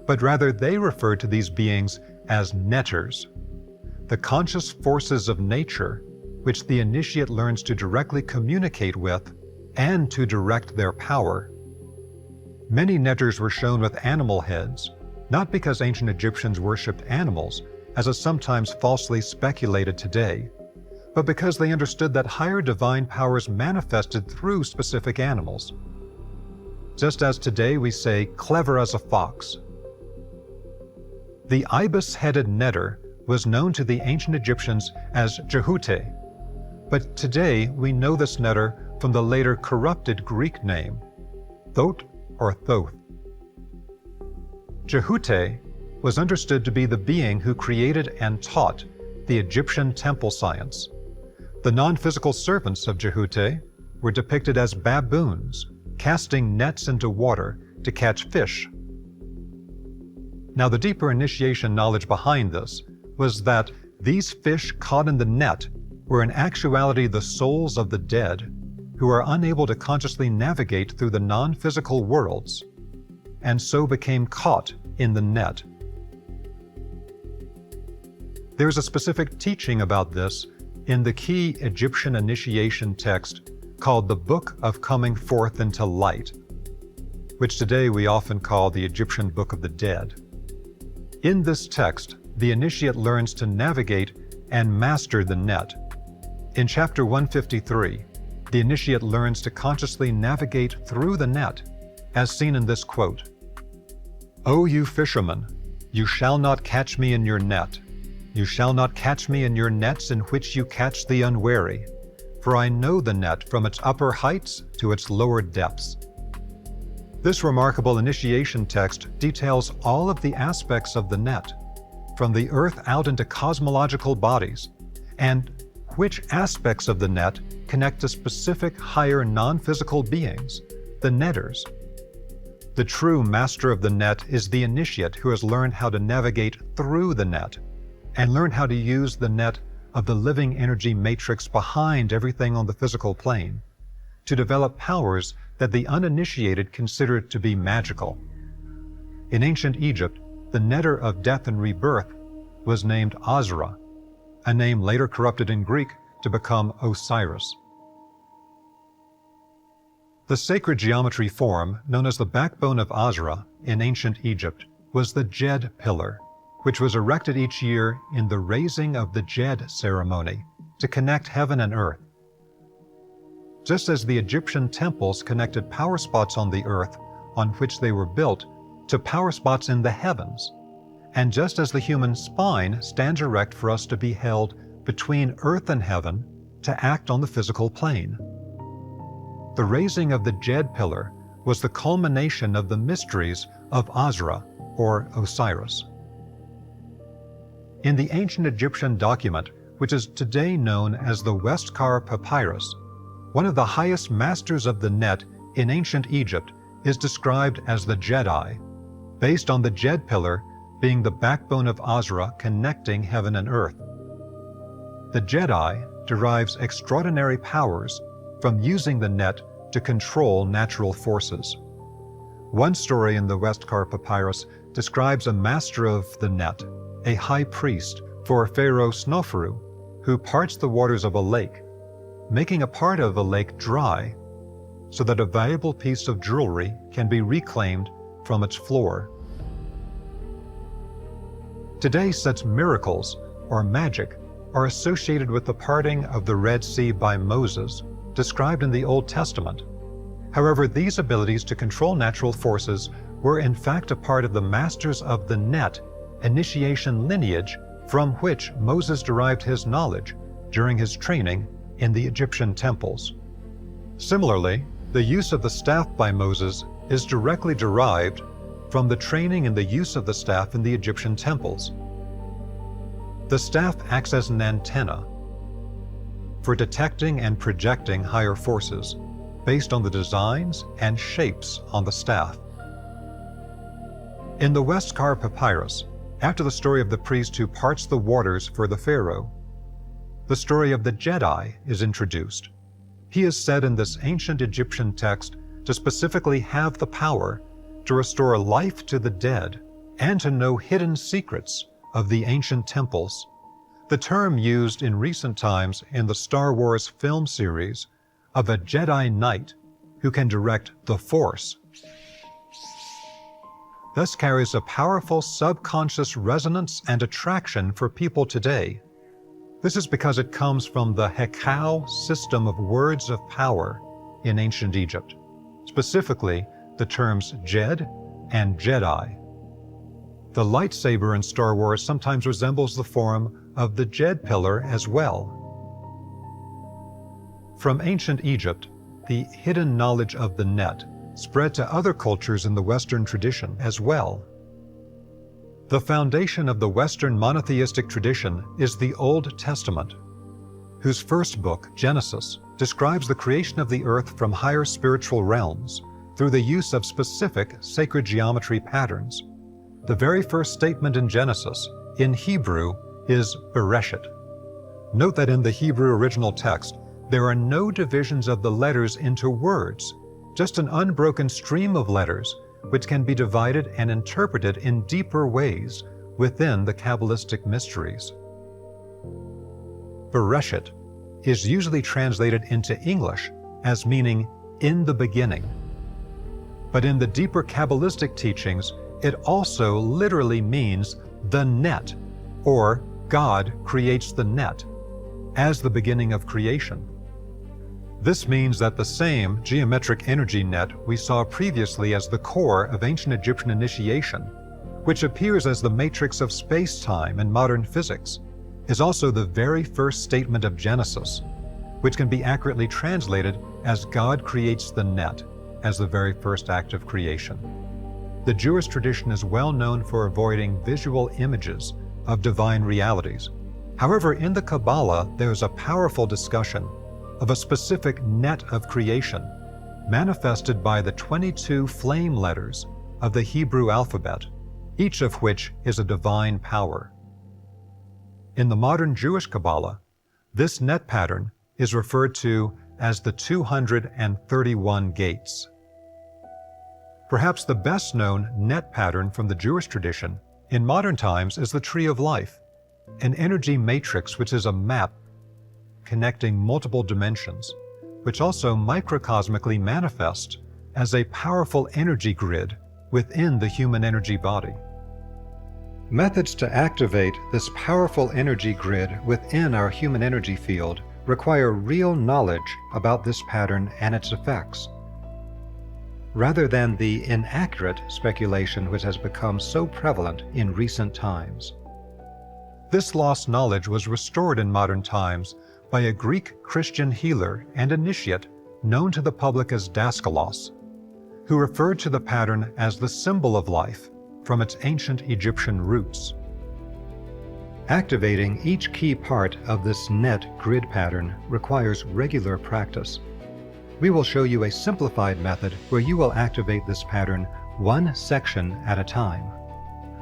but rather they referred to these beings as netters, the conscious forces of nature which the initiate learns to directly communicate with and to direct their power. Many netters were shown with animal heads, not because ancient Egyptians worshipped animals, as is sometimes falsely speculated today, but because they understood that higher divine powers manifested through specific animals. Just as today we say, clever as a fox. The ibis-headed netter was known to the ancient Egyptians as Jehute, but today we know this netter from the later corrupted Greek name, Thoth or Thoth. Jehute was understood to be the being who created and taught the Egyptian temple science. The non-physical servants of Jehute were depicted as baboons, casting nets into water to catch fish. Now, the deeper initiation knowledge behind this was that These fish caught in the net were in actuality the souls of the dead who are unable to consciously navigate through the non-physical worlds, and so became caught in the net. There's a specific teaching about this in the key Egyptian initiation text called the Book of Coming Forth into Light, which today we often call the Egyptian Book of the Dead. In this text, the initiate learns to navigate and master the net. In chapter 153, the initiate learns to consciously navigate through the net, as seen in this quote, "O you fishermen, you shall not catch me in your net. You shall not catch me in your nets in which you catch the unwary, for I know the net from its upper heights to its lower depths." This remarkable initiation text details all of the aspects of the net, from the earth out into cosmological bodies, and which aspects of the net connect to specific higher non-physical beings, the netters. The true master of the net is the initiate who has learned how to navigate through the net and learn how to use the net of the living energy matrix behind everything on the physical plane to develop powers that the uninitiated consider to be magical. In ancient Egypt, the netter of death and rebirth was named Azra, a name later corrupted in Greek to become Osiris. The sacred geometry form known as the backbone of Azra in ancient Egypt was the Djed pillar, which was erected each year in the raising of the Djed ceremony to connect heaven and earth. Just as the Egyptian temples connected power spots on the earth on which they were built to power spots in the heavens, and just as the human spine stands erect for us to be held between earth and heaven to act on the physical plane. The raising of the Djed pillar was the culmination of the mysteries of Azra, or Osiris. In the ancient Egyptian document, which is today known as the Westcar Papyrus, one of the highest masters of the net in ancient Egypt is described as the Jedi, based on the Djed pillar being the backbone of Azra connecting heaven and earth. The Jedi derives extraordinary powers from using the net to control natural forces. One story in the Westcar Papyrus describes a master of the net, a high priest for Pharaoh Snofru, who parts the waters of a lake, making a part of a lake dry so that a valuable piece of jewelry can be reclaimed from its floor. Today, such miracles, or magic, are associated with the parting of the Red Sea by Moses, described in the Old Testament. However, these abilities to control natural forces were in fact a part of the masters of the net initiation lineage from which Moses derived his knowledge during his training in the Egyptian temples. Similarly, the use of the staff by Moses is directly derived from the training in the use of the staff in the Egyptian temples. The staff acts as an antenna for detecting and projecting higher forces based on the designs and shapes on the staff. In the Westcar Papyrus, after the story of the priest who parts the waters for the Pharaoh, the story of the Jedi is introduced. He is said in this ancient Egyptian text to specifically have the power to restore life to the dead and to know hidden secrets of the ancient temples. The term used in recent times in the Star Wars film series of a Jedi Knight who can direct the Force thus carries a powerful subconscious resonance and attraction for people today. This is because it comes from the Hekau system of words of power in ancient Egypt, specifically the terms Djed and Jedi. The lightsaber in Star Wars sometimes resembles the form of the Djed pillar as well. From ancient Egypt, the hidden knowledge of the net spread to other cultures in the Western tradition as well. The foundation of the Western monotheistic tradition is the Old Testament, whose first book, Genesis, describes the creation of the earth from higher spiritual realms through the use of specific sacred geometry patterns. The very first statement in Genesis, in Hebrew, is Bereshit. Note that in the Hebrew original text, there are no divisions of the letters into words, just an unbroken stream of letters which can be divided and interpreted in deeper ways within the Kabbalistic mysteries. Bereshit is usually translated into English as meaning in the beginning. But in the deeper Kabbalistic teachings, it also literally means the net, or God creates the net, as the beginning of creation. This means that the same geometric energy net we saw previously as the core of ancient Egyptian initiation, which appears as the matrix of space-time in modern physics, is also the very first statement of Genesis, which can be accurately translated as God creates the net as the very first act of creation. The Jewish tradition is well known for avoiding visual images of divine realities. However, in the Kabbalah, there is a powerful discussion of a specific net of creation, manifested by the 22 flame letters of the Hebrew alphabet, each of which is a divine power. In the modern Jewish Kabbalah, this net pattern is referred to as the 231 gates. Perhaps the best known net pattern from the Jewish tradition in modern times is the Tree of Life, an energy matrix which is a map connecting multiple dimensions, which also microcosmically manifest as a powerful energy grid within the human energy body. Methods to activate this powerful energy grid within our human energy field require real knowledge about this pattern and its effects, rather than the inaccurate speculation which has become so prevalent in recent times. This lost knowledge was restored in modern times by a Greek Christian healer and initiate known to the public as Daskalos, who referred to the pattern as the symbol of life from its ancient Egyptian roots. Activating each key part of this net grid pattern requires regular practice. We will show you a simplified method where you will activate this pattern one section at a time,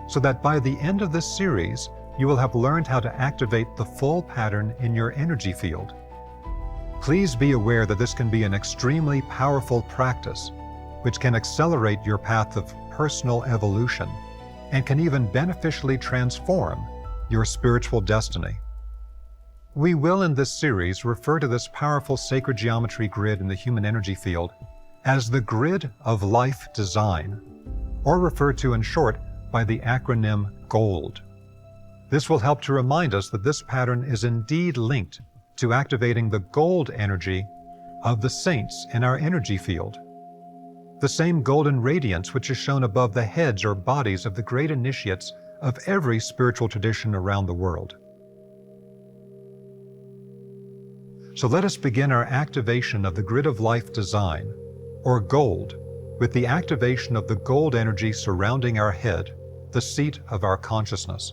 so that by the end of this series, you will have learned how to activate the full pattern in your energy field. Please be aware that this can be an extremely powerful practice, which can accelerate your path of personal evolution and can even beneficially transform your spiritual destiny. We will in this series refer to this powerful sacred geometry grid in the human energy field as the grid of life design, or referred to in short by the acronym GOLD. This will help to remind us that this pattern is indeed linked to activating the gold energy of the saints in our energy field, the same golden radiance which is shown above the heads or bodies of the great initiates of every spiritual tradition around the world. So let us begin our activation of the grid of life design, or gold, with the activation of the gold energy surrounding our head, the seat of our consciousness.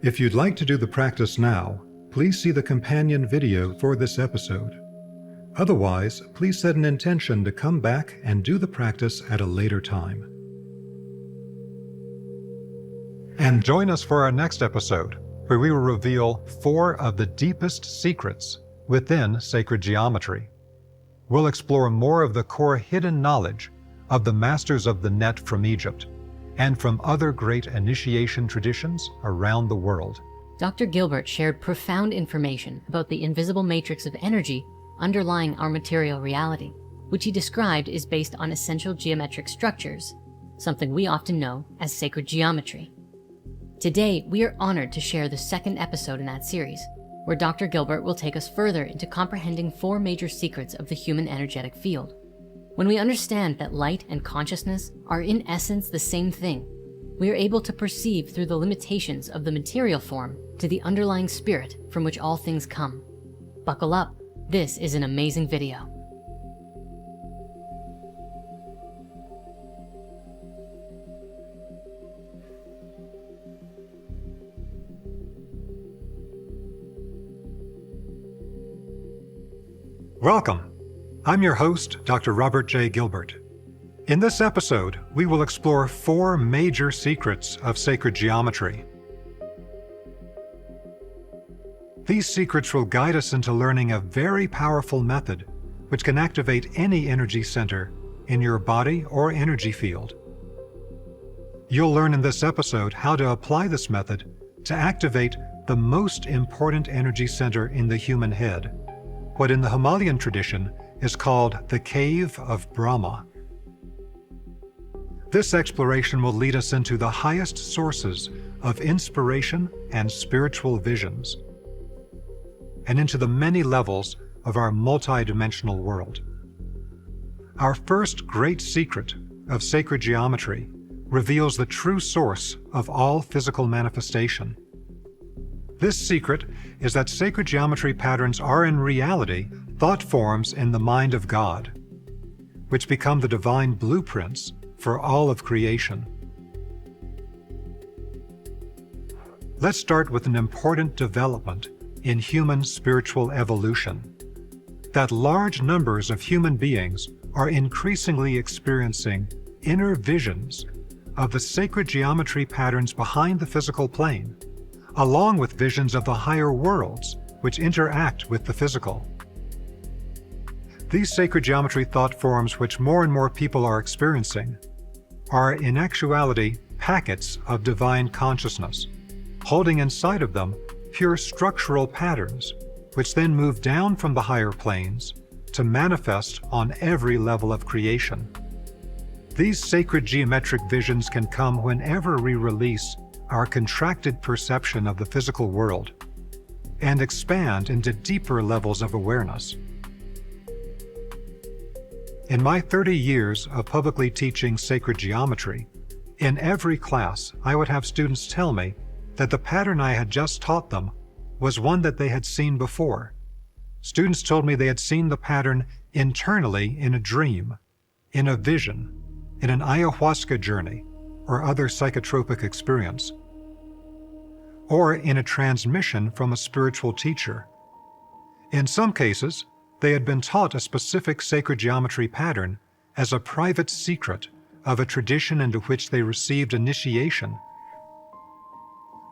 If you'd like to do the practice now, please see the companion video for this episode. Otherwise, please set an intention to come back and do the practice at a later time. And join us for our next episode, where we will reveal 4 of the deepest secrets within sacred geometry. We'll explore more of the core hidden knowledge of the masters of the net from Egypt and from other great initiation traditions around the world. Dr. Gilbert shared profound information about the invisible matrix of energy underlying our material reality, which he described is based on essential geometric structures, something we often know as sacred geometry. Today, we are honored to share the second episode in that series, where Dr. Gilbert will take us further into comprehending 4 major secrets of the human energetic field. When we understand that light and consciousness are in essence the same thing, we are able to perceive through the limitations of the material form to the underlying spirit from which all things come. Buckle up, this is an amazing video. Welcome. I'm your host, Dr. Robert J. Gilbert. In this episode, we will explore 4 major secrets of sacred geometry. These secrets will guide us into learning a very powerful method which can activate any energy center in your body or energy field. You'll learn in this episode how to apply this method to activate the most important energy center in the human head, what in the Himalayan tradition is called the Cave of Brahma. This exploration will lead us into the highest sources of inspiration and spiritual visions, and into the many levels of our multi-dimensional world. Our first great secret of sacred geometry reveals the true source of all physical manifestation. This secret is that sacred geometry patterns are in reality thought forms in the mind of God, which become the divine blueprints for all of creation. Let's start with an important development in human spiritual evolution, that large numbers of human beings are increasingly experiencing inner visions of the sacred geometry patterns behind the physical plane, along with visions of the higher worlds which interact with the physical. These sacred geometry thought forms which more and more people are experiencing are in actuality packets of divine consciousness, holding inside of them pure structural patterns, which then move down from the higher planes to manifest on every level of creation. These sacred geometric visions can come whenever we release our contracted perception of the physical world and expand into deeper levels of awareness. In my 30 years of publicly teaching sacred geometry, in every class I would have students tell me that the pattern I had just taught them was one that they had seen before. Students told me they had seen the pattern internally in a dream, in a vision, in an ayahuasca journey, or other psychotropic experience, or in a transmission from a spiritual teacher. In some cases, they had been taught a specific sacred geometry pattern as a private secret of a tradition into which they received initiation,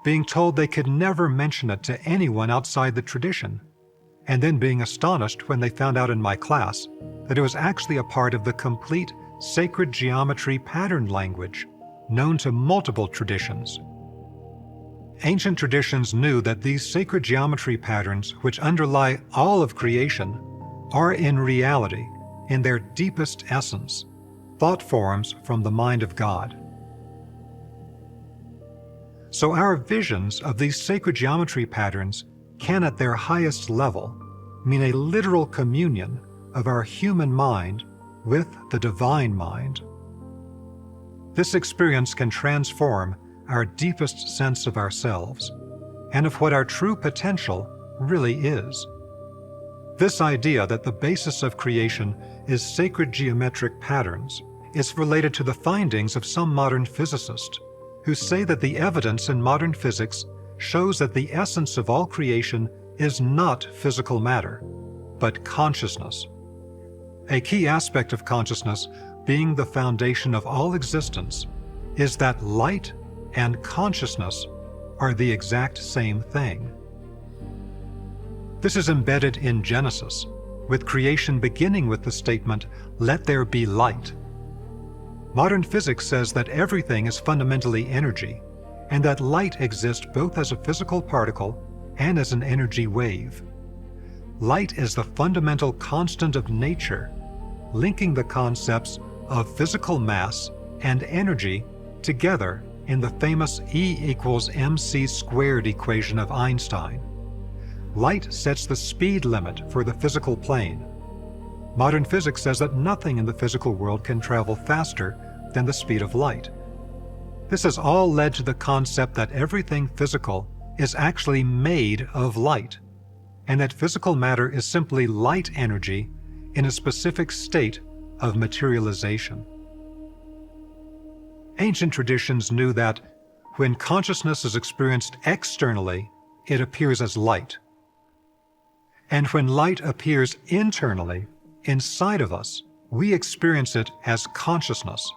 being told they could never mention it to anyone outside the tradition, and then being astonished when they found out in my class that it was actually a part of the complete sacred geometry pattern language known to multiple traditions. Ancient traditions knew that these sacred geometry patterns, which underlie all of creation, are in reality, in their deepest essence, thought forms from the mind of God. So our visions of these sacred geometry patterns can at their highest level mean a literal communion of our human mind with the divine mind. This experience can transform our deepest sense of ourselves and of what our true potential really is. This idea that the basis of creation is sacred geometric patterns is related to the findings of some modern physicists who say that the evidence in modern physics shows that the essence of all creation is not physical matter, but consciousness. A key aspect of consciousness, being the foundation of all existence, is that light and consciousness are the exact same thing. This is embedded in Genesis, with creation beginning with the statement, "Let there be light." Modern physics says that everything is fundamentally energy, and that light exists both as a physical particle and as an energy wave. Light is the fundamental constant of nature, linking the concepts of physical mass and energy together in the famous E=mc² equation of Einstein. Light sets the speed limit for the physical plane. Modern physics says that nothing in the physical world can travel faster than the speed of light. This has all led to the concept that everything physical is actually made of light, and that physical matter is simply light energy in a specific state of materialization. Ancient traditions knew that when consciousness is experienced externally, it appears as light. And when light appears internally, inside of us, we experience it as consciousness.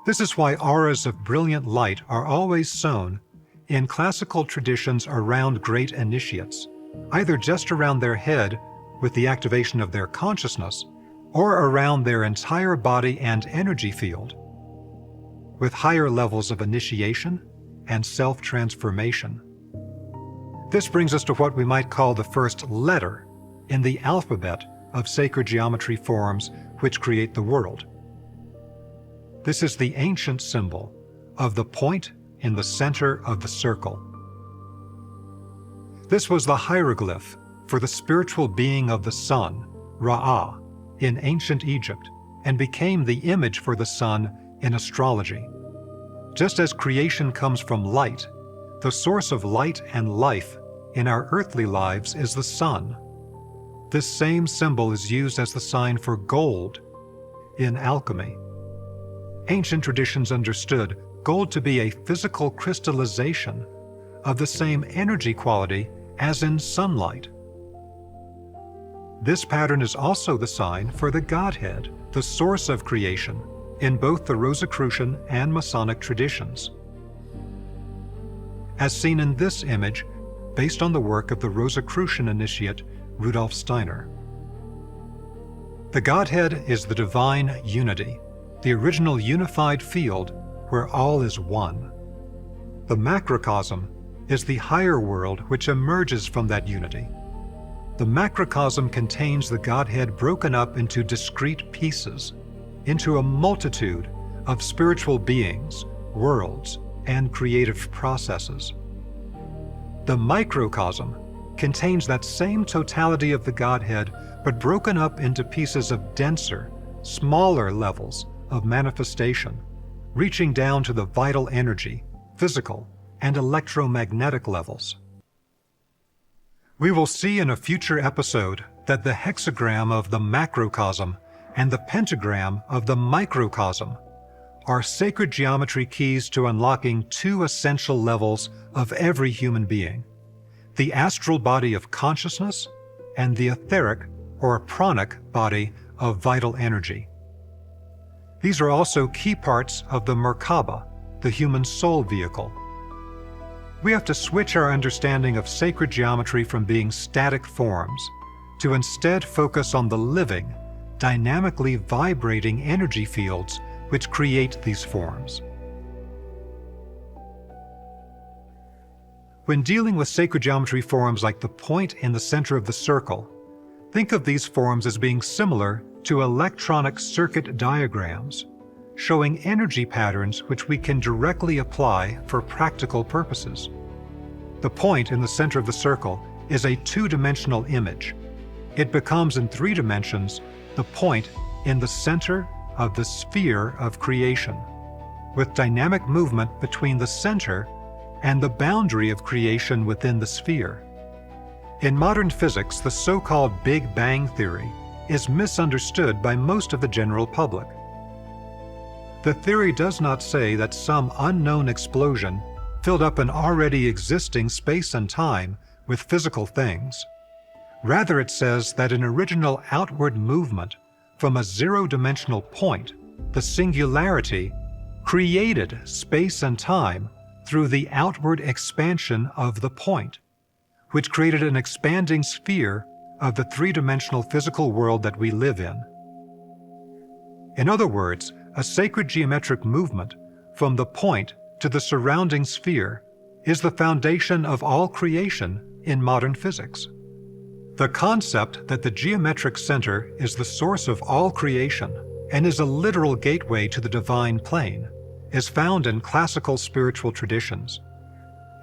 This is why auras of brilliant light are always sown in classical traditions around great initiates, either just around their head with the activation of their consciousness, or around their entire body and energy field, with higher levels of initiation and self-transformation. This brings us to what we might call the first letter in the alphabet of sacred geometry forms which create the world. This is the ancient symbol of the point in the center of the circle. This was the hieroglyph for the spiritual being of the sun, Ra'ah, in ancient Egypt, and became the image for the sun in astrology. Just as creation comes from light, the source of light and life in our earthly lives is the sun. This same symbol is used as the sign for gold in alchemy. Ancient traditions understood gold to be a physical crystallization of the same energy quality as in sunlight. This pattern is also the sign for the Godhead, the source of creation, in both the Rosicrucian and Masonic traditions. As seen in this image, based on the work of the Rosicrucian initiate Rudolf Steiner. The Godhead is the divine unity, the original unified field where all is one. The macrocosm is the higher world which emerges from that unity. The macrocosm contains the Godhead broken up into discrete pieces, into a multitude of spiritual beings, worlds, and creative processes. The microcosm contains that same totality of the Godhead, but broken up into pieces of denser, smaller levels of manifestation, reaching down to the vital energy, physical, and electromagnetic levels. We will see in a future episode that the hexagram of the macrocosm and the pentagram of the microcosm are sacred geometry keys to unlocking two essential levels of every human being: the astral body of consciousness and the etheric or pranic body of vital energy. These are also key parts of the Merkaba, the human soul vehicle. We have to switch our understanding of sacred geometry from being static forms to instead focus on the living, dynamically vibrating energy fields which create these forms. When dealing with sacred geometry forms like the point in the center of the circle, think of these forms as being similar to electronic circuit diagrams, showing energy patterns which we can directly apply for practical purposes. The point in the center of the circle is a two-dimensional image. It becomes in 3 dimensions the point in the center of the sphere of creation, with dynamic movement between the center and the boundary of creation within the sphere. In modern physics, the so-called Big Bang theory is misunderstood by most of the general public. The theory does not say that some unknown explosion filled up an already existing space and time with physical things. Rather, it says that an original outward movement from a zero-dimensional point, the singularity, created space and time through the outward expansion of the point, which created an expanding sphere of the 3-dimensional physical world that we live in. In other words, a sacred geometric movement from the point to the surrounding sphere is the foundation of all creation in modern physics. The concept that the geometric center is the source of all creation and is a literal gateway to the divine plane is found in classical spiritual traditions.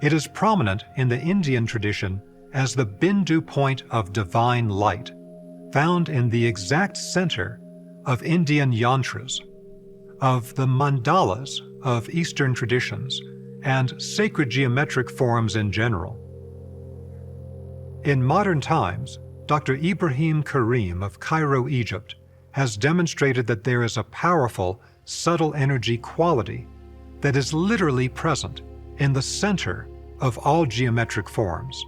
It is prominent in the Indian tradition as the Bindu point of divine light, found in the exact center of Indian yantras, of the mandalas of Eastern traditions, and sacred geometric forms in general. In modern times, Dr. Ibrahim Karim of Cairo, Egypt, has demonstrated that there is a powerful, subtle energy quality that is literally present in the center of all geometric forms.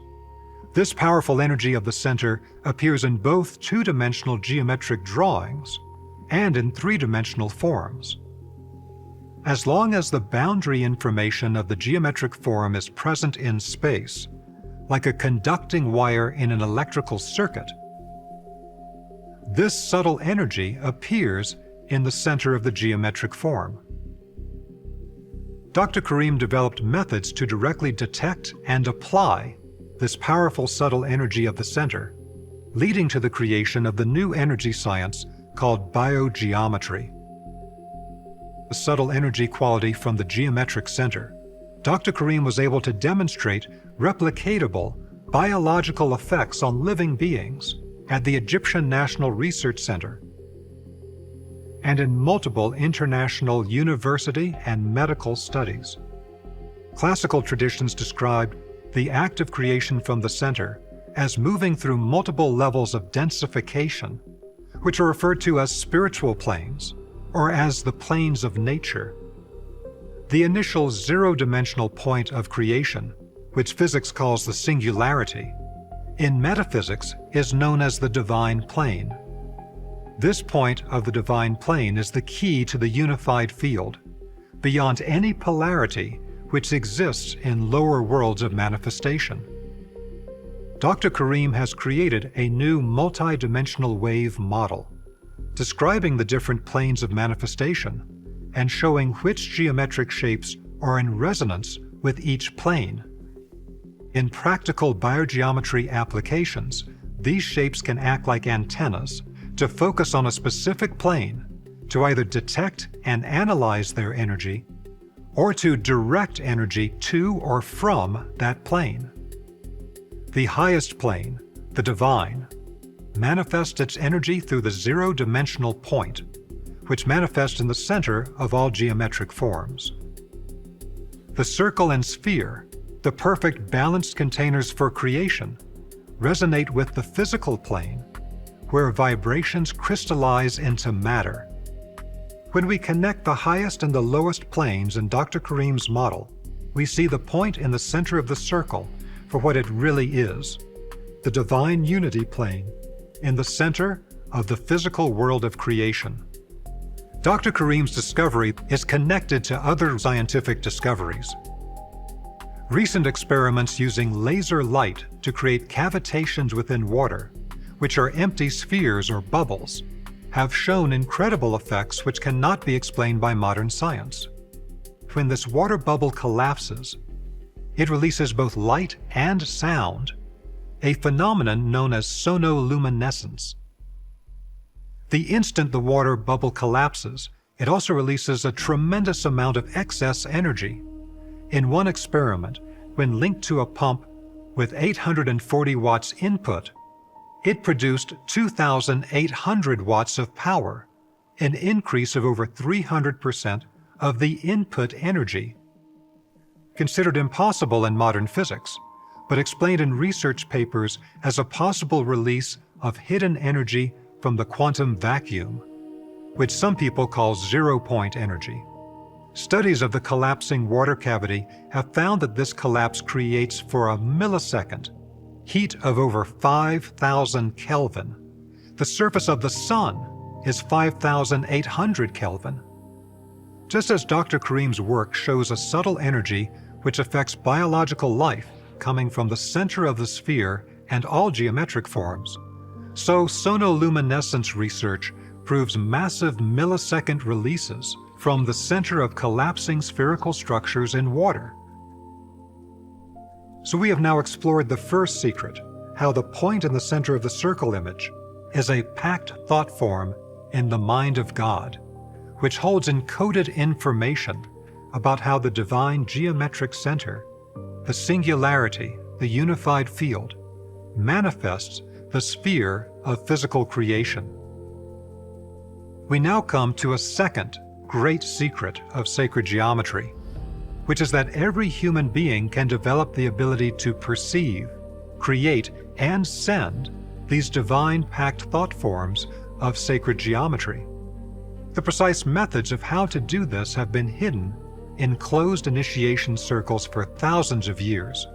This powerful energy of the center appears in both 2-dimensional geometric drawings and in three-dimensional forms. As long as the boundary information of the geometric form is present in space, like a conducting wire in an electrical circuit, this subtle energy appears in the center of the geometric form. Dr. Karim developed methods to directly detect and apply this powerful subtle energy of the center, leading to the creation of the new energy science called biogeometry. The subtle energy quality from the geometric center, Dr. Karim was able to demonstrate replicatable biological effects on living beings at the Egyptian National Research Center and in multiple international university and medical studies. Classical traditions described the act of creation from the center as moving through multiple levels of densification, which are referred to as spiritual planes, or as the planes of nature. The initial zero-dimensional point of creation, which physics calls the singularity, in metaphysics is known as the divine plane. This point of the divine plane is the key to the unified field, beyond any polarity which exists in lower worlds of manifestation. Dr. Karim has created a new multi-dimensional wave model, describing the different planes of manifestation and showing which geometric shapes are in resonance with each plane. In practical biogeometry applications, these shapes can act like antennas to focus on a specific plane to either detect and analyze their energy or to direct energy to or from that plane. The highest plane, the divine, manifests its energy through the zero-dimensional point, which manifests in the center of all geometric forms. The circle and sphere, the perfect balanced containers for creation, resonate with the physical plane, where vibrations crystallize into matter. When we connect the highest and the lowest planes in Dr. Karim's model, we see the point in the center of the circle for what it really is, the divine unity plane in the center of the physical world of creation. Dr. Karim's discovery is connected to other scientific discoveries. Recent experiments using laser light to create cavitations within water, which are empty spheres or bubbles, have shown incredible effects which cannot be explained by modern science. When this water bubble collapses, it releases both light and sound, a phenomenon known as sonoluminescence. The instant the water bubble collapses, it also releases a tremendous amount of excess energy. In one experiment, when linked to a pump with 840 watts input, it produced 2,800 watts of power, an increase of over 300% of the input energy. Considered impossible in modern physics, but explained in research papers as a possible release of hidden energy from the quantum vacuum, which some people call zero-point energy. Studies of the collapsing water cavity have found that this collapse creates for a millisecond heat of over 5,000 Kelvin. The surface of the sun is 5,800 Kelvin. Just as Dr. Karim's work shows a subtle energy which affects biological life coming from the center of the sphere and all geometric forms, so sonoluminescence research proves massive millisecond releases from the center of collapsing spherical structures in water. So we have now explored the first secret, how the point in the center of the circle image is a packed thought form in the mind of God, which holds encoded information about how the divine geometric center, the singularity, the unified field, manifests the sphere of physical creation. We now come to a second great secret of sacred geometry, which is that every human being can develop the ability to perceive, create, and send these divine packed thought forms of sacred geometry. The precise methods of how to do this have been hidden in closed initiation circles for thousands of years.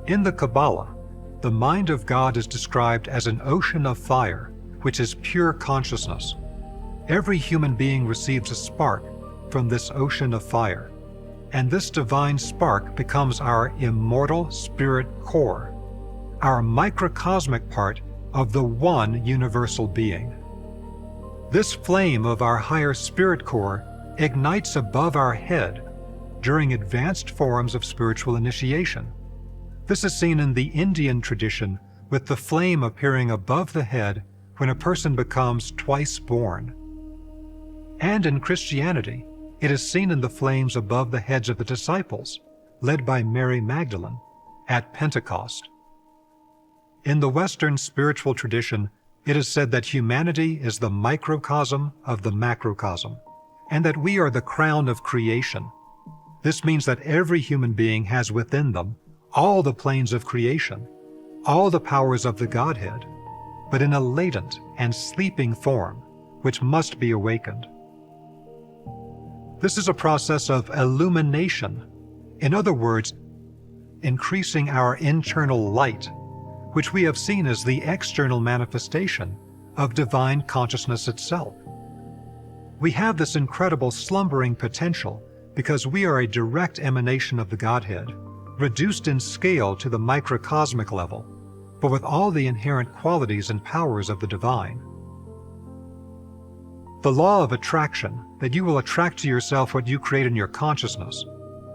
In the Kabbalah, the mind of God is described as an ocean of fire which is pure consciousness. Every human being receives a spark from this ocean of fire, and this divine spark becomes our immortal spirit core, our microcosmic part of the one universal being. This flame of our higher spirit core ignites above our head during advanced forms of spiritual initiation. This is seen in the Indian tradition with the flame appearing above the head when a person becomes twice born. And in Christianity, it is seen in the flames above the heads of the disciples, led by Mary Magdalene, at Pentecost. In the Western spiritual tradition, it is said that humanity is the microcosm of the macrocosm, and that we are the crown of creation. This means that every human being has within them all the planes of creation, all the powers of the Godhead, but in a latent and sleeping form, which must be awakened. This is a process of illumination, in other words, increasing our internal light, which we have seen as the external manifestation of divine consciousness itself. We have this incredible slumbering potential because we are a direct emanation of the Godhead, reduced in scale to the microcosmic level, but with all the inherent qualities and powers of the divine. The law of attraction, that you will attract to yourself what you create in your consciousness,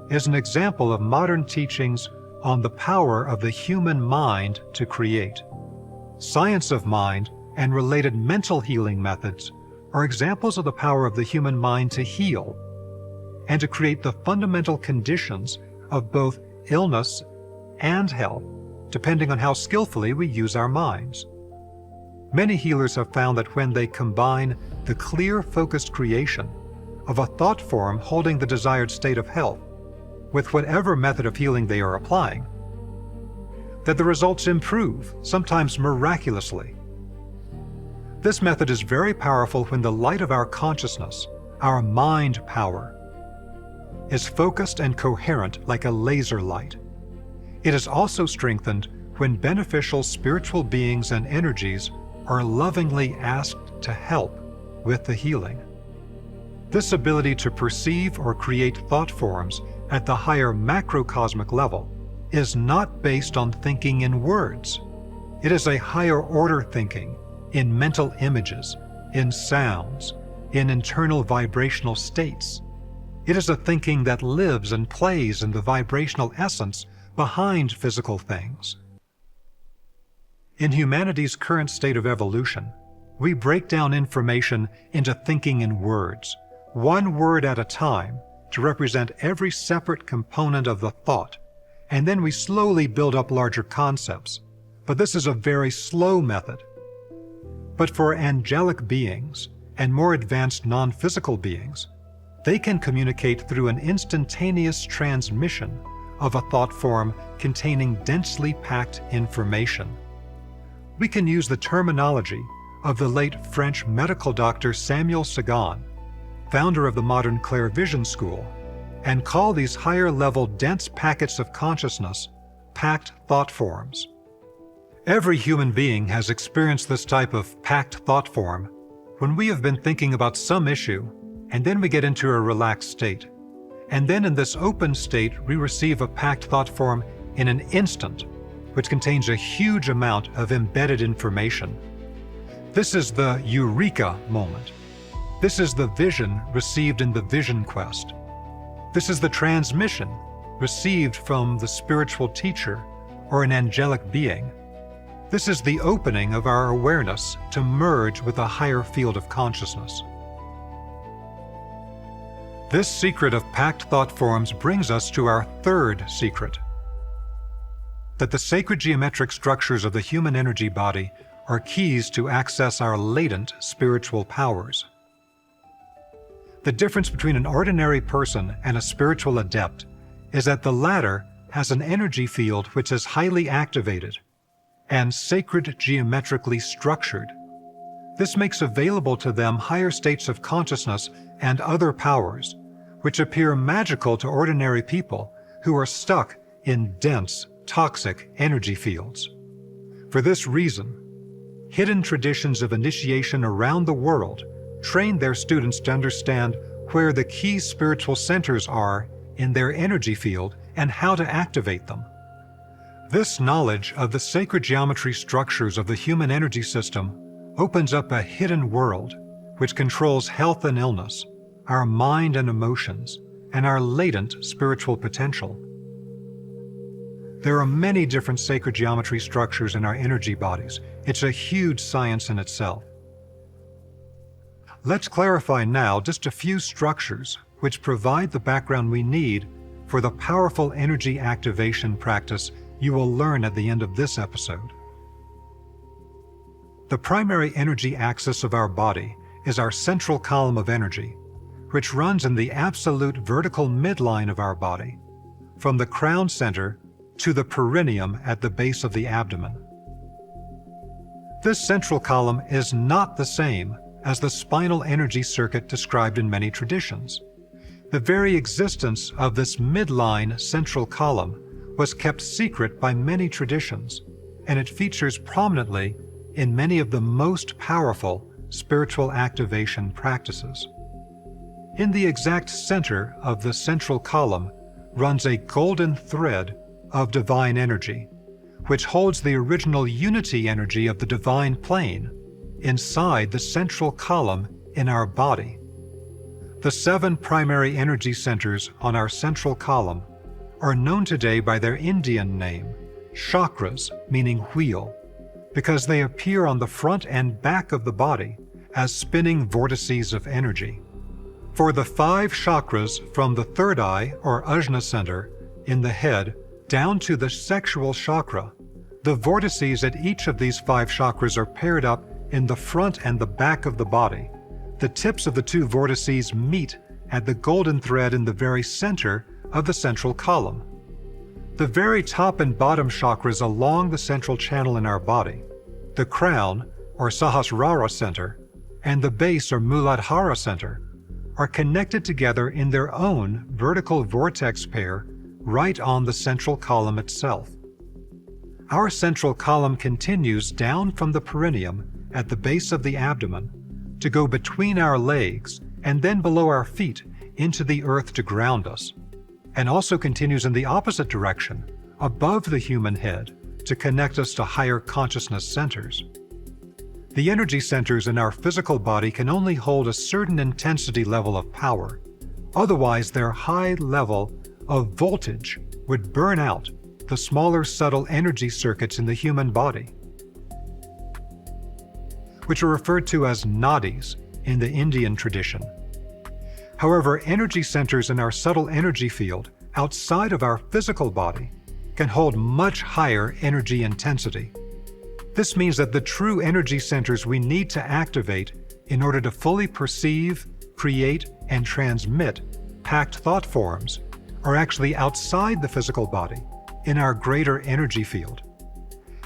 is an example of modern teachings on the power of the human mind to create. Science of mind and related mental healing methods are examples of the power of the human mind to heal and to create the fundamental conditions of both illness and health, depending on how skillfully we use our minds. Many healers have found that when they combine the clear, focused creation of a thought form holding the desired state of health with whatever method of healing they are applying, that the results improve, sometimes miraculously. This method is very powerful when the light of our consciousness, our mind power, is focused and coherent like a laser light. It is also strengthened when beneficial spiritual beings and energies are lovingly asked to help with the healing. This ability to perceive or create thought forms at the higher macrocosmic level is not based on thinking in words. It is a higher order thinking in mental images, in sounds, in internal vibrational states. It is a thinking that lives and plays in the vibrational essence behind physical things. In humanity's current state of evolution, we break down information into thinking in words, one word at a time, to represent every separate component of the thought, and then we slowly build up larger concepts. But this is a very slow method. But for angelic beings and more advanced non-physical beings, they can communicate through an instantaneous transmission of a thought form containing densely packed information. We can use the terminology of the late French medical doctor Samuel Sagan, founder of the modern clairvision school, and call these higher-level dense packets of consciousness packed thought forms. Every human being has experienced this type of packed thought form when we have been thinking about some issue, and then we get into a relaxed state. And then in this open state, we receive a packed thought form in an instant, which contains a huge amount of embedded information. This is the eureka moment. This is the vision received in the vision quest. This is the transmission received from the spiritual teacher or an angelic being. This is the opening of our awareness to merge with a higher field of consciousness. This secret of packed thought forms brings us to our third secret, that the sacred geometric structures of the human energy body are keys to access our latent spiritual powers. The difference between an ordinary person and a spiritual adept is that the latter has an energy field which is highly activated and sacred geometrically structured. This makes available to them higher states of consciousness and other powers, which appear magical to ordinary people who are stuck in dense, toxic energy fields. For this reason, hidden traditions of initiation around the world train their students to understand where the key spiritual centers are in their energy field and how to activate them. This knowledge of the sacred geometry structures of the human energy system opens up a hidden world which controls health and illness, our mind and emotions, and our latent spiritual potential. There are many different sacred geometry structures in our energy bodies. It's a huge science in itself. Let's clarify now just a few structures which provide the background we need for the powerful energy activation practice you will learn at the end of this episode. The primary energy axis of our body is our central column of energy, which runs in the absolute vertical midline of our body, from the crown center to the perineum at the base of the abdomen. This central column is not the same as the spinal energy circuit described in many traditions. The very existence of this midline central column was kept secret by many traditions, and it features prominently in many of the most powerful spiritual activation practices. In the exact center of the central column runs a golden thread of divine energy, which holds the original unity energy of the divine plane inside the central column in our body. The 7 primary energy centers on our central column are known today by their Indian name, chakras, meaning wheel, because they appear on the front and back of the body as spinning vortices of energy. For the 5 chakras from the third eye or ajna center in the head down to the sexual chakra, the vortices at each of these 5 chakras are paired up in the front and the back of the body. The tips of the 2 vortices meet at the golden thread in the very center of the central column. The very top and bottom chakras along the central channel in our body, the crown or Sahasrara center, and the base or Muladhara center, are connected together in their own vertical vortex pair right on the central column itself. Our central column continues down from the perineum at the base of the abdomen to go between our legs and then below our feet into the earth to ground us, and also continues in the opposite direction above the human head to connect us to higher consciousness centers. The energy centers in our physical body can only hold a certain intensity level of power. Otherwise, their high level of voltage would burn out the smaller subtle energy circuits in the human body, which are referred to as nadis in the Indian tradition. However, energy centers in our subtle energy field outside of our physical body can hold much higher energy intensity. This means that the true energy centers we need to activate in order to fully perceive, create, and transmit packed thought forms are actually outside the physical body, in our greater energy field.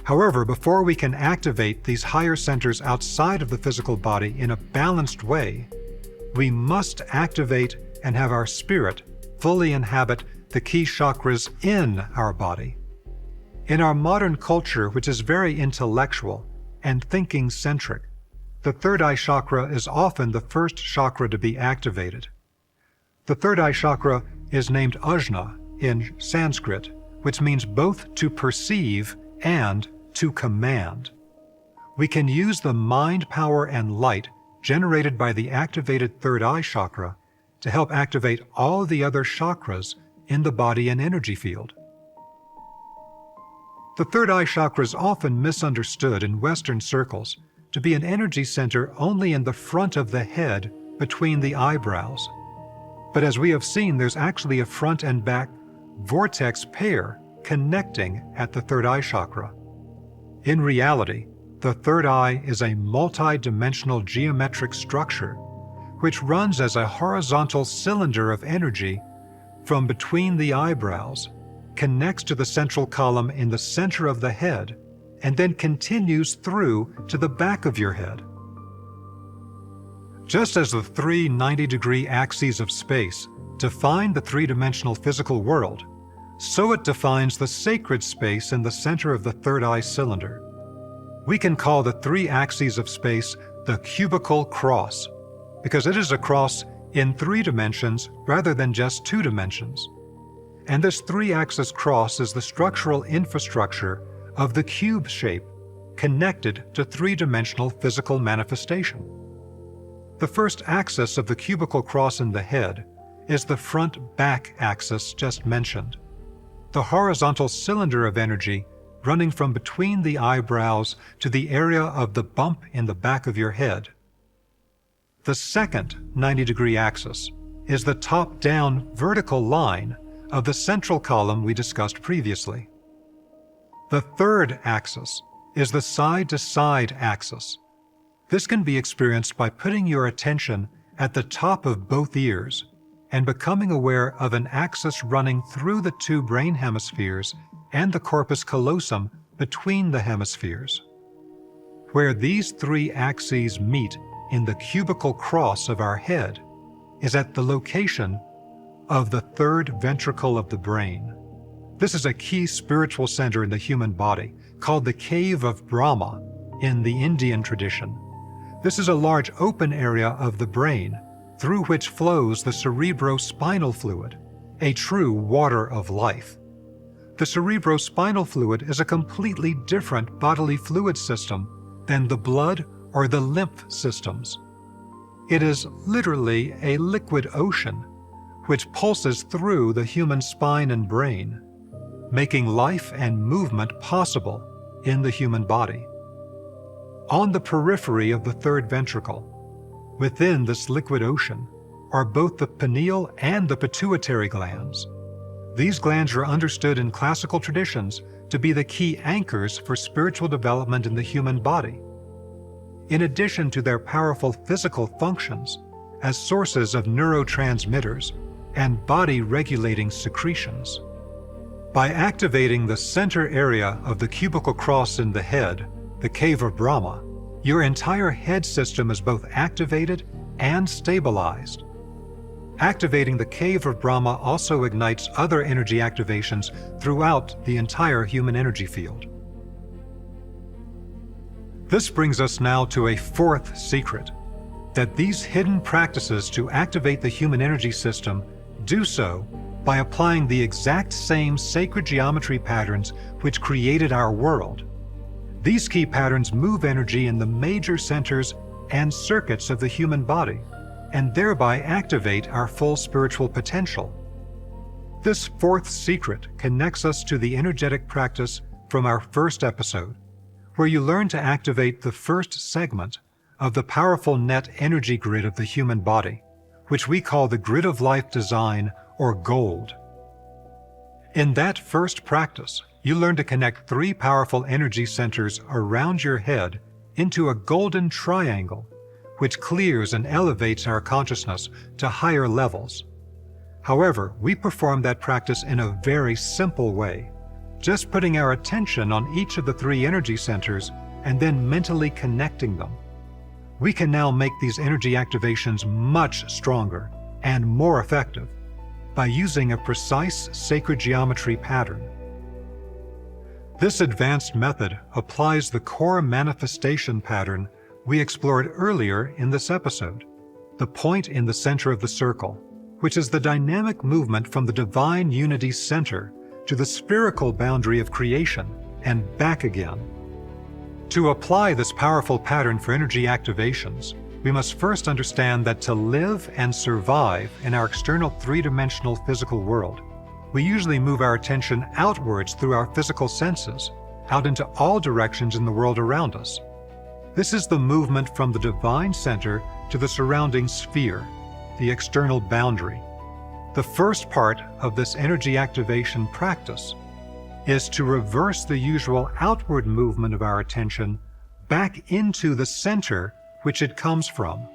However, before we can activate these higher centers outside of the physical body in a balanced way, we must activate and have our spirit fully inhabit the key chakras in our body. In our modern culture, which is very intellectual and thinking-centric, the third eye chakra is often the first chakra to be activated. The third eye chakra is named Ajna in Sanskrit, which means both to perceive and to command. We can use the mind power and light generated by the activated third eye chakra to help activate all the other chakras in the body and energy field. The third eye chakra is often misunderstood in Western circles to be an energy center only in the front of the head between the eyebrows. But as we have seen, there's actually a front and back vortex pair connecting at the third eye chakra. In reality, the third eye is a multi-dimensional geometric structure which runs as a horizontal cylinder of energy from between the eyebrows, connects to the central column in the center of the head, and then continues through to the back of your head. Just as the 3 90-degree axes of space define the three-dimensional physical world, so it defines the sacred space in the center of the third eye cylinder. We can call the three axes of space the cubical cross, because it is a cross in 3 dimensions rather than just 2 dimensions. And this 3-axis cross is the structural infrastructure of the cube shape, connected to 3-dimensional physical manifestation. The first axis of the cubical cross in the head is the front-back axis just mentioned, the horizontal cylinder of energy running from between the eyebrows to the area of the bump in the back of your head. The second 90-degree axis is the top-down vertical line of the central column we discussed previously. The third axis is the side-to-side axis. This can be experienced by putting your attention at the top of both ears and becoming aware of an axis running through the 2 brain hemispheres and the corpus callosum between the hemispheres. Where these 3 axes meet in the cubical cross of our head is at the location of the 3rd ventricle of the brain. This is a key spiritual center in the human body, called the Cave of Brahma in the Indian tradition. This is a large open area of the brain through which flows the cerebrospinal fluid, a true water of life. The cerebrospinal fluid is a completely different bodily fluid system than the blood or the lymph systems. It is literally a liquid ocean which pulses through the human spine and brain, making life and movement possible in the human body. On the periphery of the 3rd ventricle, within this liquid ocean, are both the pineal and the pituitary glands. These glands are understood in classical traditions to be the key anchors for spiritual development in the human body, in addition to their powerful physical functions as sources of neurotransmitters and body-regulating secretions. By activating the center area of the cubical cross in the head, the Cave of Brahma, your entire head system is both activated and stabilized. Activating the Cave of Brahma also ignites other energy activations throughout the entire human energy field. This brings us now to a 4th secret, that these hidden practices to activate the human energy system do so by applying the exact same sacred geometry patterns which created our world. These key patterns move energy in the major centers and circuits of the human body, and thereby activate our full spiritual potential. This 4th secret connects us to the energetic practice from our first episode, where you learn to activate the first segment of the powerful net energy grid of the human body, which we call the Grid of Life Design, or GOLD. In that first practice, you learn to connect 3 powerful energy centers around your head into a golden triangle, which clears and elevates our consciousness to higher levels. However, we perform that practice in a very simple way, just putting our attention on each of the 3 energy centers and then mentally connecting them. We can now make these energy activations much stronger and more effective by using a precise sacred geometry pattern. This advanced method applies the core manifestation pattern we explored earlier in this episode, the point in the center of the circle, which is the dynamic movement from the divine unity center to the spherical boundary of creation and back again. To apply this powerful pattern for energy activations, we must first understand that to live and survive in our external 3-dimensional physical world, we usually move our attention outwards through our physical senses, out into all directions in the world around us. This is the movement from the divine center to the surrounding sphere, the external boundary. The first part of this energy activation practice is to reverse the usual outward movement of our attention back into the center which it comes from.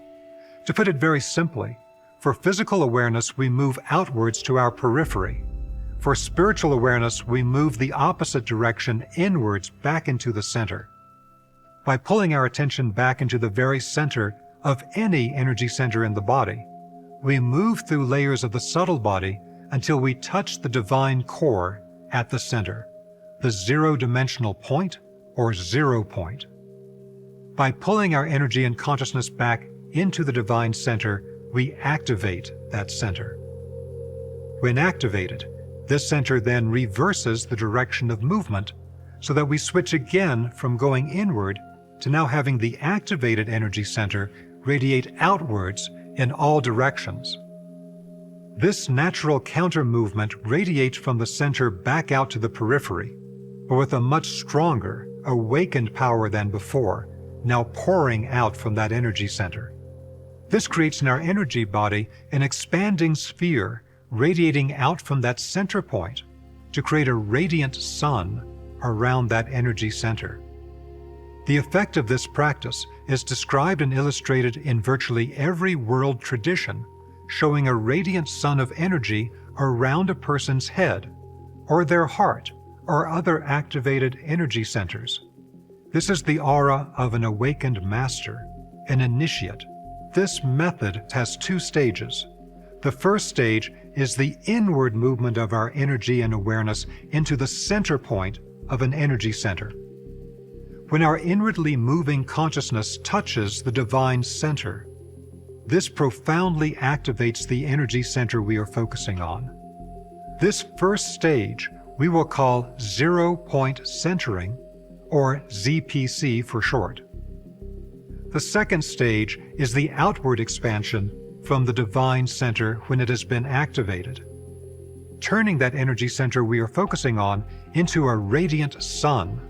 To put it very simply, for physical awareness, we move outwards to our periphery. For spiritual awareness, we move the opposite direction inwards back into the center. By pulling our attention back into the very center of any energy center in the body, we move through layers of the subtle body until we touch the divine core at the center, the 0-dimensional point or 0 point. By pulling our energy and consciousness back into the divine center, we activate that center. When activated, this center then reverses the direction of movement so that we switch again from going inward to now having the activated energy center radiate outwards in all directions. This natural counter movement radiates from the center back out to the periphery, but with a much stronger, awakened power than before, now pouring out from that energy center. This creates in our energy body an expanding sphere radiating out from that center point to create a radiant sun around that energy center. The effect of this practice is described and illustrated in virtually every world tradition, showing a radiant sun of energy around a person's head, or their heart, or other activated energy centers. This is the aura of an awakened master, an initiate. This method has two stages. The first stage is the inward movement of our energy and awareness into the center point of an energy center. When our inwardly moving consciousness touches the divine center, this profoundly activates the energy center we are focusing on. This first stage we will call 0-point centering, or ZPC for short. The second stage is the outward expansion from the divine center when it has been activated, turning that energy center we are focusing on into a radiant sun.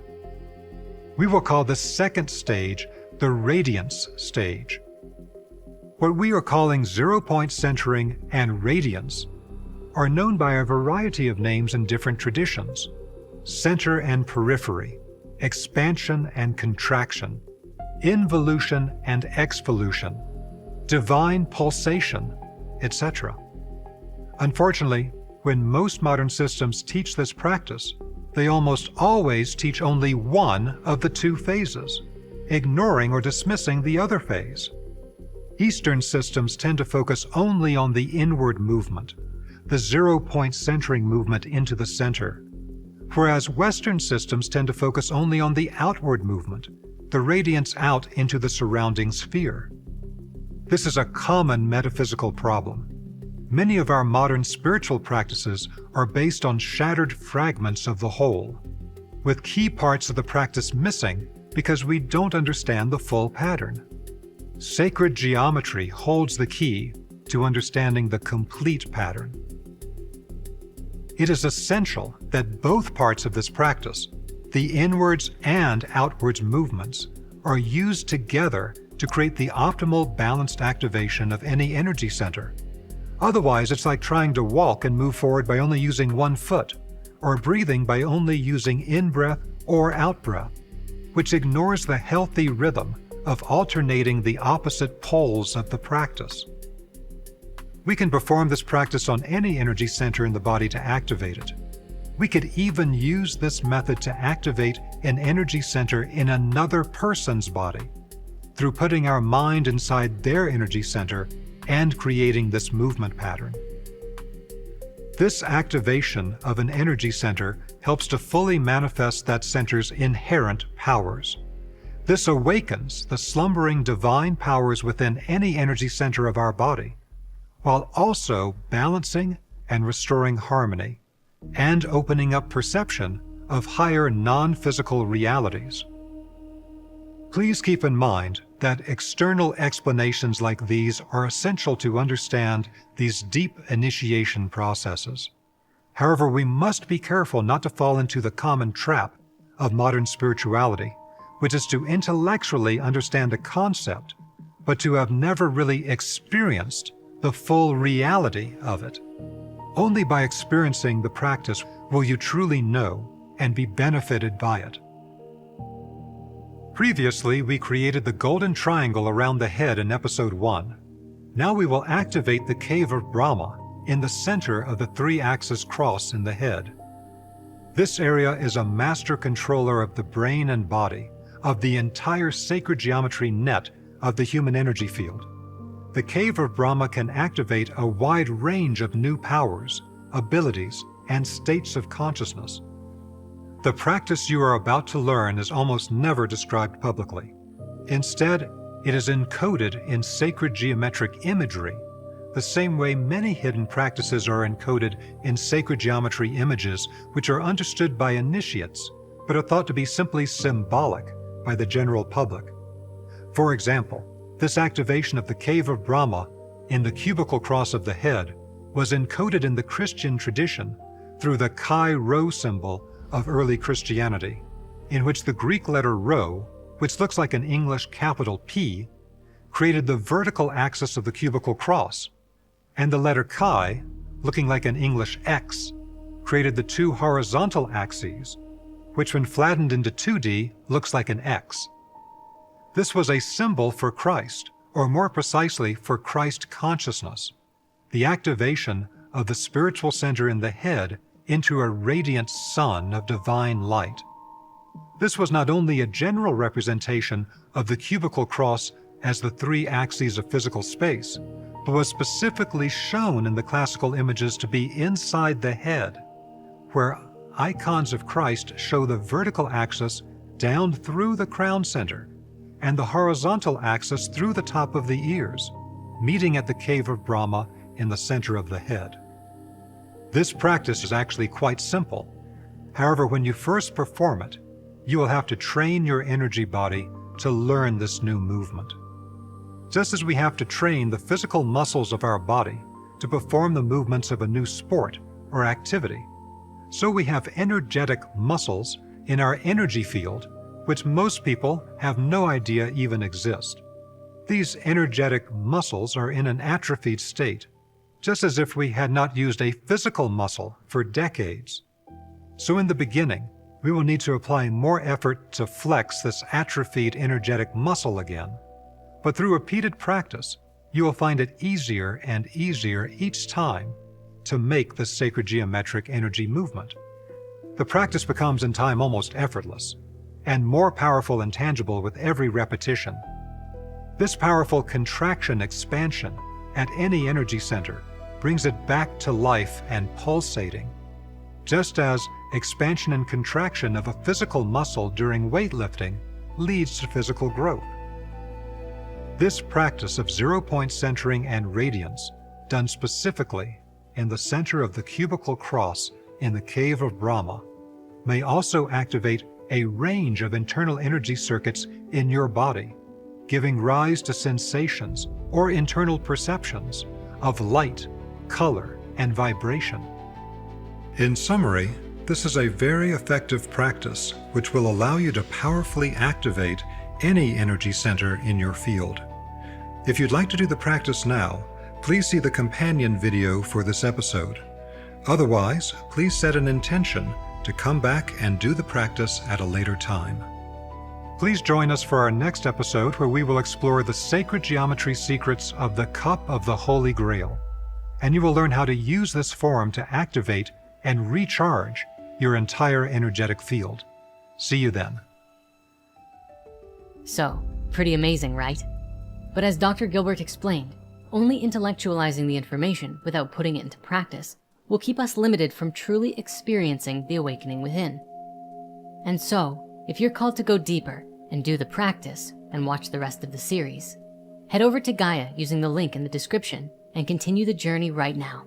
We will call the second stage the radiance stage. What we are calling 0-point centering and radiance are known by a variety of names in different traditions: center and periphery, expansion and contraction, involution and exvolution, divine pulsation, etc. Unfortunately, when most modern systems teach this practice, they almost always teach only one of the two phases, ignoring or dismissing the other phase. Eastern systems tend to focus only on the inward movement, the 0-point centering movement into the center, whereas Western systems tend to focus only on the outward movement, the radiance out into the surrounding sphere. This is a common metaphysical problem. Many of our modern spiritual practices are based on shattered fragments of the whole, with key parts of the practice missing because we don't understand the full pattern. Sacred geometry holds the key to understanding the complete pattern. It is essential that both parts of this practice, the inwards and outwards movements, are used together to create the optimal balanced activation of any energy center. Otherwise, it's like trying to walk and move forward by only using one foot, or breathing by only using in-breath or out-breath, which ignores the healthy rhythm of alternating the opposite poles of the practice. We can perform this practice on any energy center in the body to activate it. We could even use this method to activate an energy center in another person's body through putting our mind inside their energy center and creating this movement pattern. This activation of an energy center helps to fully manifest that center's inherent powers. This awakens the slumbering divine powers within any energy center of our body, while also balancing and restoring harmony, and opening up perception of higher non-physical realities. Please keep in mind that external explanations like these are essential to understand these deep initiation processes. However, we must be careful not to fall into the common trap of modern spirituality, which is to intellectually understand a concept, but to have never really experienced the full reality of it. Only by experiencing the practice will you truly know and be benefited by it. Previously, we created the golden triangle around the head in episode 1. Now we will activate the cave of Brahma in the center of the 3-axis cross in the head. This area is a master controller of the brain and body, of the entire sacred geometry net of the human energy field. The cave of Brahma can activate a wide range of new powers, abilities, and states of consciousness. The practice you are about to learn is almost never described publicly. Instead, it is encoded in sacred geometric imagery, the same way many hidden practices are encoded in sacred geometry images which are understood by initiates, but are thought to be simply symbolic by the general public. For example, this activation of the cave of Brahma in the cubical cross of the head was encoded in the Christian tradition through the chi-rho symbol of early Christianity, in which the Greek letter rho, which looks like an English capital P, created the vertical axis of the cubical cross, and the letter chi, looking like an English X, created the two horizontal axes, which when flattened into 2D looks like an X. This was a symbol for Christ, or more precisely for Christ consciousness, the activation of the spiritual center in the head into a radiant sun of divine light. This was not only a general representation of the cubical cross as the three axes of physical space, but was specifically shown in the classical images to be inside the head, where icons of Christ show the vertical axis down through the crown center and the horizontal axis through the top of the ears, meeting at the cave of Brahma in the center of the head. This practice is actually quite simple. However, when you first perform it, you will have to train your energy body to learn this new movement. Just as we have to train the physical muscles of our body to perform the movements of a new sport or activity, so we have energetic muscles in our energy field, which most people have no idea even exist. These energetic muscles are in an atrophied state, just as if we had not used a physical muscle for decades. So in the beginning, we will need to apply more effort to flex this atrophied energetic muscle again. But through repeated practice, you will find it easier and easier each time to make the sacred geometric energy movement. The practice becomes in time almost effortless, and more powerful and tangible with every repetition. This powerful contraction-expansion at any energy center brings it back to life and pulsating, just as expansion and contraction of a physical muscle during weightlifting leads to physical growth. This practice of zero-point centering and radiance, done specifically in the center of the cubical cross in the cave of Brahma, may also activate a range of internal energy circuits in your body, giving rise to sensations or internal perceptions of light, color, and vibration. In summary, this is a very effective practice which will allow you to powerfully activate any energy center in your field. If you'd like to do the practice now, please see the companion video for this episode. Otherwise, please set an intention to come back and do the practice at a later time. Please join us for our next episode where we will explore the sacred geometry secrets of the Cup of the Holy Grail, and you will learn how to use this form to activate and recharge your entire energetic field. See you then. So, pretty amazing, right? But as Dr. Gilbert explained, only intellectualizing the information without putting it into practice will keep us limited from truly experiencing the awakening within. And so, if you're called to go deeper and do the practice and watch the rest of the series, head over to Gaia using the link in the description and continue the journey right now.